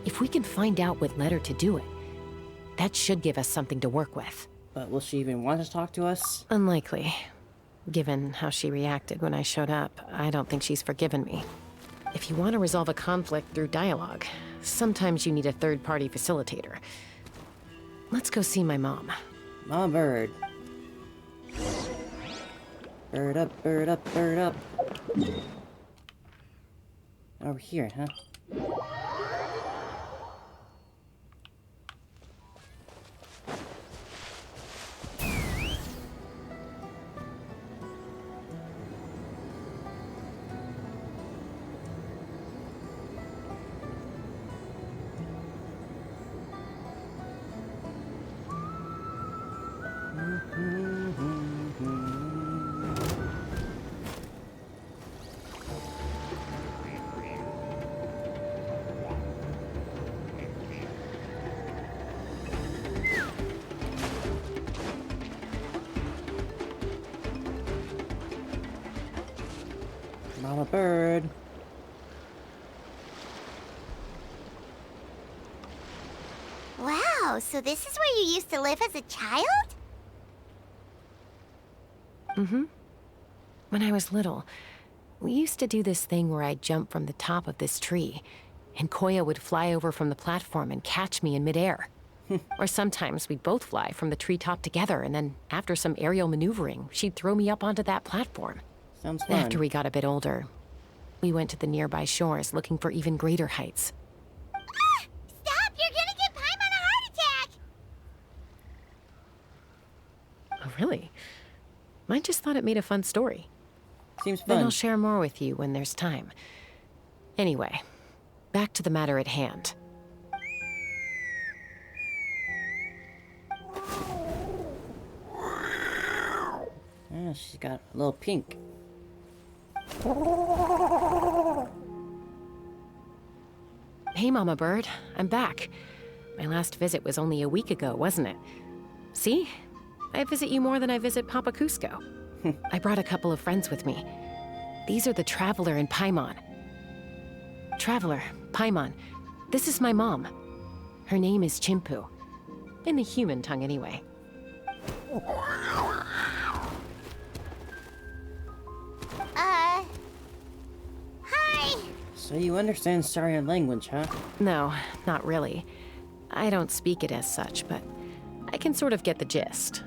If we can find out what led her to do it, that should give us something to work with. But will she even want to talk to us? Unlikely. Given how she reacted when I showed up, I don't think she's forgiven me. If you want to resolve a conflict through dialogue, sometimes you need a third-party facilitator. Let's go see my mom. Mama bird. Bird up, bird up, bird up. Over here, huh? Mama bird. Wow, so this is where you used to live as a child? Mm-hmm. When I was little, we used to do this thing where I'd jump from the top of this tree, and Koya would fly over from the platform and catch me in midair. Or sometimes we'd both fly from the treetop together, and then after some aerial maneuvering, she'd throw me up onto that platform. Sounds fun. After we got a bit older, we went to the nearby shores looking for even greater heights. Stop! You're gonna give Paimon a heart attack! Oh, really? I just thought it made a fun story. Seems fun. Then I'll share more with you when there's time. Anyway, back to the matter at hand. Yeah, she's got a little pink. Hey, Mama Bird. I'm back. My last visit was only a week ago, wasn't it? See? I visit you more than I visit Papa Cusco. I brought a couple of friends with me. These are the Traveler and Paimon. Traveler, Paimon, this is my mom. Her name is Chimpu. In the human tongue, anyway. Hi! So you understand Saurian language, huh? No, not really. I don't speak it as such, but I can sort of get the gist.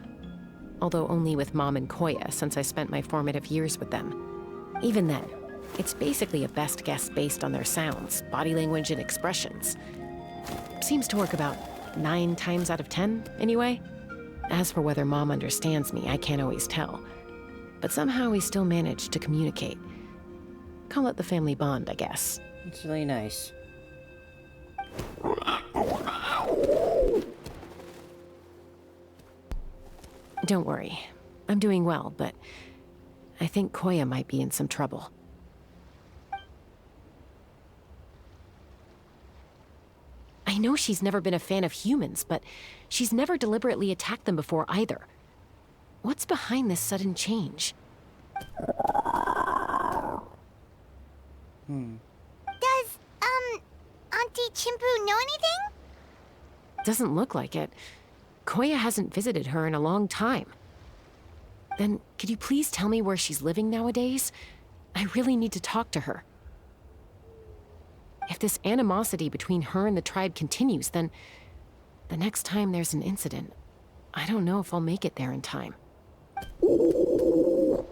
Although only with Mom and Koya, since I spent my formative years with them. Even then, it's basically a best guess based on their sounds, body language, and expressions. Seems to work about 9 times out of 10, anyway. As for whether Mom understands me, I can't always tell. But somehow we still manage to communicate. Call it the family bond, I guess. It's really nice. Don't worry. I'm doing well, but I think Koya might be in some trouble. I know she's never been a fan of humans, but she's never deliberately attacked them before either. What's behind this sudden change? Does, Auntie Chimpu know anything? Doesn't look like it. Koya hasn't visited her in a long time. Then, could you please tell me where she's living nowadays? I really need to talk to her. If this animosity between her and the tribe continues, then the next time there's an incident, I don't know if I'll make it there in time. I'm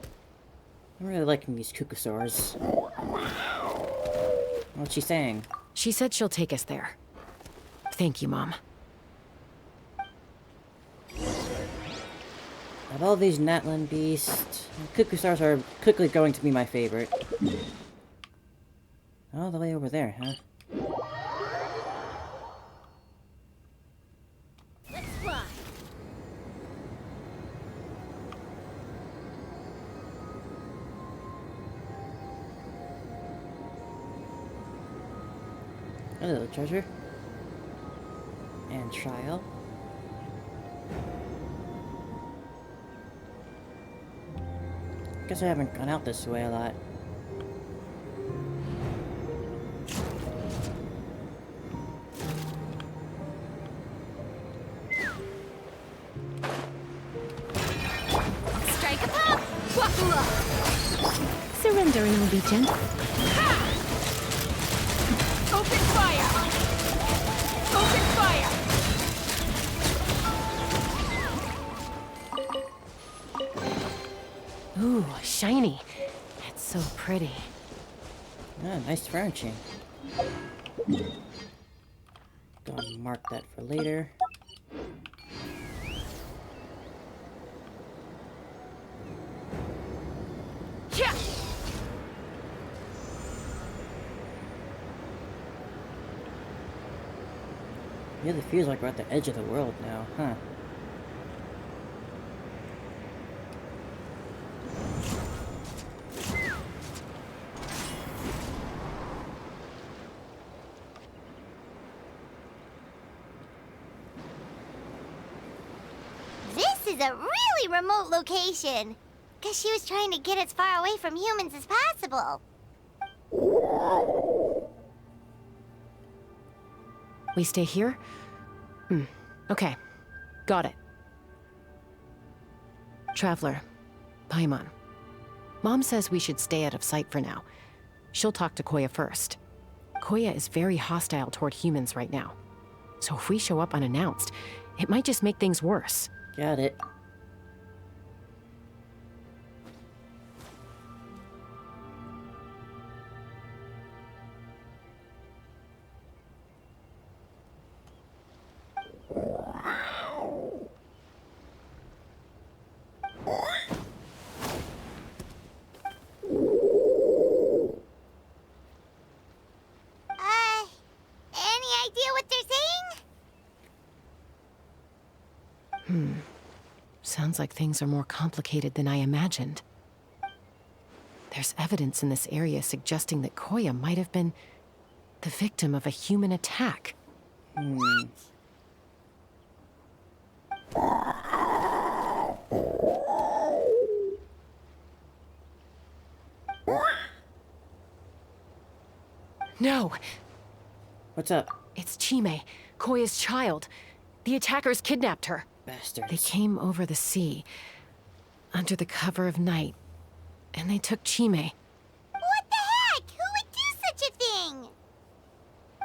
really liking these Kukusaurs. What's she saying? She said she'll take us there. Thank you, Mom. Of all these Natlan beasts, Kukusaurs are quickly going to be my favorite. All the way over there, huh? Let's fly. Hello, treasure. And trial. Guess I haven't gone out this way a lot. Strike a pop! Wakula! Surrendering will be gentle. Open fire! Open fire! Ooh, shiny. It's so pretty. Ah, nice furnishing. Gonna mark that for later. Yeah. Really feels like we're at the edge of the world now, huh? This is a really remote location. Guess she was trying to get as far away from humans as possible. We stay here? Okay. Got it. Traveler. Paimon. Mom says we should stay out of sight for now. She'll talk to Koya first. Koya is very hostile toward humans right now. So if we show up unannounced, it might just make things worse. Got it. Any idea what they're saying? Sounds like things are more complicated than I imagined. There's evidence in this area suggesting that Koya might have been the victim of a human attack. No! What's up? It's Chime, Koya's child. The attackers kidnapped her. Bastards. They came over the sea, under the cover of night, and they took Chime. What the heck? Who would do such a thing?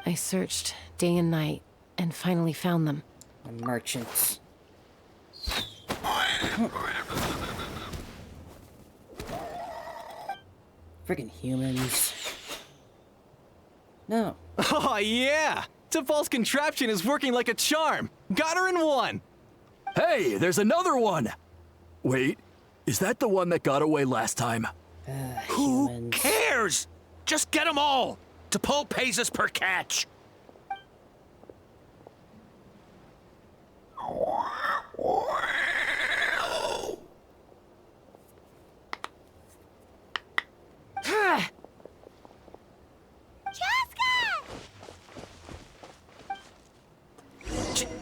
I searched day and night, and finally found them. The merchants. Friggin' humans. No. Oh, yeah! Tafal's contraption is working like a charm! Got her in one! Hey, there's another one! Wait, is that the one that got away last time? Who cares? Just get them all! T'Pol pays us per catch.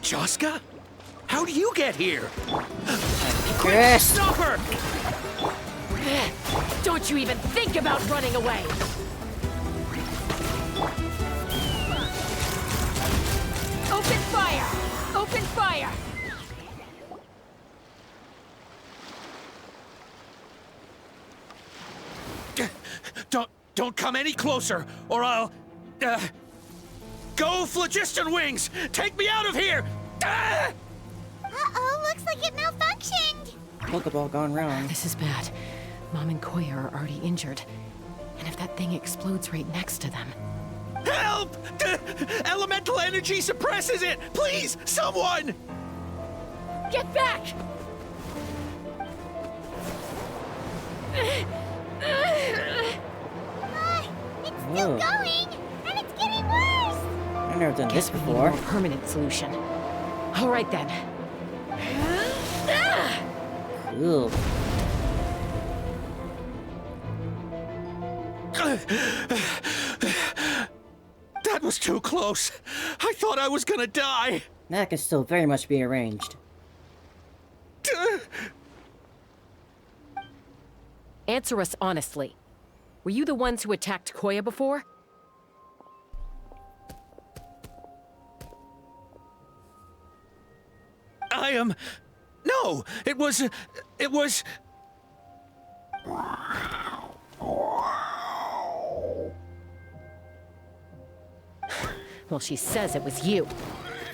Joska? How'd you get here? Quick, stop her! Don't you even think about running away! Open fire! Open fire! Don't come any closer, or I'll... Go, Phlogiston Wings! Take me out of here! Uh-oh, looks like it malfunctioned! Pokeball gone wrong. This is bad. Mom and Koya are already injured. And if that thing explodes right next to them... Help! Elemental energy suppresses it! Please, someone! Get back! It's still going, and it's getting worse! I've never done this Guess we need before. a more permanent solution. All right then. Cool. That was too close. I thought I was gonna die. That can still very much be arranged. Answer us honestly. Were you the ones who attacked Koya before? I am... No! It was... Well, she says it was you.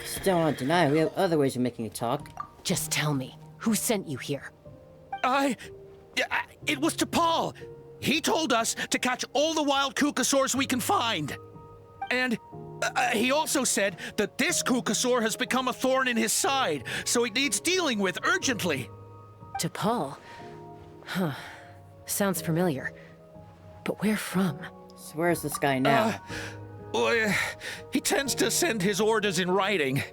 Still want to deny it. We have other ways of making you talk. Just tell me, who sent you here? It was to Paul. He told us to catch all the wild Kukasaurs we can find. And he also said that this Kukasaur has become a thorn in his side, so it needs dealing with urgently. To Paul? Huh. Sounds familiar. But where from? So where's this guy now? Well, he tends to send his orders in writing.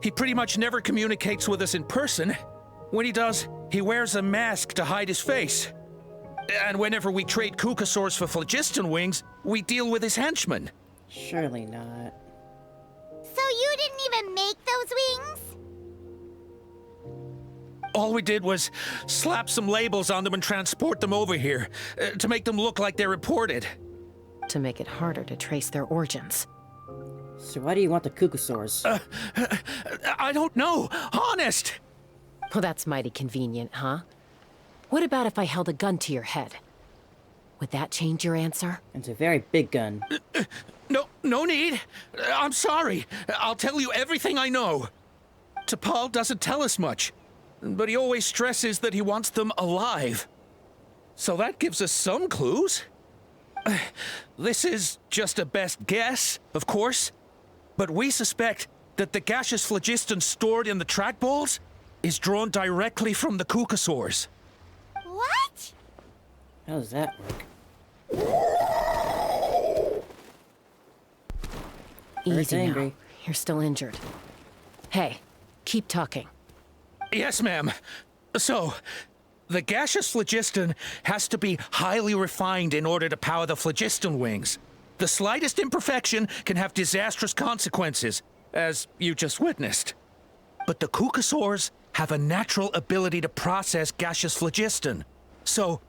He pretty much never communicates with us in person. When he does, he wears a mask to hide his face. And whenever we trade Kukasaurs for Phlogiston Wings, we deal with his henchmen. Surely not. So you didn't even make those wings? All we did was slap some labels on them and transport them over here, to make them look like they're imported. To make it harder to trace their origins. So why do you want the Kukasaurs? I don't know, honest! Well, that's mighty convenient, huh? What about if I held a gun to your head? Would that change your answer? It's a very big gun. No need. I'm sorry. I'll tell you everything I know. T'Pol doesn't tell us much, but he always stresses that he wants them alive. So that gives us some clues. This is just a best guess, of course, but we suspect that the gaseous phlogiston stored in the trackballs is drawn directly from the Kukasaurs. What? How does that work? Easy now. You're still injured. Hey, keep talking. Yes, ma'am. So, the gaseous phlogiston has to be highly refined in order to power the phlogiston wings. The slightest imperfection can have disastrous consequences, as you just witnessed. But the Kukasaurs have a natural ability to process gaseous phlogiston. So,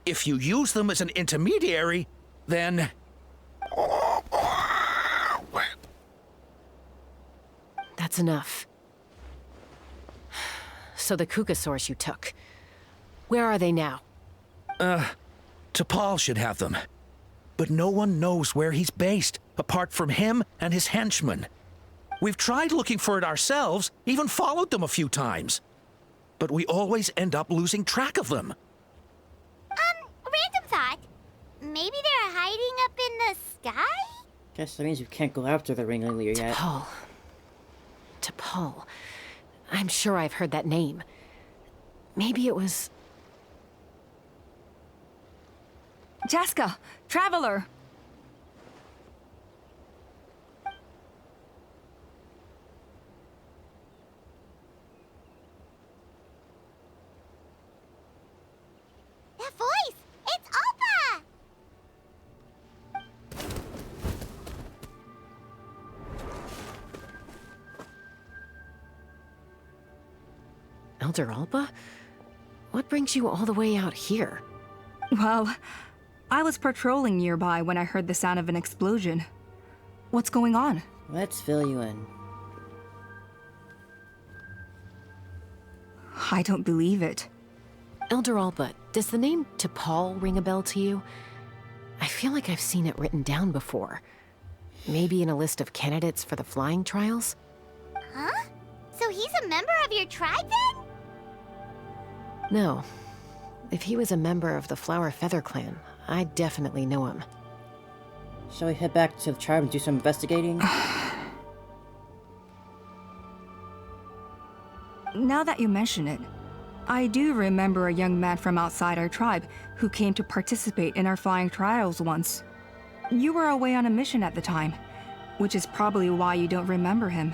if you use them as an intermediary, then... That's enough. So the Kukasaurs you took, where are they now? T'Pol should have them. But no one knows where he's based, apart from him and his henchmen. We've tried looking for it ourselves, even followed them a few times. But we always end up losing track of them. Random thought. Maybe they're hiding up in the sky? Guess that means we can't go after the ringleader yet. T'Pol. I'm sure I've heard that name. Maybe it was... Jaska! Traveler! That voice! It's Alpa! Elder Alpa? What brings you all the way out here? Well, I was patrolling nearby when I heard the sound of an explosion. What's going on? Let's fill you in. I don't believe it. Elder Alba, does the name T'Pol ring a bell to you? I feel like I've seen it written down before. Maybe in a list of candidates for the flying trials? Huh? So he's a member of your tribe then? No. If he was a member of the Flower Feather clan, I'd definitely know him. Shall we head back to the tribe and do some investigating? Now that you mention it, I do remember a young man from outside our tribe who came to participate in our flying trials once. You were away on a mission at the time, which is probably why you don't remember him.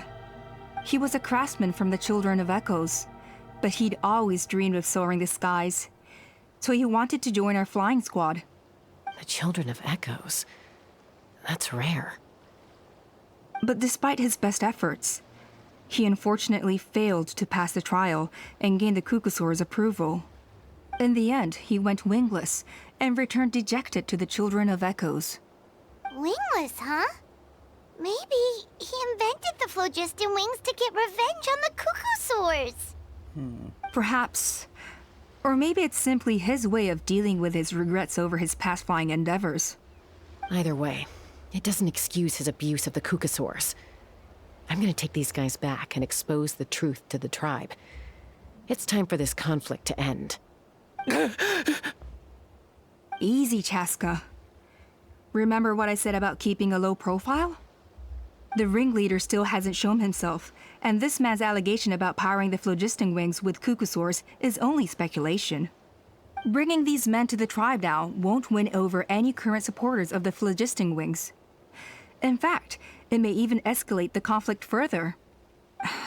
He was a craftsman from the Children of Echoes, but he'd always dreamed of soaring the skies, so he wanted to join our flying squad. The Children of Echoes? That's rare. But despite his best efforts, he unfortunately failed to pass the trial and gain the Kukusaur's approval. In the end, he went wingless and returned dejected to the Children of Echoes. Wingless, huh? Maybe he invented the phlogiston wings to get revenge on the Kukusaurs. Perhaps. Or maybe it's simply his way of dealing with his regrets over his past flying endeavors. Either way, it doesn't excuse his abuse of the Kukusaurs. I'm gonna take these guys back and expose the truth to the tribe. It's time for this conflict to end. Easy, Chaska. Remember what I said about keeping a low profile? The ringleader still hasn't shown himself, and this man's allegation about powering the phlogiston wings with Kukusaurs is only speculation. Bringing these men to the tribe now won't win over any current supporters of the phlogiston wings. In fact, it may even escalate the conflict further.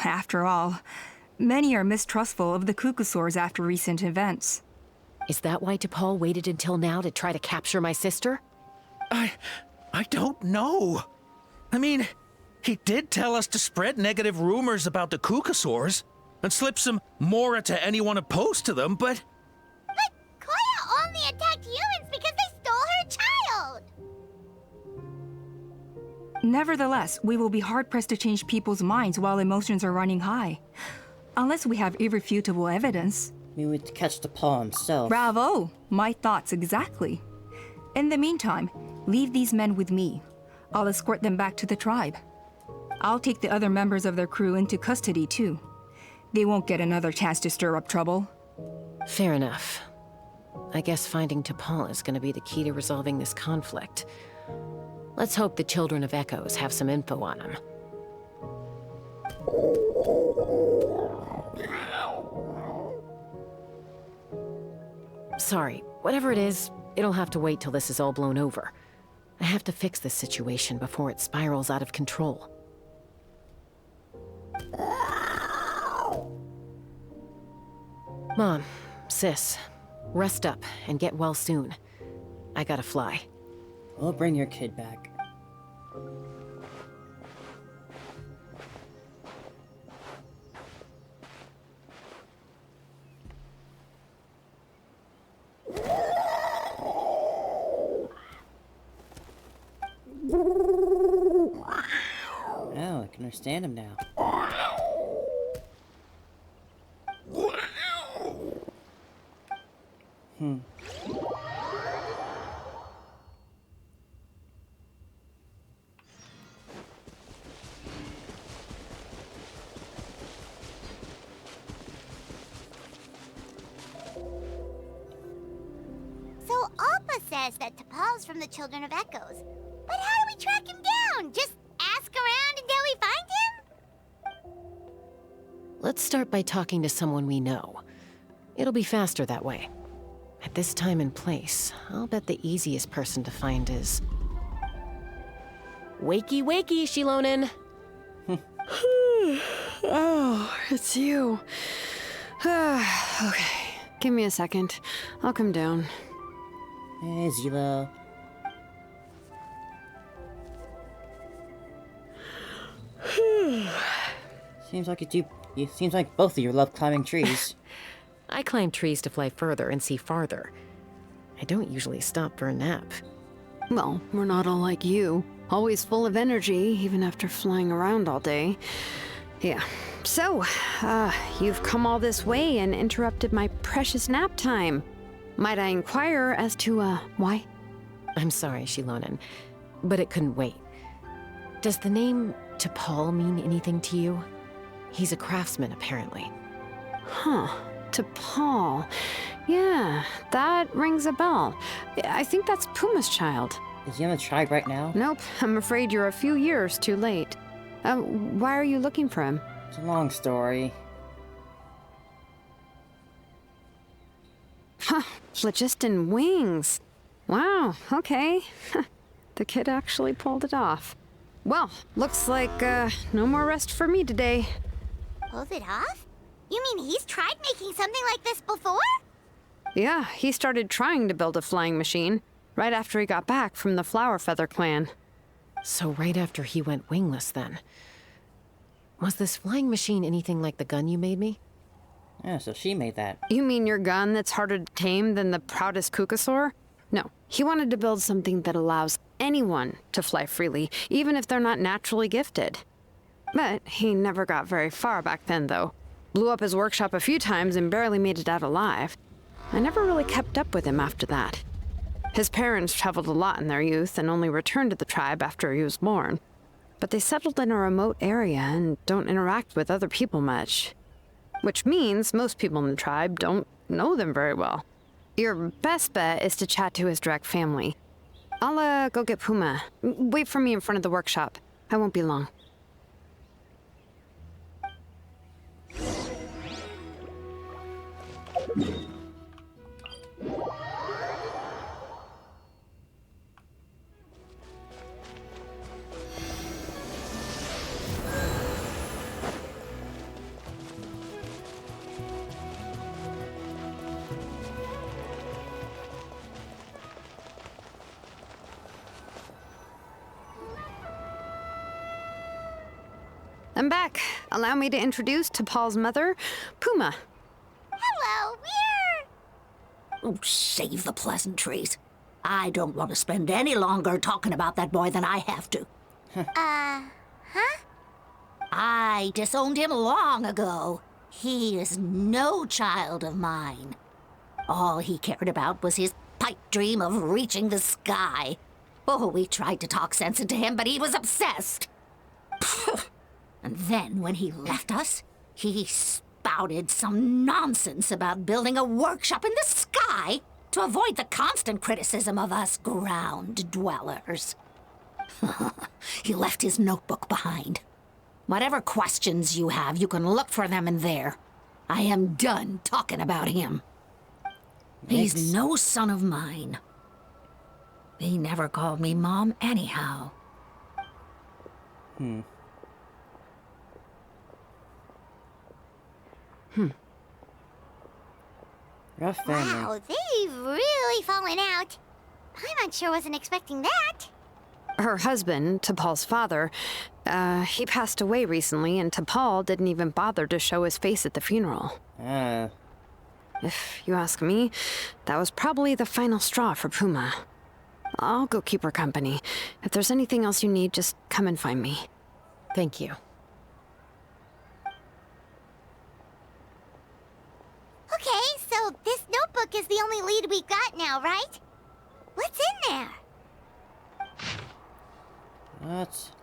After all, many are mistrustful of the Kukusaurs after recent events. Is that why T'Pol waited until now to try to capture my sister? I don't know. I mean, he did tell us to spread negative rumors about the Kukusaurs and slip some Mora to anyone opposed to them, but... But Koya only attacked humans because they stole her child! Nevertheless, we will be hard-pressed to change people's minds while emotions are running high. Unless we have irrefutable evidence. We would catch T'Pol himself. Bravo! My thoughts exactly. In the meantime, leave these men with me. I'll escort them back to the tribe. I'll take the other members of their crew into custody too. They won't get another chance to stir up trouble. Fair enough. I guess finding T'Pol is gonna be the key to resolving this conflict. Let's hope the Children of Echoes have some info on him. Sorry, whatever it is, it'll have to wait till this is all blown over. I have to fix this situation before it spirals out of control. Mom, sis, rest up and get well soon. I gotta fly. We'll bring your kid back. Oh, I can understand him now. So Alpa says that T'Pol's from the Children of Echoes. But how do we track him down? Just ask around until we find him? Let's start by talking to someone we know. It'll be faster that way. At this time and place, I'll bet the easiest person to find is... Wakey, wakey, Shilonen! Oh, it's you. Okay, give me a second. I'll come down. Hey, Zila. Seems like both of you love climbing trees. I climb trees to fly further and see farther. I don't usually stop for a nap. Well, we're not all like you. Always full of energy, even after flying around all day. Yeah. So, you've come all this way and interrupted my precious nap time. Might I inquire as to, why? I'm sorry, Shilonen, but it couldn't wait. Does the name T'Pol mean anything to you? He's a craftsman, apparently. Huh. T'Pol. Yeah, that rings a bell. I think that's Puma's child. Is he on the tribe right now? Nope, I'm afraid you're a few years too late. Why are you looking for him? It's a long story. Huh, phlogiston wings. Wow, okay. The kid actually pulled it off. Well, looks like, no more rest for me today. Pulled it off? You mean he's tried making something like this before? Yeah, he started trying to build a flying machine right after he got back from the Flower Feather clan. So right after he went wingless, then. Was this flying machine anything like the gun you made me? Yeah, so she made that. You mean your gun that's harder to tame than the proudest Kukasaur? No, he wanted to build something that allows anyone to fly freely, even if they're not naturally gifted. But he never got very far back then, though. Blew up his workshop a few times and barely made it out alive. I never really kept up with him after that. His parents traveled a lot in their youth and only returned to the tribe after he was born. But they settled in a remote area and don't interact with other people much. Which means most people in the tribe don't know them very well. Your best bet is to chat to his direct family. I'll, go get Puma. Wait for me in front of the workshop. I won't be long. I'm back. Allow me to introduce T'Pol's mother, Puma. Hello, we're... Oh, save the pleasantries. I don't want to spend any longer talking about that boy than I have to. Huh? I disowned him long ago. He is no child of mine. All he cared about was his pipe dream of reaching the sky. Oh, we tried to talk sense into him, but he was obsessed. And then when he left us, he spouted some nonsense about building a workshop in the sky to avoid the constant criticism of us ground dwellers. He left his notebook behind. Whatever questions you have, you can look for them in there. I am done talking about him. He's no son of mine. He never called me Mom anyhow. Rough family. Wow, they've really fallen out. Paimon sure wasn't expecting that. Her husband, T'Pol's father, he passed away recently, and T'Pol didn't even bother to show his face at the funeral. If you ask me, that was probably the final straw for Puma. I'll go keep her company. If there's anything else you need, just come and find me. Thank you. Okay, so this notebook is the only lead we've got now, right? What's in there?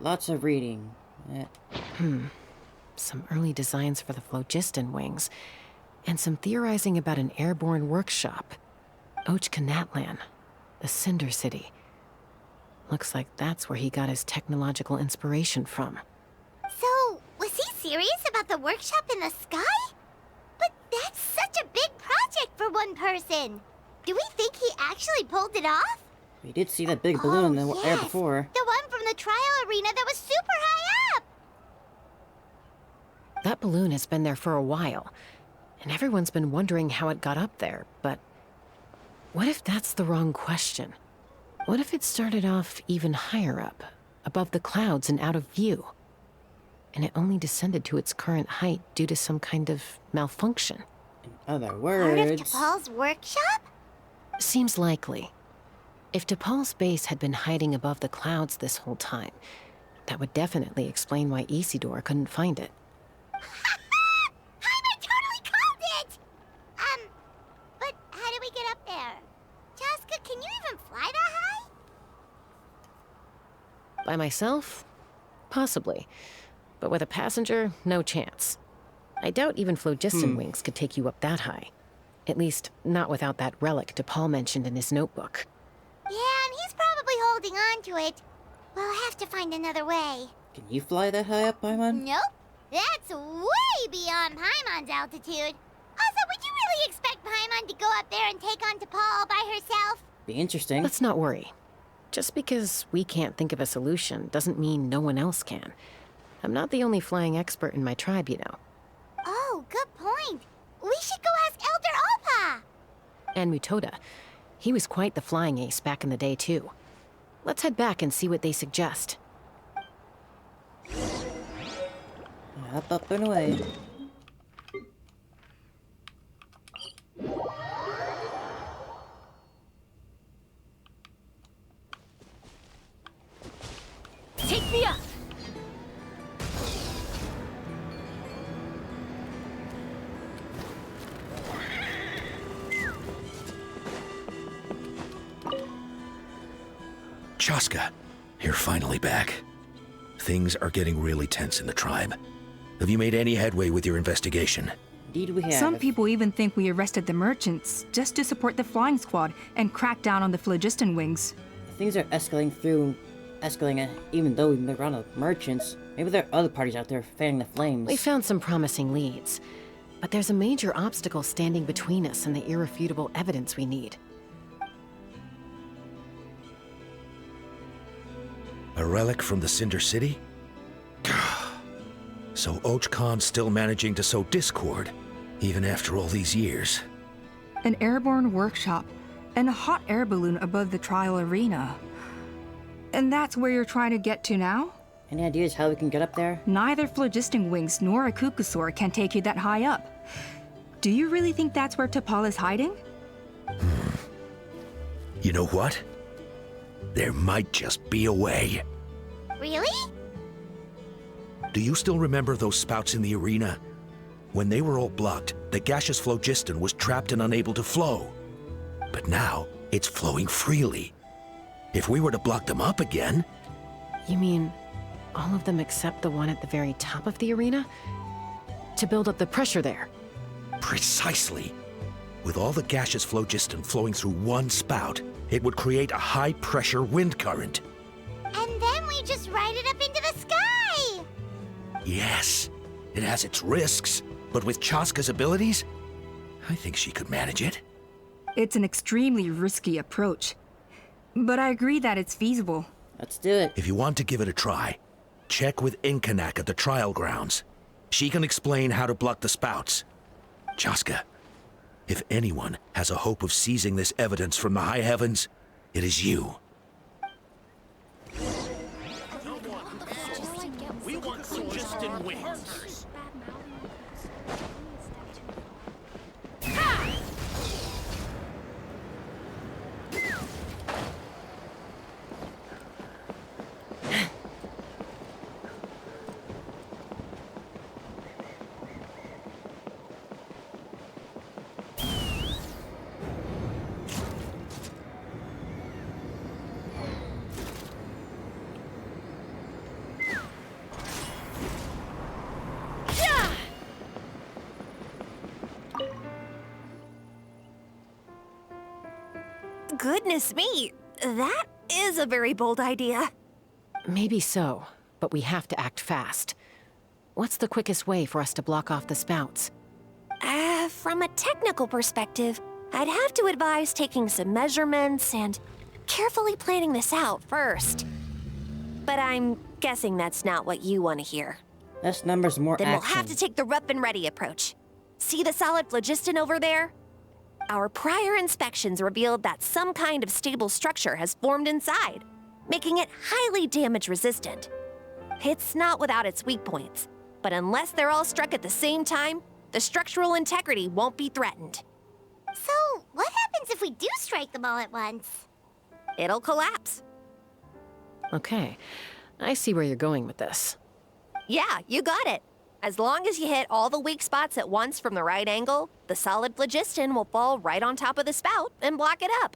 Lots of reading. Some early designs for the phlogiston wings, and some theorizing about an airborne workshop. Ochkanatlan, the Cinder City. Looks like that's where he got his technological inspiration from. So, was he serious about the workshop in the sky? But that's such a big project for one person. Do we think he actually pulled it off? We did see that big balloon in the air before. The one from the trial arena that was super high up! That balloon has been there for a while, and everyone's been wondering how it got up there, but what if that's the wrong question? What if it started off even higher up, above the clouds and out of view, and it only descended to its current height due to some kind of malfunction? In other Part of words... T'Pol's workshop? Seems likely. If T'Pol's base had been hiding above the clouds this whole time, that would definitely explain why Isidore couldn't find it. Paimon totally called it! But how do we get up there? Chaska, can you even fly that high? By myself? Possibly. But with a passenger, no chance. I doubt even phlogiston wings could take you up that high. At least, not without that relic T'Pol mentioned in his notebook. Yeah, and he's probably holding on to it. We'll have to find another way. Can you fly that high up, Paimon? Nope. That's way beyond Paimon's altitude. Also, would you really expect Paimon to go up there and take on T'Pol all by herself? Be interesting. Let's not worry. Just because we can't think of a solution doesn't mean no one else can. I'm not the only flying expert in my tribe, you know. Oh, good point. We should go ask Elder Alpa. And Mutoda. He was quite the flying ace back in the day, too. Let's head back and see what they suggest. Up and away. Take me up! Chaska, you're finally back. Things are getting really tense in the tribe. Have you made any headway with your investigation? Indeed we have. Some people even think we arrested the merchants just to support the flying squad and crack down on the phlogiston wings. Things are escalating, even though we've been around the merchants. Maybe there are other parties out there fanning the flames. We found some promising leads, but there's a major obstacle standing between us and the irrefutable evidence we need. A relic from the Cinder City? So Och Khan's still managing to sow discord, even after all these years. An airborne workshop and a hot air balloon above the trial arena. And that's where you're trying to get to now? Any ideas how we can get up there? Neither phlogiston wings nor a Kukusaur can take you that high up. Do you really think that's where T'Pol is hiding? You know what? There might just be a way. Really? Do you still remember those spouts in the arena? When they were all blocked, the gaseous phlogiston was trapped and unable to flow. But now, it's flowing freely. If we were to block them up again... You mean all of them except the one at the very top of the arena? To build up the pressure there? Precisely. With all the gaseous phlogiston flowing through one spout, it would create a high-pressure wind current. And then we just ride it up into the sky! Yes, it has its risks, but with Chaska's abilities, I think she could manage it. It's an extremely risky approach, but I agree that it's feasible. Let's do it. If you want to give it a try, check with Inkanak at the trial grounds. She can explain how to block the spouts. Chaska, if anyone has a hope of seizing this evidence from the high heavens, it is you. We want phlogiston wings. Goodness me, that is a very bold idea. Maybe so, but we have to act fast. What's the quickest way for us to block off the spouts? From a technical perspective, I'd have to advise taking some measurements and carefully planning this out first. But I'm guessing that's not what you want to hear. Less numbers, more Then action. we'll have to take the rough and ready approach. See the solid phlogiston over there? Our prior inspections revealed that some kind of stable structure has formed inside, making it highly damage resistant. It's not without its weak points, but unless they're all struck at the same time, the structural integrity won't be threatened. So, what happens if we do strike them all at once? it'll collapse. Okay, I see where you're going with this. Yeah, you got it. As long as you hit all the weak spots at once from the right angle, the solid phlogiston will fall right on top of the spout and block it up.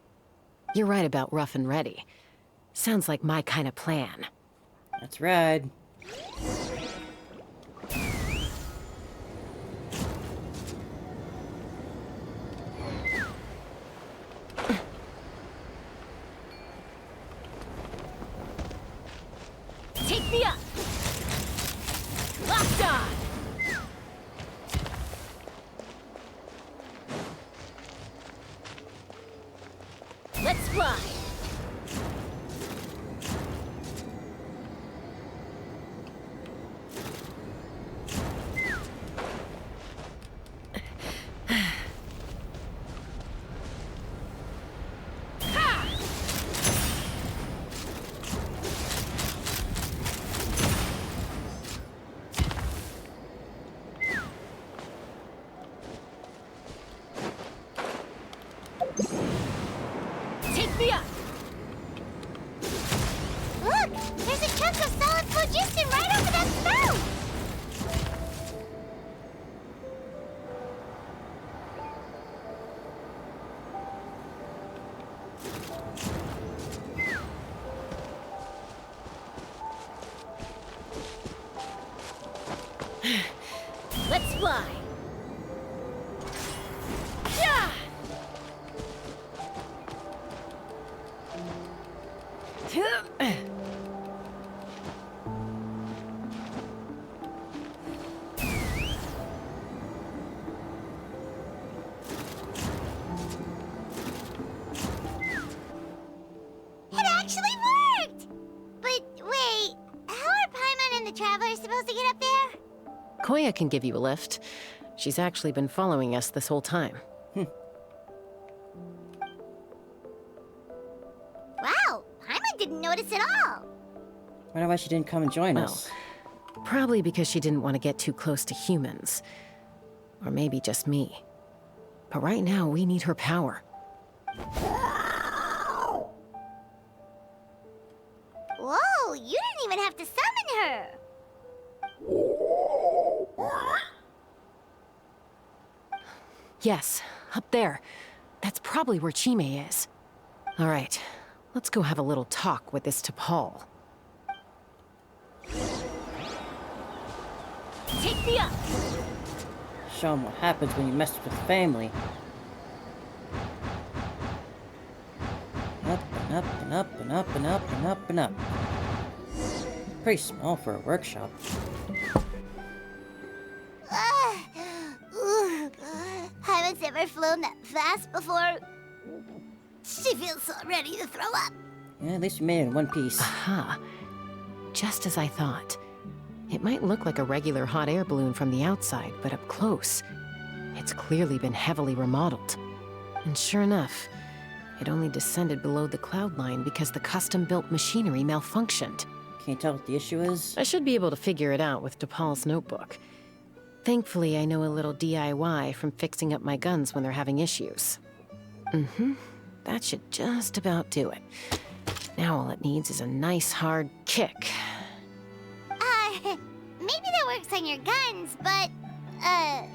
You're right about rough and ready. Sounds like my kind of plan. That's right. Take me up! Locked on! Let's fly! Take me up! Look! There's a chunk of solid phlogiston right over that spout! Let's fly! Yeah! It actually worked! But wait, how are Paimon and the Traveler supposed to get up there? Koya can give you a lift. She's actually been following us this whole time. Wow, Paimon didn't notice at all. Wonder why she didn't come and join us. Probably because she didn't want to get too close to humans. Or maybe just me. But right now, we need her power. Whoa, you didn't even have to summon her. Yes, up there. That's probably where Chime is. All right, let's go have a little talk with this T'Pol. Take me up! Show 'em what happens when you mess with family. Up and up and up and up and up and up and up. Pretty small for a workshop. Paimon's never flown that fast before. She feels so ready to throw up. Yeah, at least we made it in one piece. Aha. Just as I thought. It might look like a regular hot air balloon from the outside, but up close, it's clearly been heavily remodeled. And sure enough, it only descended below the cloud line because the custom-built machinery malfunctioned. Can you tell what the issue is? I should be able to figure it out with T'Pol's notebook. Thankfully, I know a little DIY from fixing up my guns when they're having issues. That should just about do it. Now all it needs is a nice hard kick. Maybe that works on your guns, but, huh?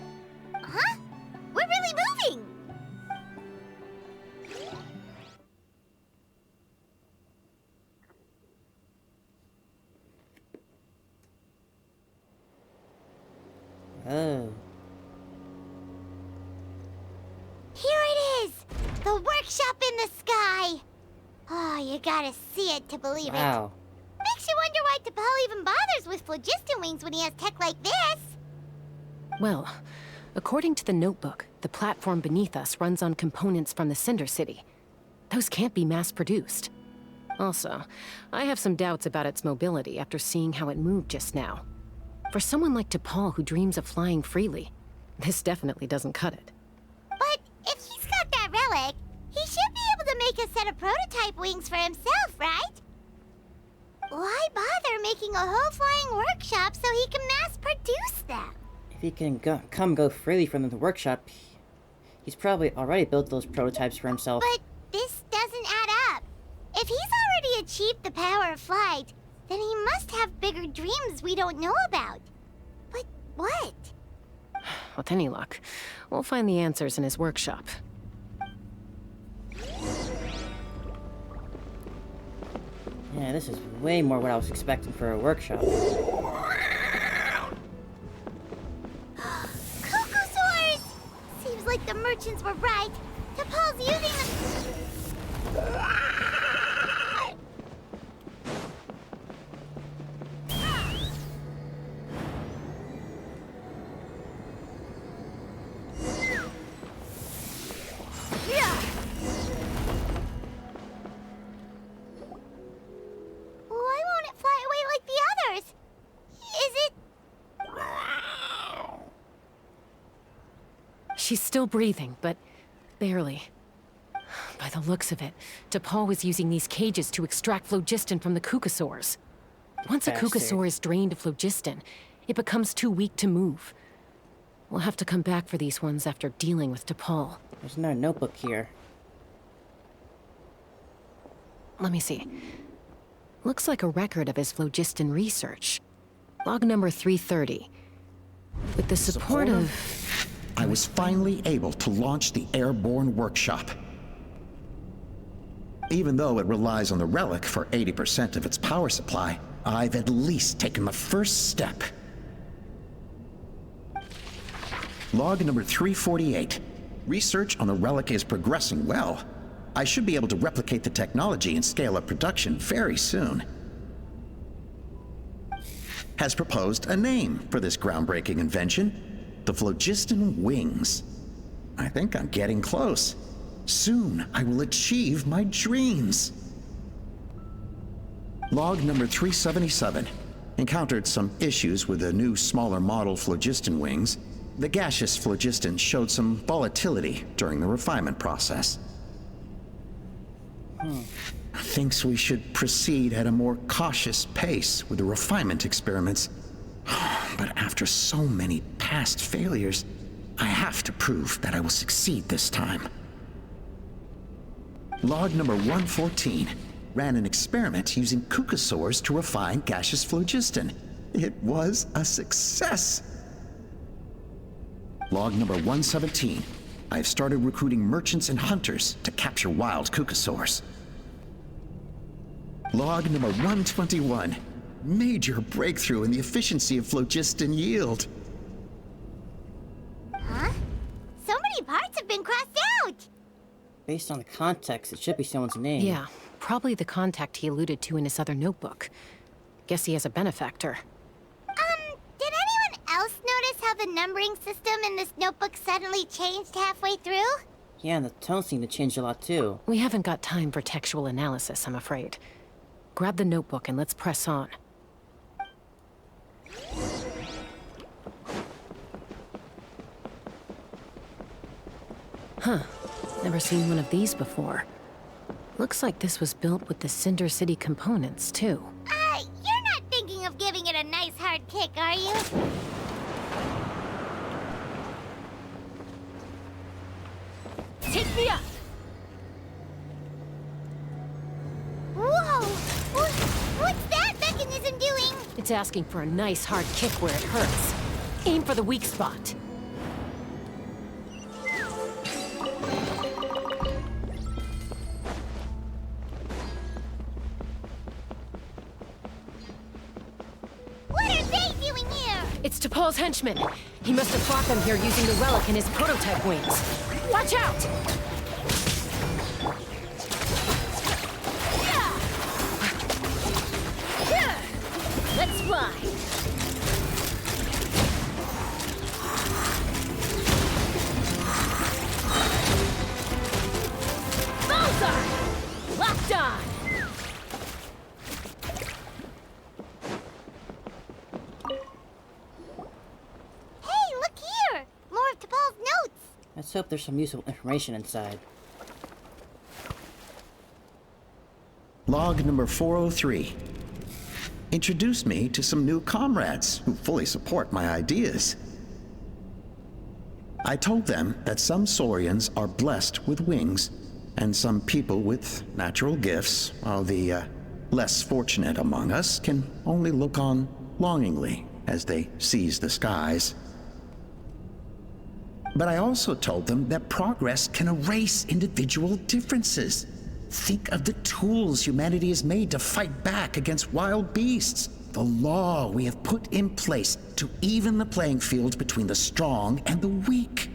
We're really moving! Oh. Here it is! The workshop in the sky! Oh, you gotta see it to believe it. Wow. Makes you wonder why T'Pol even bothers with phlogiston wings when he has tech like this. Well, according to the notebook, the platform beneath us runs on components from the Cinder City. Those can't be mass-produced. Also, I have some doubts about its mobility after seeing how it moved just now. For someone like T'Pol who dreams of flying freely, this definitely doesn't cut it. But if he's got that relic, he should be able to make a set of prototype wings for himself, right? Why bother making a whole flying workshop so he can mass-produce them? If he can go freely from the workshop, he's probably already built those prototypes for himself. But this doesn't add up. he's already achieved the power of flight, then he must have bigger dreams we don't know about. But what? With any luck, we'll find the answers in his workshop. Yeah, this is way more what I was expecting for a workshop. Cuckoosaurs! Seems like the merchants were right. T'Pol's using them. Why won't it fly away like the others? Is it? She's still breathing, but barely. By the looks of it, T'Pol was using these cages to extract phlogiston from the Cucosaurs. Once a Bastard. Cucosaur is drained of phlogiston, it becomes too weak to move. We'll have to come back for these ones after dealing with T'Pol. There's no notebook here. Let me see. Looks like a record of his phlogiston research. Log number 330. With the support of... I was finally able to launch the airborne workshop. Even though it relies on the relic for 80% of its power supply, I've at least taken the first step. Log number 348. Research on the relic is progressing well. I should be able to replicate the technology and scale up production very soon. Has proposed a name for this groundbreaking invention. The phlogiston wings. I think I'm getting close. Soon, I will achieve my dreams. Log number 377. Encountered some issues with the new, smaller model phlogiston wings. The gaseous phlogiston showed some volatility during the refinement process. Thinks we should proceed at a more cautious pace with the refinement experiments. But after so many past failures, I have to prove that I will succeed this time. Log number 114. Ran an experiment using Cucosaurs to refine gaseous phlogiston. It was a success. Log number 117. I have started recruiting merchants and hunters to capture wild Cucosaurs. Log number 121. Major breakthrough in the efficiency of phlogiston yield. Huh? So many parts have been crossed out! Based on the context, it should be someone's name. Yeah, probably the contact he alluded to in his other notebook. Guess he has a benefactor. Did anyone else notice how the numbering system in this notebook suddenly changed halfway through? Yeah, and the tone seemed to change a lot too. We haven't got time for textual analysis, I'm afraid. Grab the notebook and let's press on. Huh. Never seen one of these before. Looks like this was built with the Cinder City components, too. You're not thinking of giving it a nice hard kick, are you? Take me up! Whoa! What's that mechanism doing? It's asking for a nice hard kick where it hurts. Aim for the weak spot. What are they doing here? It's T'Pol's henchmen. He must have brought them here using the relic in his prototype wings. Watch out! Let's fly! Bullseye! Locked on! Hey, look here! More of T'Pol's notes! Let's hope there's some useful information inside. Log number 403. Introduced me to some new comrades who fully support my ideas. I told them that some Saurians are blessed with wings, and some people with natural gifts, while the less fortunate among us can only look on longingly as they seize the skies. But I also told them that progress can erase individual differences. Think of the tools humanity has made to fight back against wild beasts. The law we have put in place to even the playing field between the strong and the weak.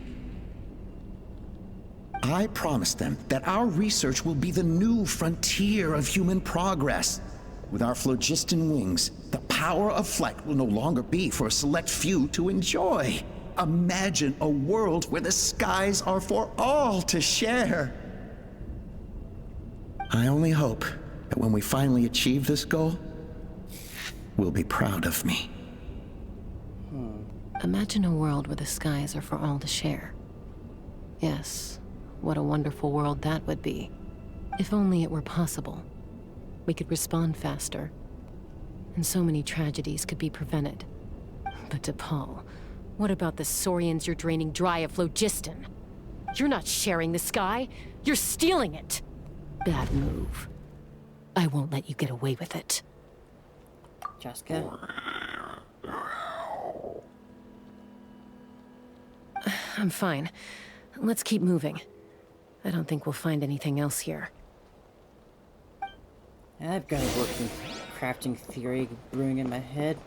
I promised them that our research will be the new frontier of human progress. With our phlogiston wings, the power of flight will no longer be for a select few to enjoy. Imagine a world where the skies are for all to share. I only hope that when we finally achieve this goal, we'll be proud of me. Imagine a world where the skies are for all to share. Yes, what a wonderful world that would be. If only it were possible. We could respond faster, and so many tragedies could be prevented. But DePaul, what about the saurians you're draining dry of phlogiston? You're not sharing the sky, you're stealing it! Bad move. I won't let you get away with it. Jessica? I'm fine. Let's keep moving. I don't think we'll find anything else here. I've got a working crafting theory brewing in my head.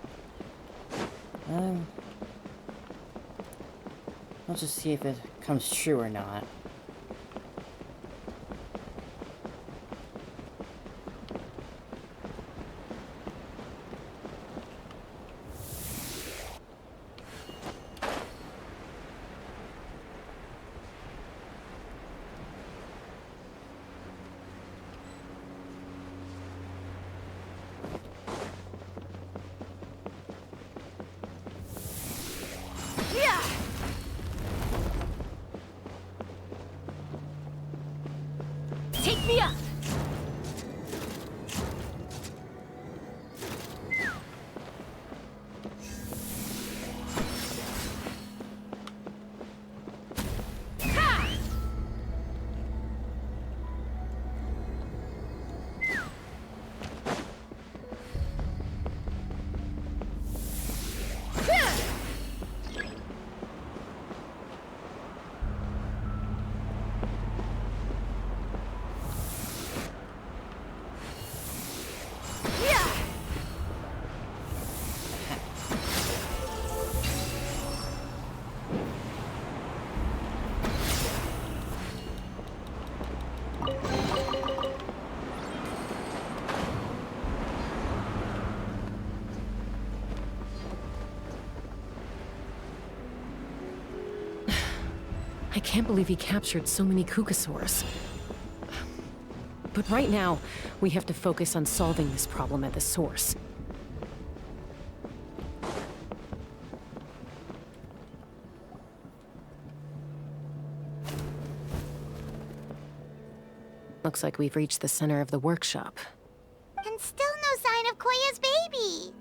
Let's just see if it comes true or not. Take me up! I can't believe he captured so many Kukasaurs. But right now, we have to focus on solving this problem at the source. Looks like we've reached the center of the workshop. And still no sign of Koya's baby.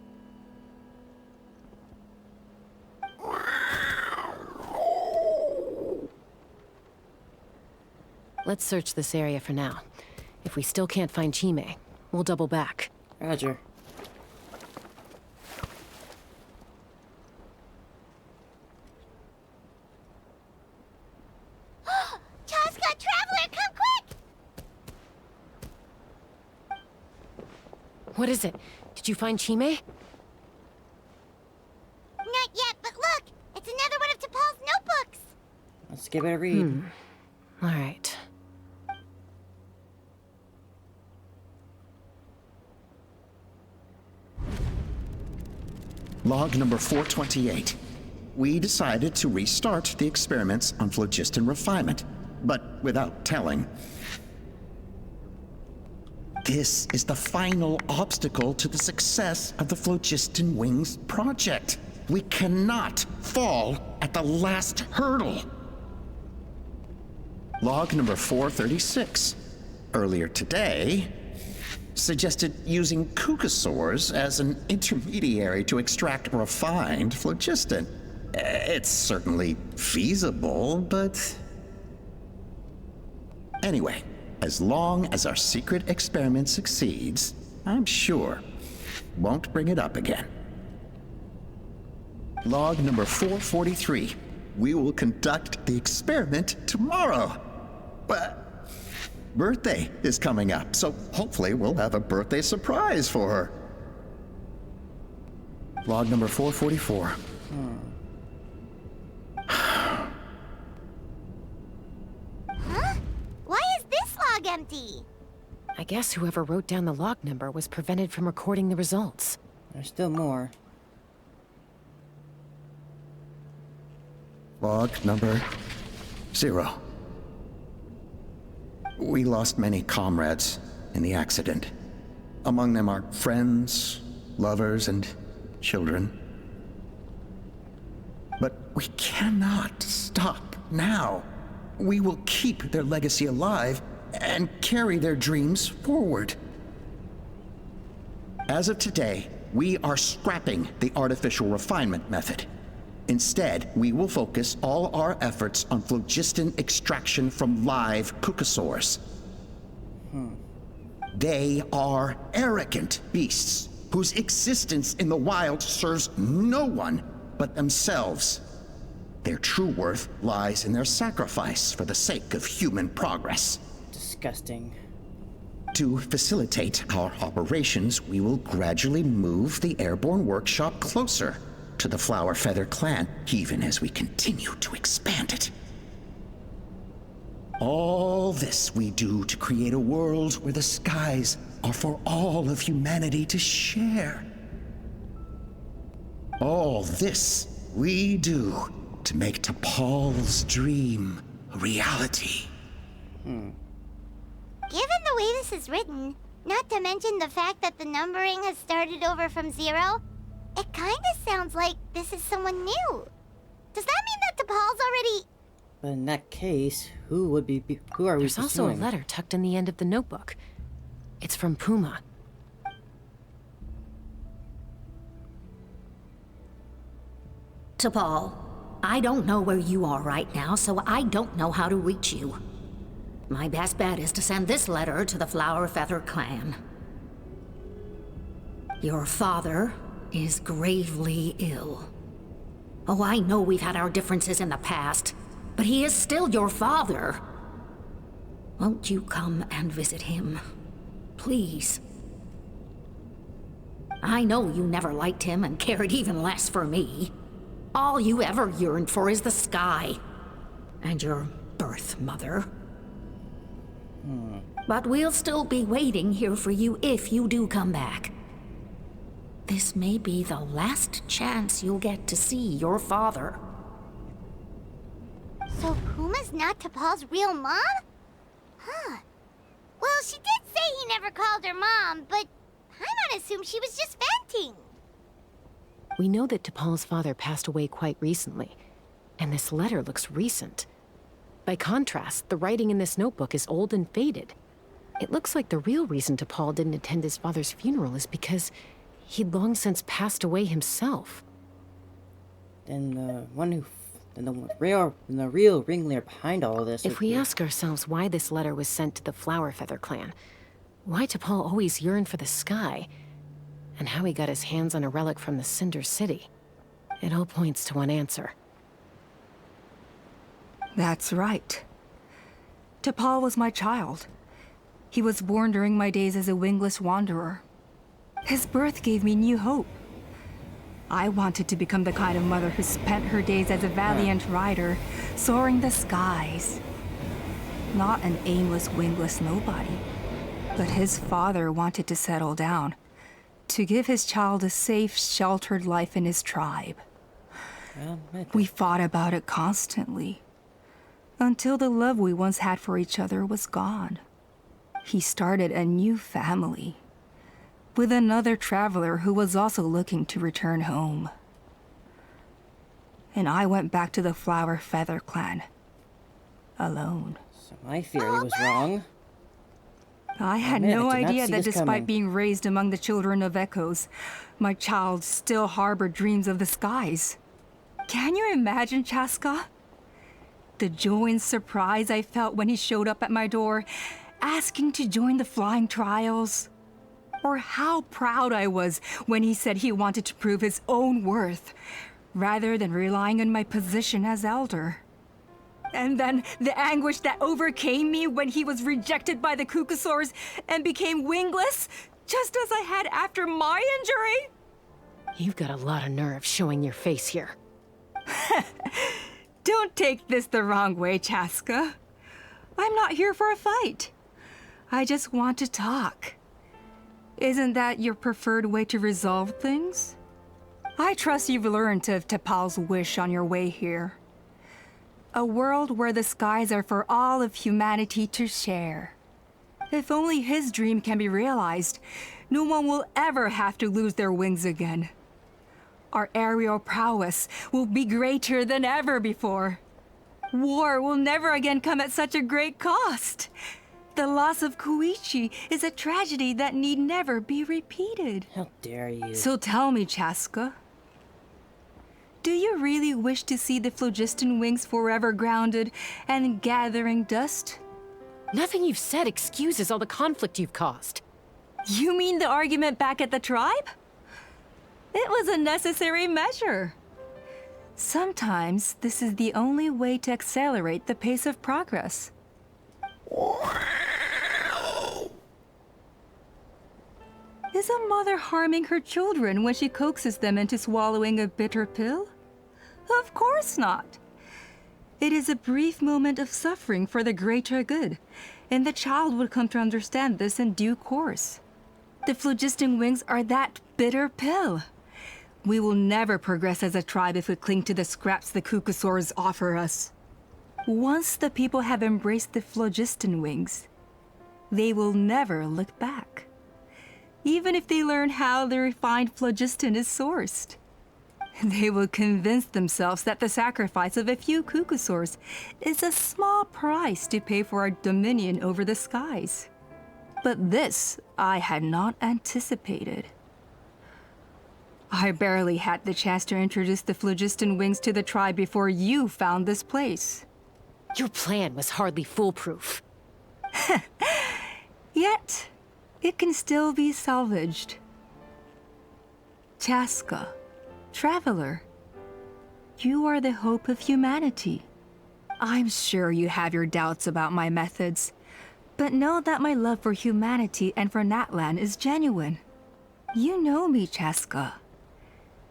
Let's search this area for now. If we still can't find Chime, we'll double back. Roger. Chaska, Traveler, come quick! What is it? Did you find Chime? Not yet, but look! It's another one of T'Pol's notebooks! Let's give it a read. All right. Log number 428. We decided to restart the experiments on phlogiston refinement, but without telling. This is the final obstacle to the success of the Phlogiston Wings project. We cannot fall at the last hurdle. Log number 436. Earlier today, suggested using Kukasaurs as an intermediary to extract refined phlogiston. It's certainly feasible, but... Anyway, As long as our secret experiment succeeds, I'm sure won't bring it up again. Log number 443. We will conduct the experiment tomorrow. But birthday is coming up, so hopefully we'll have a birthday surprise for her. Log number 444. Huh? Why is this log empty? I guess whoever wrote down the log number was prevented from recording the results. There's still more. Log number 0. We lost many comrades in the accident. Among them are friends, lovers, and children. But we cannot stop now. We will keep their legacy alive and carry their dreams forward. As of today, we are scrapping the artificial refinement method. Instead, we will focus all our efforts on phlogiston extraction from live cucosaurs. They are arrogant beasts whose existence in the wild serves no one but themselves. Their true worth lies in their sacrifice for the sake of human progress. Disgusting. To facilitate our operations, we will gradually move the airborne workshop closer to the Flower Feather clan, even as we continue to expand it. All this we do to create a world where the skies are for all of humanity to share. All this we do to make T'Pol's dream a reality. Given the way this is written, not to mention the fact that the numbering has started over from 0, it kinda sounds like this is someone new. Does that mean that T'Pol's already... But in that case, who are we There's also a pursuing? letter tucked in the end of the notebook. It's from Puma. T'Pol, I don't know where you are right now, so I don't know how to reach you. My best bet is to send this letter to the Flower Feather clan. Your father is gravely ill. Oh, I know we've had our differences in the past, but he is still your father. Won't you come and visit him? Please. I know you never liked him and cared even less for me. All you ever yearned for is the sky. And your birth mother. But we'll still be waiting here for you if you do come back. This may be the last chance you'll get to see your father. So Puma's not T'Pol's real mom? Huh. Well, she did say he never called her mom, but Paimon assumed she was just venting. We know that T'Pol's father passed away quite recently, and this letter looks recent. By contrast, the writing in this notebook is old and faded. It looks like the real reason T'Pol didn't attend his father's funeral is because he'd long since passed away himself. Then the real ringleader behind all of this. If we ask ourselves why this letter was sent to the Flower Feather clan, why T'Pol always yearned for the sky, and how he got his hands on a relic from the Cinder City, it all points to one answer. That's right. T'Pol was my child. He was born during my days as a wingless wanderer. His birth gave me new hope. I wanted to become the kind of mother who spent her days as a valiant rider, soaring the skies. Not an aimless, wingless nobody. But his father wanted to settle down, to give his child a safe, sheltered life in his tribe. We fought about it constantly, until the love we once had for each other was gone. He started a new family, with another traveler who was also looking to return home. And I went back to the Flower Feather clan, alone. So my theory was wrong. I had Man, no I did not idea see that this despite coming. being raised among the children of echoes, my child still harbored dreams of the skies. Can you imagine, Chaska? The joy and surprise I felt when he showed up at my door, asking to join the flying trials, or how proud I was when he said he wanted to prove his own worth, rather than relying on my position as elder. And then the anguish that overcame me when he was rejected by the Kukasaurs and became wingless, just as I had after my injury. You've got a lot of nerve showing your face here. Don't take this the wrong way, Chaska. I'm not here for a fight. I just want to talk. Isn't that your preferred way to resolve things? I trust you've learned of Tepal's wish on your way here. A world where the skies are for all of humanity to share. If only his dream can be realized, no one will ever have to lose their wings again. Our aerial prowess will be greater than ever before. War will never again come at such a great cost. The loss of Koichi is a tragedy that need never be repeated. How dare you? So tell me, Chaska, do you really wish to see the phlogiston wings forever grounded and gathering dust? Nothing you've said excuses all the conflict you've caused. You mean the argument back at the tribe? It was a necessary measure. Sometimes this is the only way to accelerate the pace of progress. Is a mother harming her children when she coaxes them into swallowing a bitter pill? Of course not. It is a brief moment of suffering for the greater good, and the child would come to understand this in due course. The phlogiston wings are that bitter pill. We will never progress as a tribe if we cling to the scraps the Kukasaurs offer us. Once the people have embraced the phlogiston wings, they will never look back. Even if they learn how the refined phlogiston is sourced. They will convince themselves that the sacrifice of a few Kukasaurs is a small price to pay for our dominion over the skies. But this I had not anticipated. I barely had the chance to introduce the phlogiston wings to the tribe before you found this place. Your plan was hardly foolproof. Yet, it can still be salvaged. Chaska, traveler, you are the hope of humanity. I'm sure you have your doubts about my methods, but know that my love for humanity and for Natlan is genuine. You know me, Chaska.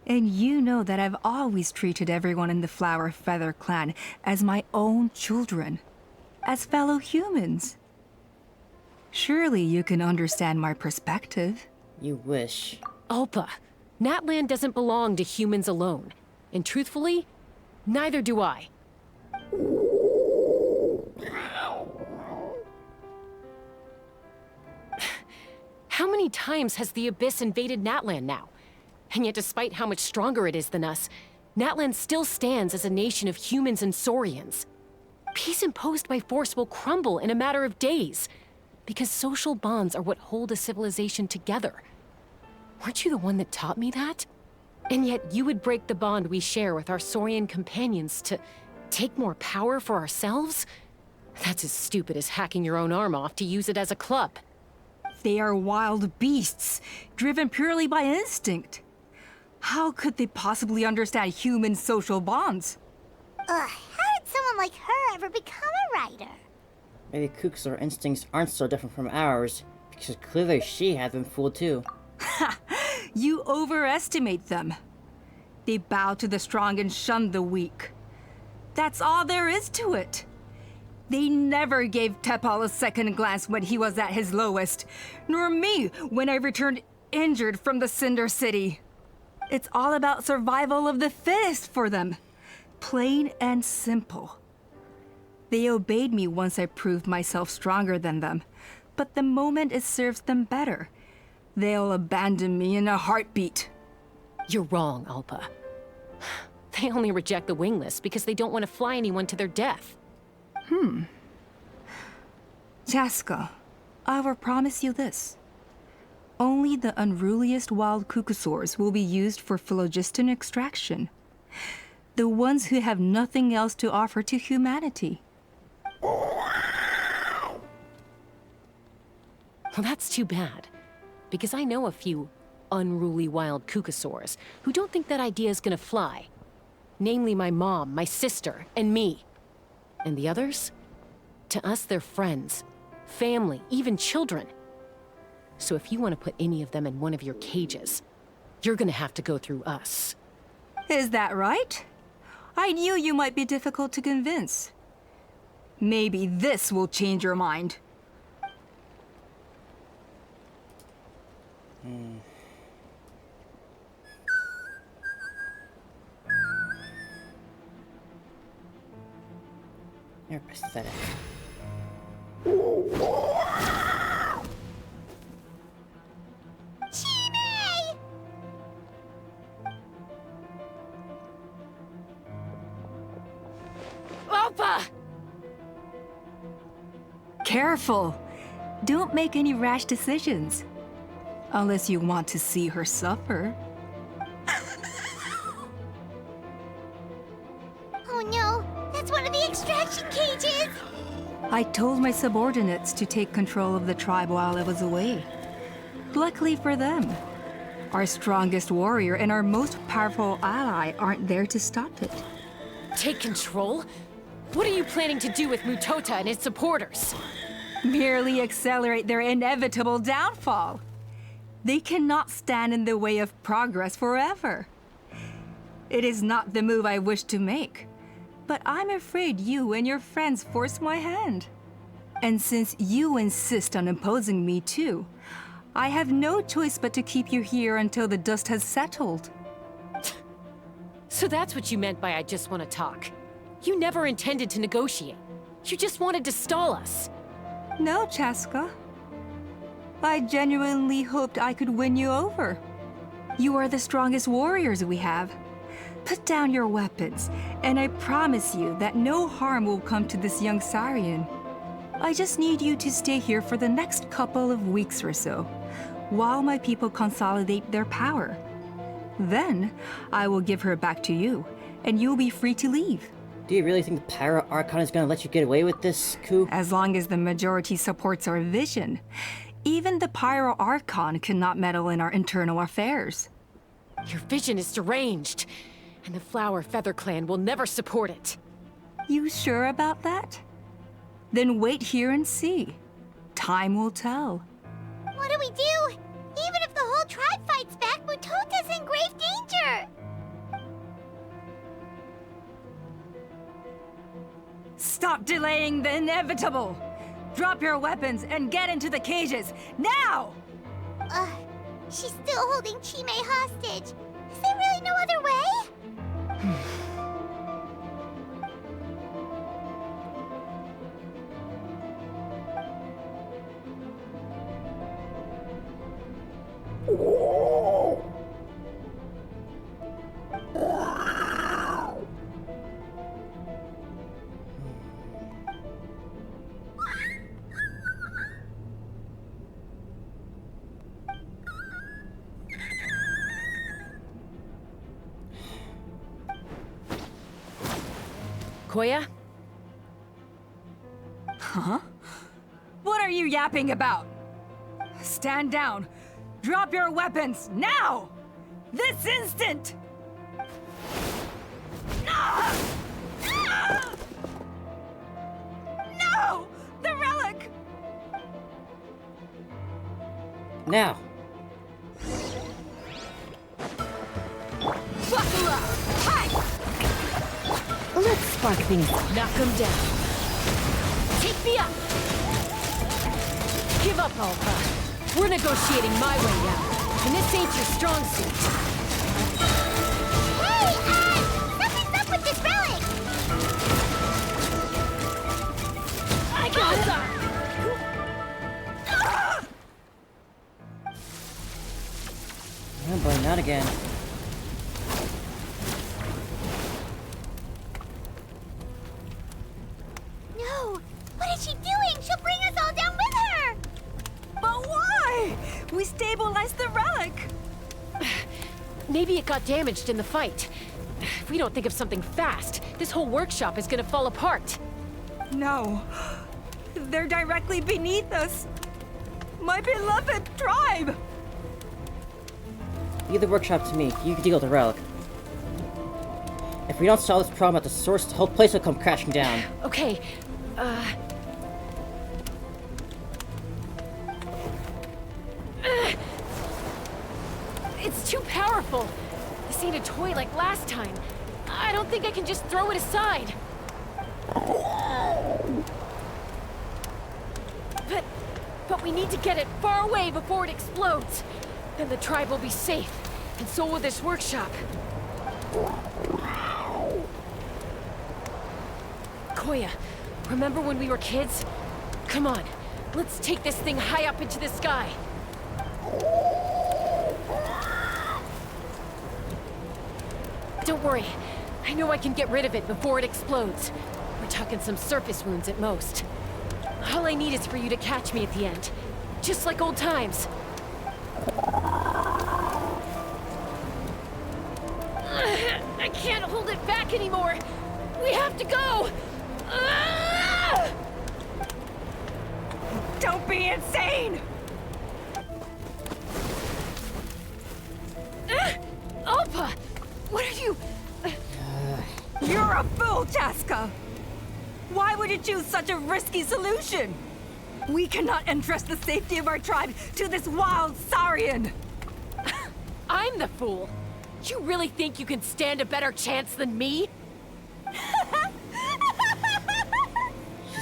And you know that I've always treated everyone in the Flower Feather clan as my own children, as fellow humans. Surely you can understand my perspective. You wish. Ulpa, Natlan doesn't belong to humans alone. And truthfully, neither do I. How many times has the Abyss invaded Natlan now? And yet despite how much stronger it is than us, Natlan still stands as a nation of humans and Saurians. Peace imposed by force will crumble in a matter of days, because social bonds are what hold a civilization together. Weren't you the one that taught me that? And yet you would break the bond we share with our Saurian companions to take more power for ourselves? That's as stupid as hacking your own arm off to use it as a club. They are wild beasts, driven purely by instinct. How could they possibly understand human social bonds? How did someone like her ever become a writer? Maybe Kukasaur instincts aren't so different from ours, because clearly she had been fooled too. Ha! You overestimate them. They bow to the strong and shun the weak. That's all there is to it. They never gave Tepal a second glance when he was at his lowest, nor me when I returned injured from the Cinder City. It's all about survival of the fittest for them. Plain and simple. They obeyed me once I proved myself stronger than them, but the moment it serves them better, they'll abandon me in a heartbeat. You're wrong, Ulpa. They only reject the wingless because they don't want to fly anyone to their death. Chaska, I will promise you this. Only the unruliest wild Kukasaurs will be used for phlogiston extraction. The ones who have nothing else to offer to humanity. Well, that's too bad. Because I know a few unruly wild Kukasaurs who don't think that idea is gonna fly. Namely my mom, my sister, and me. And the others? To us, they're friends, family, even children. So if you want to put any of them in one of your cages, you're gonna have to go through us. Is that right? I knew you might be difficult to convince. Maybe this will change your mind. You're pathetic. Alpha! Careful! Don't make any rash decisions. Unless you want to see her suffer. Oh no, that's one of the extraction cages! I told my subordinates to take control of the tribe while I was away. Luckily for them, our strongest warrior and our most powerful ally aren't there to stop it. Take control? What are you planning to do with Mutota and his supporters? Merely accelerate their inevitable downfall. They cannot stand in the way of progress forever. It is not the move I wish to make, but I'm afraid you and your friends force my hand. And since you insist on imposing me too, I have no choice but to keep you here until the dust has settled. So that's what you meant by I just want to talk. You never intended to negotiate. You just wanted to stall us. No, Chaska. I genuinely hoped I could win you over. You are the strongest warriors we have. Put down your weapons, and I promise you that no harm will come to this young Saurian. I just need you to stay here for the next couple of weeks or so, while my people consolidate their power. Then, I will give her back to you, and you'll be free to leave. Do you really think the Pyro Archon is gonna let you get away with this coup? As long as the majority supports our vision. Even the Pyro Archon cannot meddle in our internal affairs. Your vision is deranged, and the Flower Feather Clan will never support it. You sure about that? Then wait here and see. Time will tell. What do we do? Even if the whole tribe fights back, Mutota's in grave danger! Stop delaying the inevitable! Drop your weapons and get into the cages, now! She's still holding Chime hostage. Is there really no other way? Koya? Huh? What are you yapping about? Stand down. Drop your weapons, now! This instant! No! The relic! Now! Buckle up! Hi! Let's spark things up. Knock them down. Take me up! Give up, Alpha. We're negotiating my way now, and this ain't your strong suit. Hey, something's up with this relic! I got it! Oh boy, not again. No! What is she doing? She'll bring us all down with her! But why? We stabilized the relic! Maybe it got damaged in the fight. If we don't think of something fast, this whole workshop is gonna fall apart. No. They're directly beneath us. My beloved tribe! Leave the workshop to me. You can deal with the relic. If we don't solve this problem at the source, the whole place will come crashing down. Okay, It's too powerful. This ain't a toy like last time. I don't think I can just throw it aside. But we need to get it far away before it explodes. Then the tribe will be safe, and so will this workshop. Koya, remember when we were kids? Come on, let's take this thing high up into the sky. Don't worry, I know I can get rid of it before it explodes. We're talking some surface wounds at most. All I need is for you to catch me at the end, just like old times. I can't hold it back anymore. We have to go. Don't be insane! Alpa! What are you... You're a fool, Chaska! Why would you choose such a risky solution? We cannot entrust the safety of our tribe to this wild Saurian! I'm the fool. You really think you can stand a better chance than me?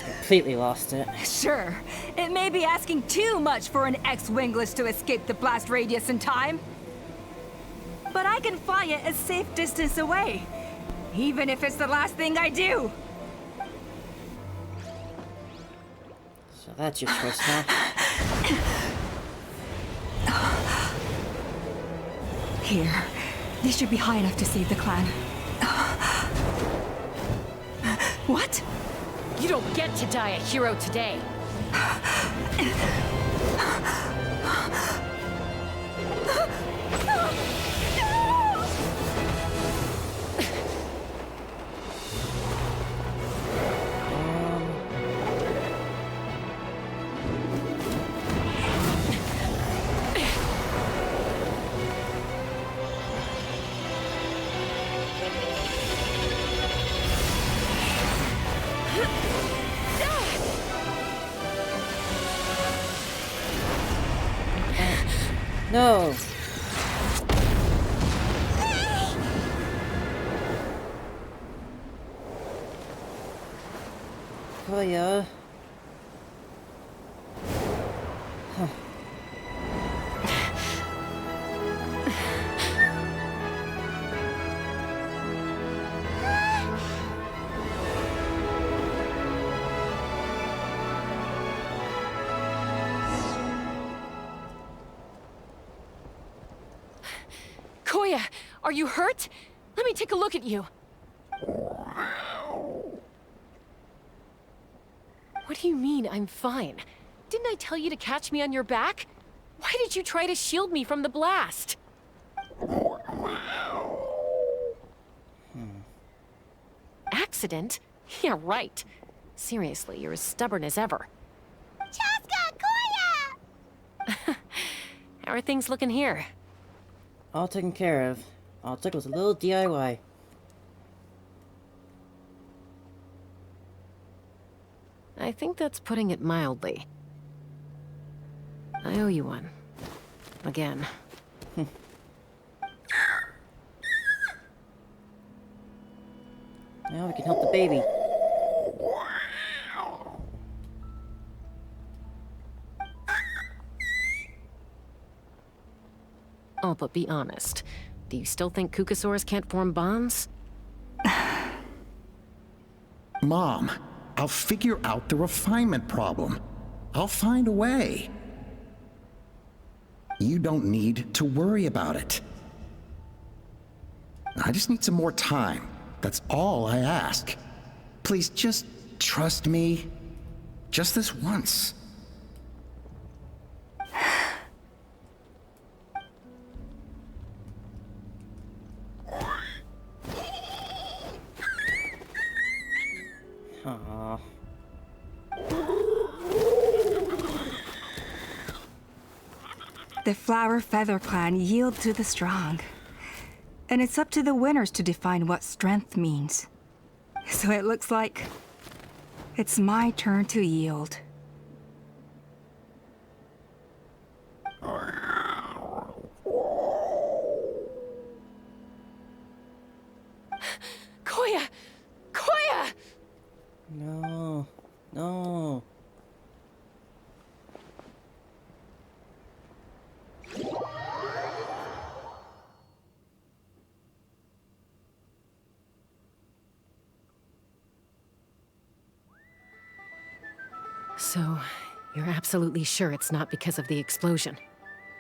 Completely lost it. Sure, it may be asking too much for an ex-wingless to escape the blast radius in time. But I can fly it a safe distance away, even if it's the last thing I do. So that's your choice now. Here, this should be high enough to save the clan. What? You don't get to die a hero today. No! Koya. Huh. Koya, are you hurt? Let me take a look at you. What do you mean, I'm fine? Didn't I tell you to catch me on your back? Why did you try to shield me from the blast? Accident? Yeah, right. Seriously, you're as stubborn as ever. Chaska, Koya! How are things looking here? All taken care of. All it took was a little DIY. I think that's putting it mildly. I owe you one. Again. Now we can help the baby. Oh, but be honest. Do you still think Kukasaurs can't form bonds? Mom, I'll figure out the refinement problem. I'll find a way. You don't need to worry about it. I just need some more time. That's all I ask. Please just trust me. Just this once. Aww. The Flower Feather Clan yield to the strong. And it's up to the winners to define what strength means. So it looks like it's my turn to yield. Koya! Koya! No. No. So, you're absolutely sure it's not because of the explosion?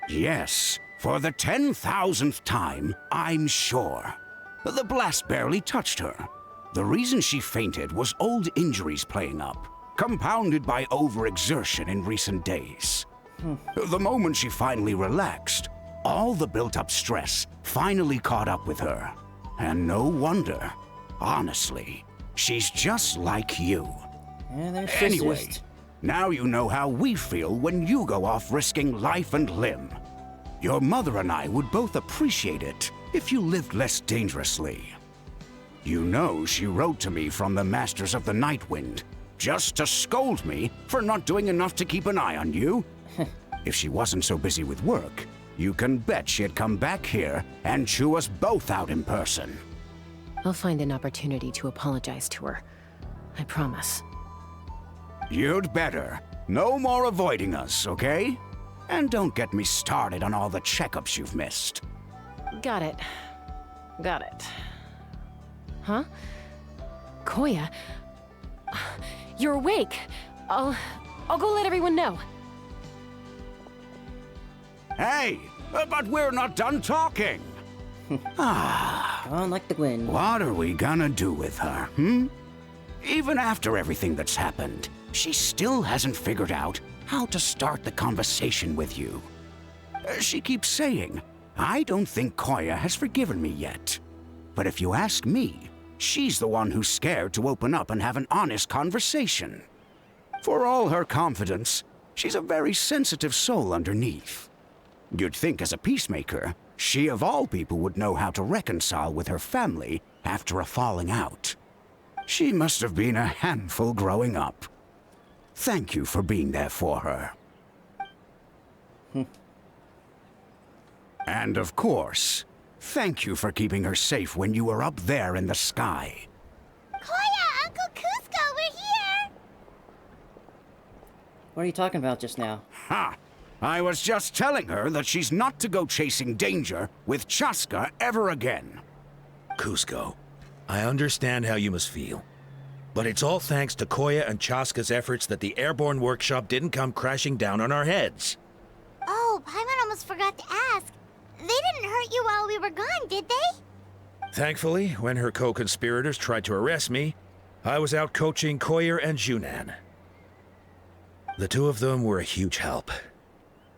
Yes, for the 10,000th time, I'm sure. The blast barely touched her. The reason she fainted was old injuries playing up, compounded by overexertion in recent days. The moment she finally relaxed, all the built-up stress finally caught up with her. And no wonder. Honestly, she's just like you. Anyway, now you know how we feel when you go off risking life and limb. Your mother and I would both appreciate it if you lived less dangerously. You know she wrote to me from the Masters of the Nightwind, just to scold me for not doing enough to keep an eye on you. If she wasn't so busy with work, you can bet she'd come back here and chew us both out in person. I'll find an opportunity to apologize to her. I promise. You'd better. No more avoiding us, okay? And don't get me started on all the checkups you've missed. Got it. Got it. Huh? Koya? You're awake. I'll go let everyone know. Hey, but we're not done talking. Gone like the wind. What are we gonna do with her, hmm? Even after everything that's happened, she still hasn't figured out how to start the conversation with you. She keeps saying, I don't think Koya has forgiven me yet. But if you ask me, she's the one who's scared to open up and have an honest conversation. For all her confidence, she's a very sensitive soul underneath. You'd think as a peacemaker, she of all people would know how to reconcile with her family after a falling out. She must have been a handful growing up. Thank you for being there for her. And of course, thank you for keeping her safe when you were up there in the sky. Koya, Uncle Cusco, we're here! What are you talking about just now? Ha! I was just telling her that she's not to go chasing danger with Chaska ever again. Cusco, I understand how you must feel. But it's all thanks to Koya and Chaska's efforts that the airborne workshop didn't come crashing down on our heads. Oh, Paimon almost forgot to ask. They didn't hurt you while we were gone, did they? Thankfully, when her co-conspirators tried to arrest me, I was out coaching Koyer and Junan. The two of them were a huge help.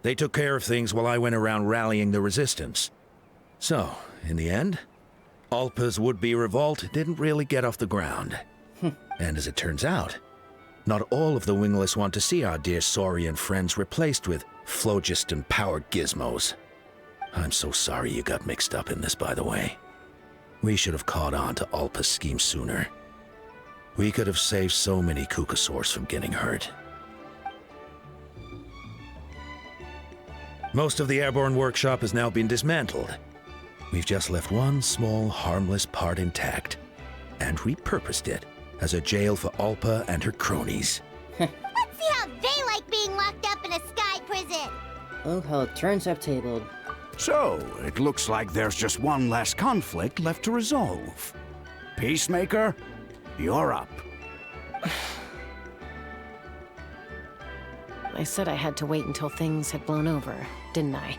They took care of things while I went around rallying the resistance. So, in the end, Alpa's would-be revolt didn't really get off the ground. And as it turns out, not all of the wingless want to see our dear Saurian friends replaced with phlogiston-powered gizmos. I'm so sorry you got mixed up in this, by the way. We should have caught on to Alpa's scheme sooner. We could have saved so many Kukasaurs from getting hurt. Most of the airborne workshop has now been dismantled. We've just left one small, harmless part intact, and repurposed it as a jail for Alpa and her cronies. Let's see how they like being locked up in a sky prison! Oh, how the turns have tabled. So, it looks like there's just one last conflict left to resolve. Peacemaker, you're up. I said I had to wait until things had blown over, didn't I?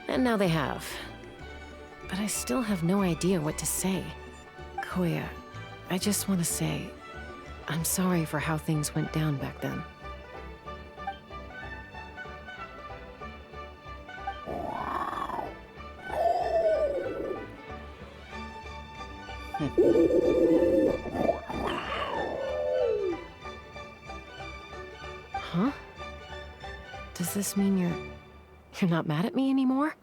And now they have. But I still have no idea what to say. Koya, I just want to say, I'm sorry for how things went down back then. Huh? Does this mean you're... You're not mad at me anymore?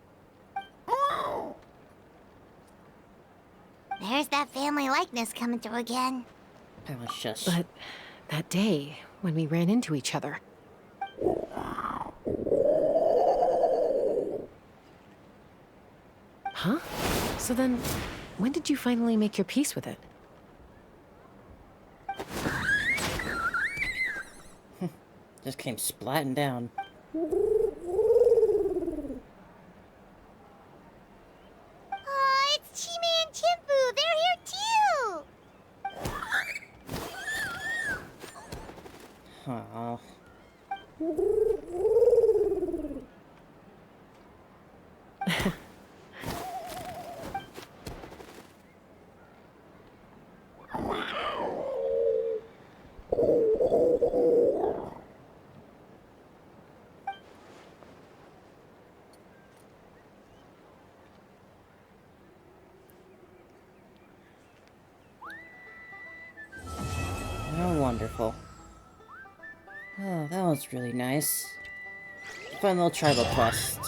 There's that family likeness coming through again. I was just... But that day, when we ran into each other... Huh? So then, when did you finally make your peace with it? Just came splatting down. Oh, it's Chima and Chimpu. They're here too. Aw. Oh, wonderful. Oh, that was really nice. Fun little tribal quest.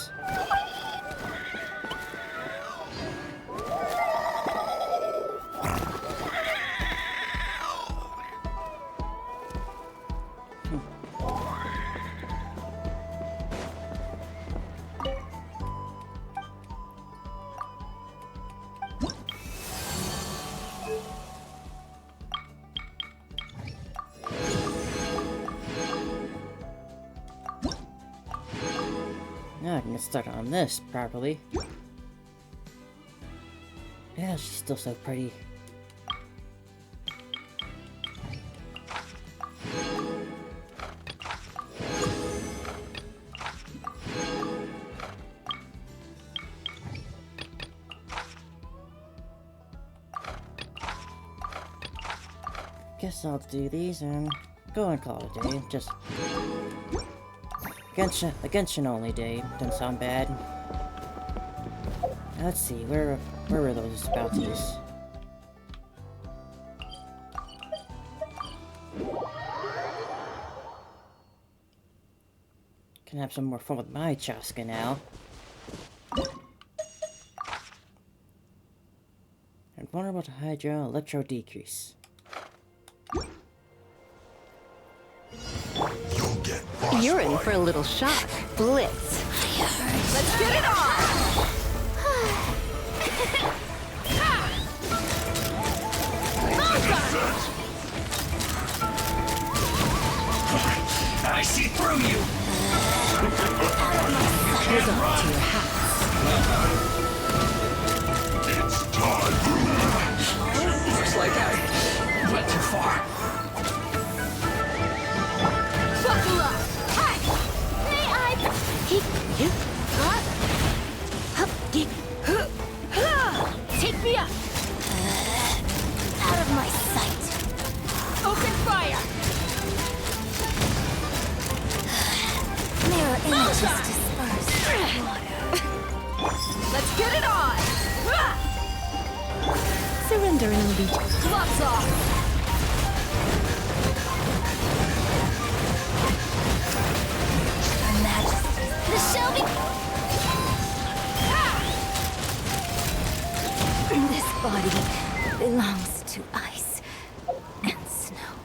Now I can get started on this properly. Yeah, she's still so pretty. Guess I'll do these and go and call it a day. Just a Genshin only day. Doesn't sound bad. Let's see, where were those bounties? Can have some more fun with my Chaska now. And vulnerable to Hydra Electro Decrease. You're in for a little shock. Blitz. Let's get it on! I see through you! Hold on to your hats. It's time! Looks like I went too far. Buckle up! Take me up! Out of my sight. Open fire! Mirror images dispersed. Let's get it on! Surrender and allegiance. Gloves off! Her Majesty. The Shelby. This body belongs to ice and snow.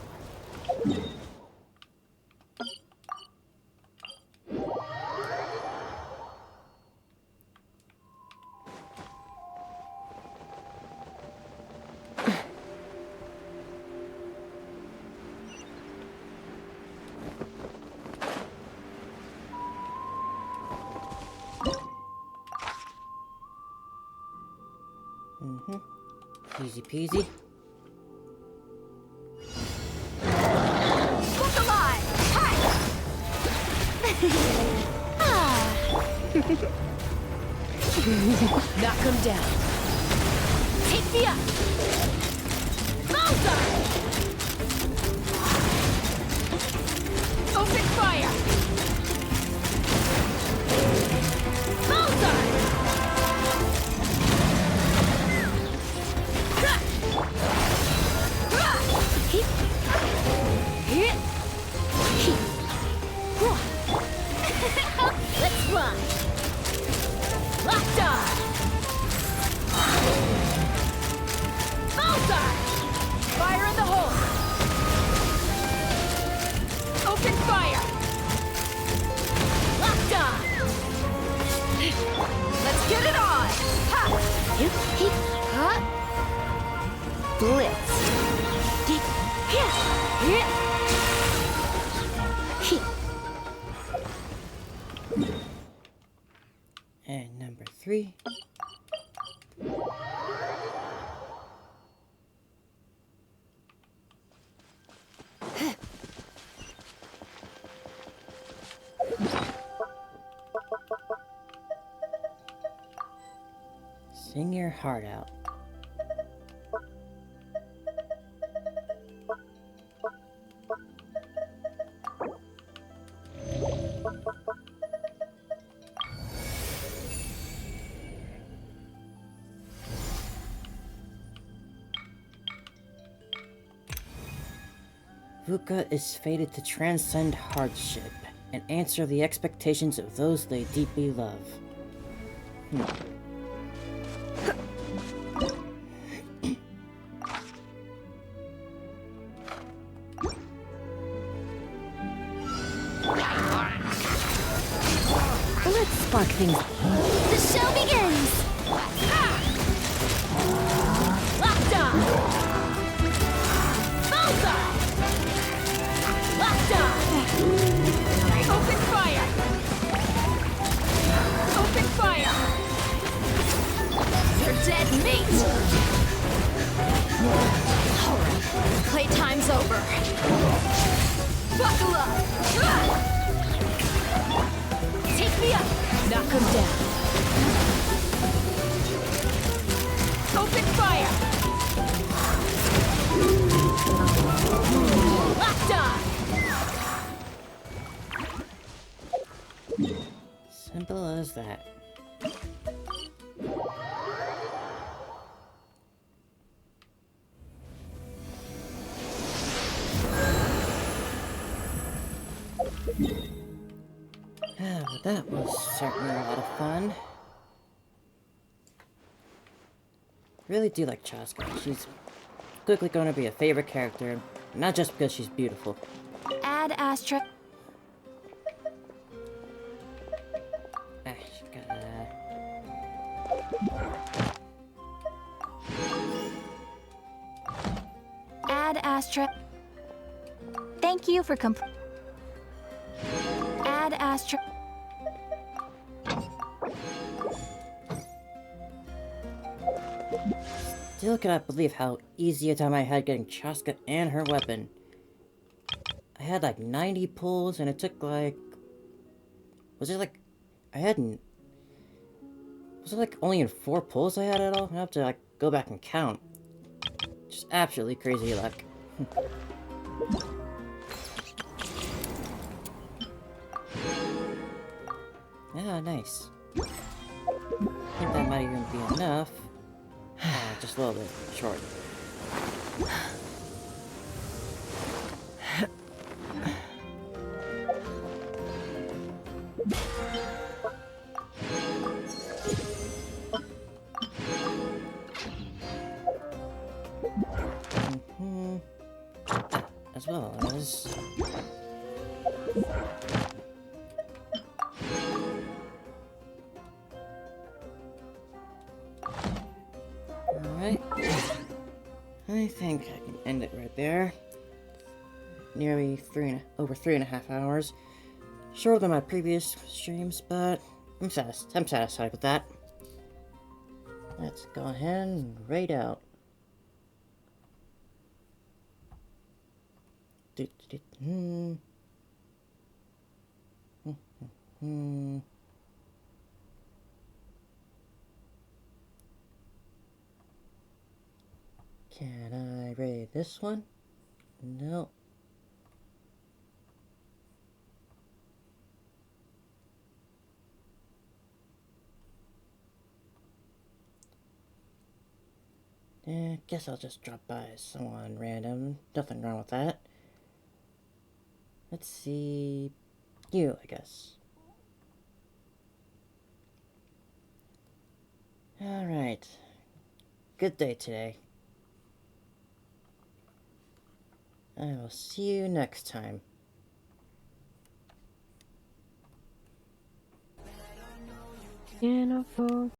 Easy peasy. Look alive! Knock him down. Take me up! Malta! Open fire! Malta! Let's run. blitzed. And number 3. Sing your heart out. Vuka is fated to transcend hardship and answer the expectations of those they deeply love. Let's spark things. The show begins! Locked on! Bullseye! Locked on! Open fire! Open fire! You're dead meat! Alright, playtime's over. Buckle up! Take me up! Knock him down. Open fire! Locked on! Simple as that. Well, that was certainly a lot of fun. Really do like Chaska. She's quickly going to be a favorite character, not just because she's beautiful. Add Astra. She gotta... Add Astra. Thank you for Add Astra. Still cannot believe how easy a time I had getting Chaska and her weapon. I had like 90 pulls and it took like... Was it like... Was it like only in 4 pulls I had it all? I have to like go back and count. Just absolutely crazy luck. Yeah, nice. I think that might even be enough. Just a little bit short. As well as... Alright. I think I can end it right there. Nearly over 3.5 hours. Shorter than my previous streams, but I'm satisfied with that. Let's go ahead and raid out. Can I raid this one? No. Guess I'll just drop by someone random. Nothing wrong with that. Let's see... You, I guess. Alright. Good day today. I will see you next time. Can't afford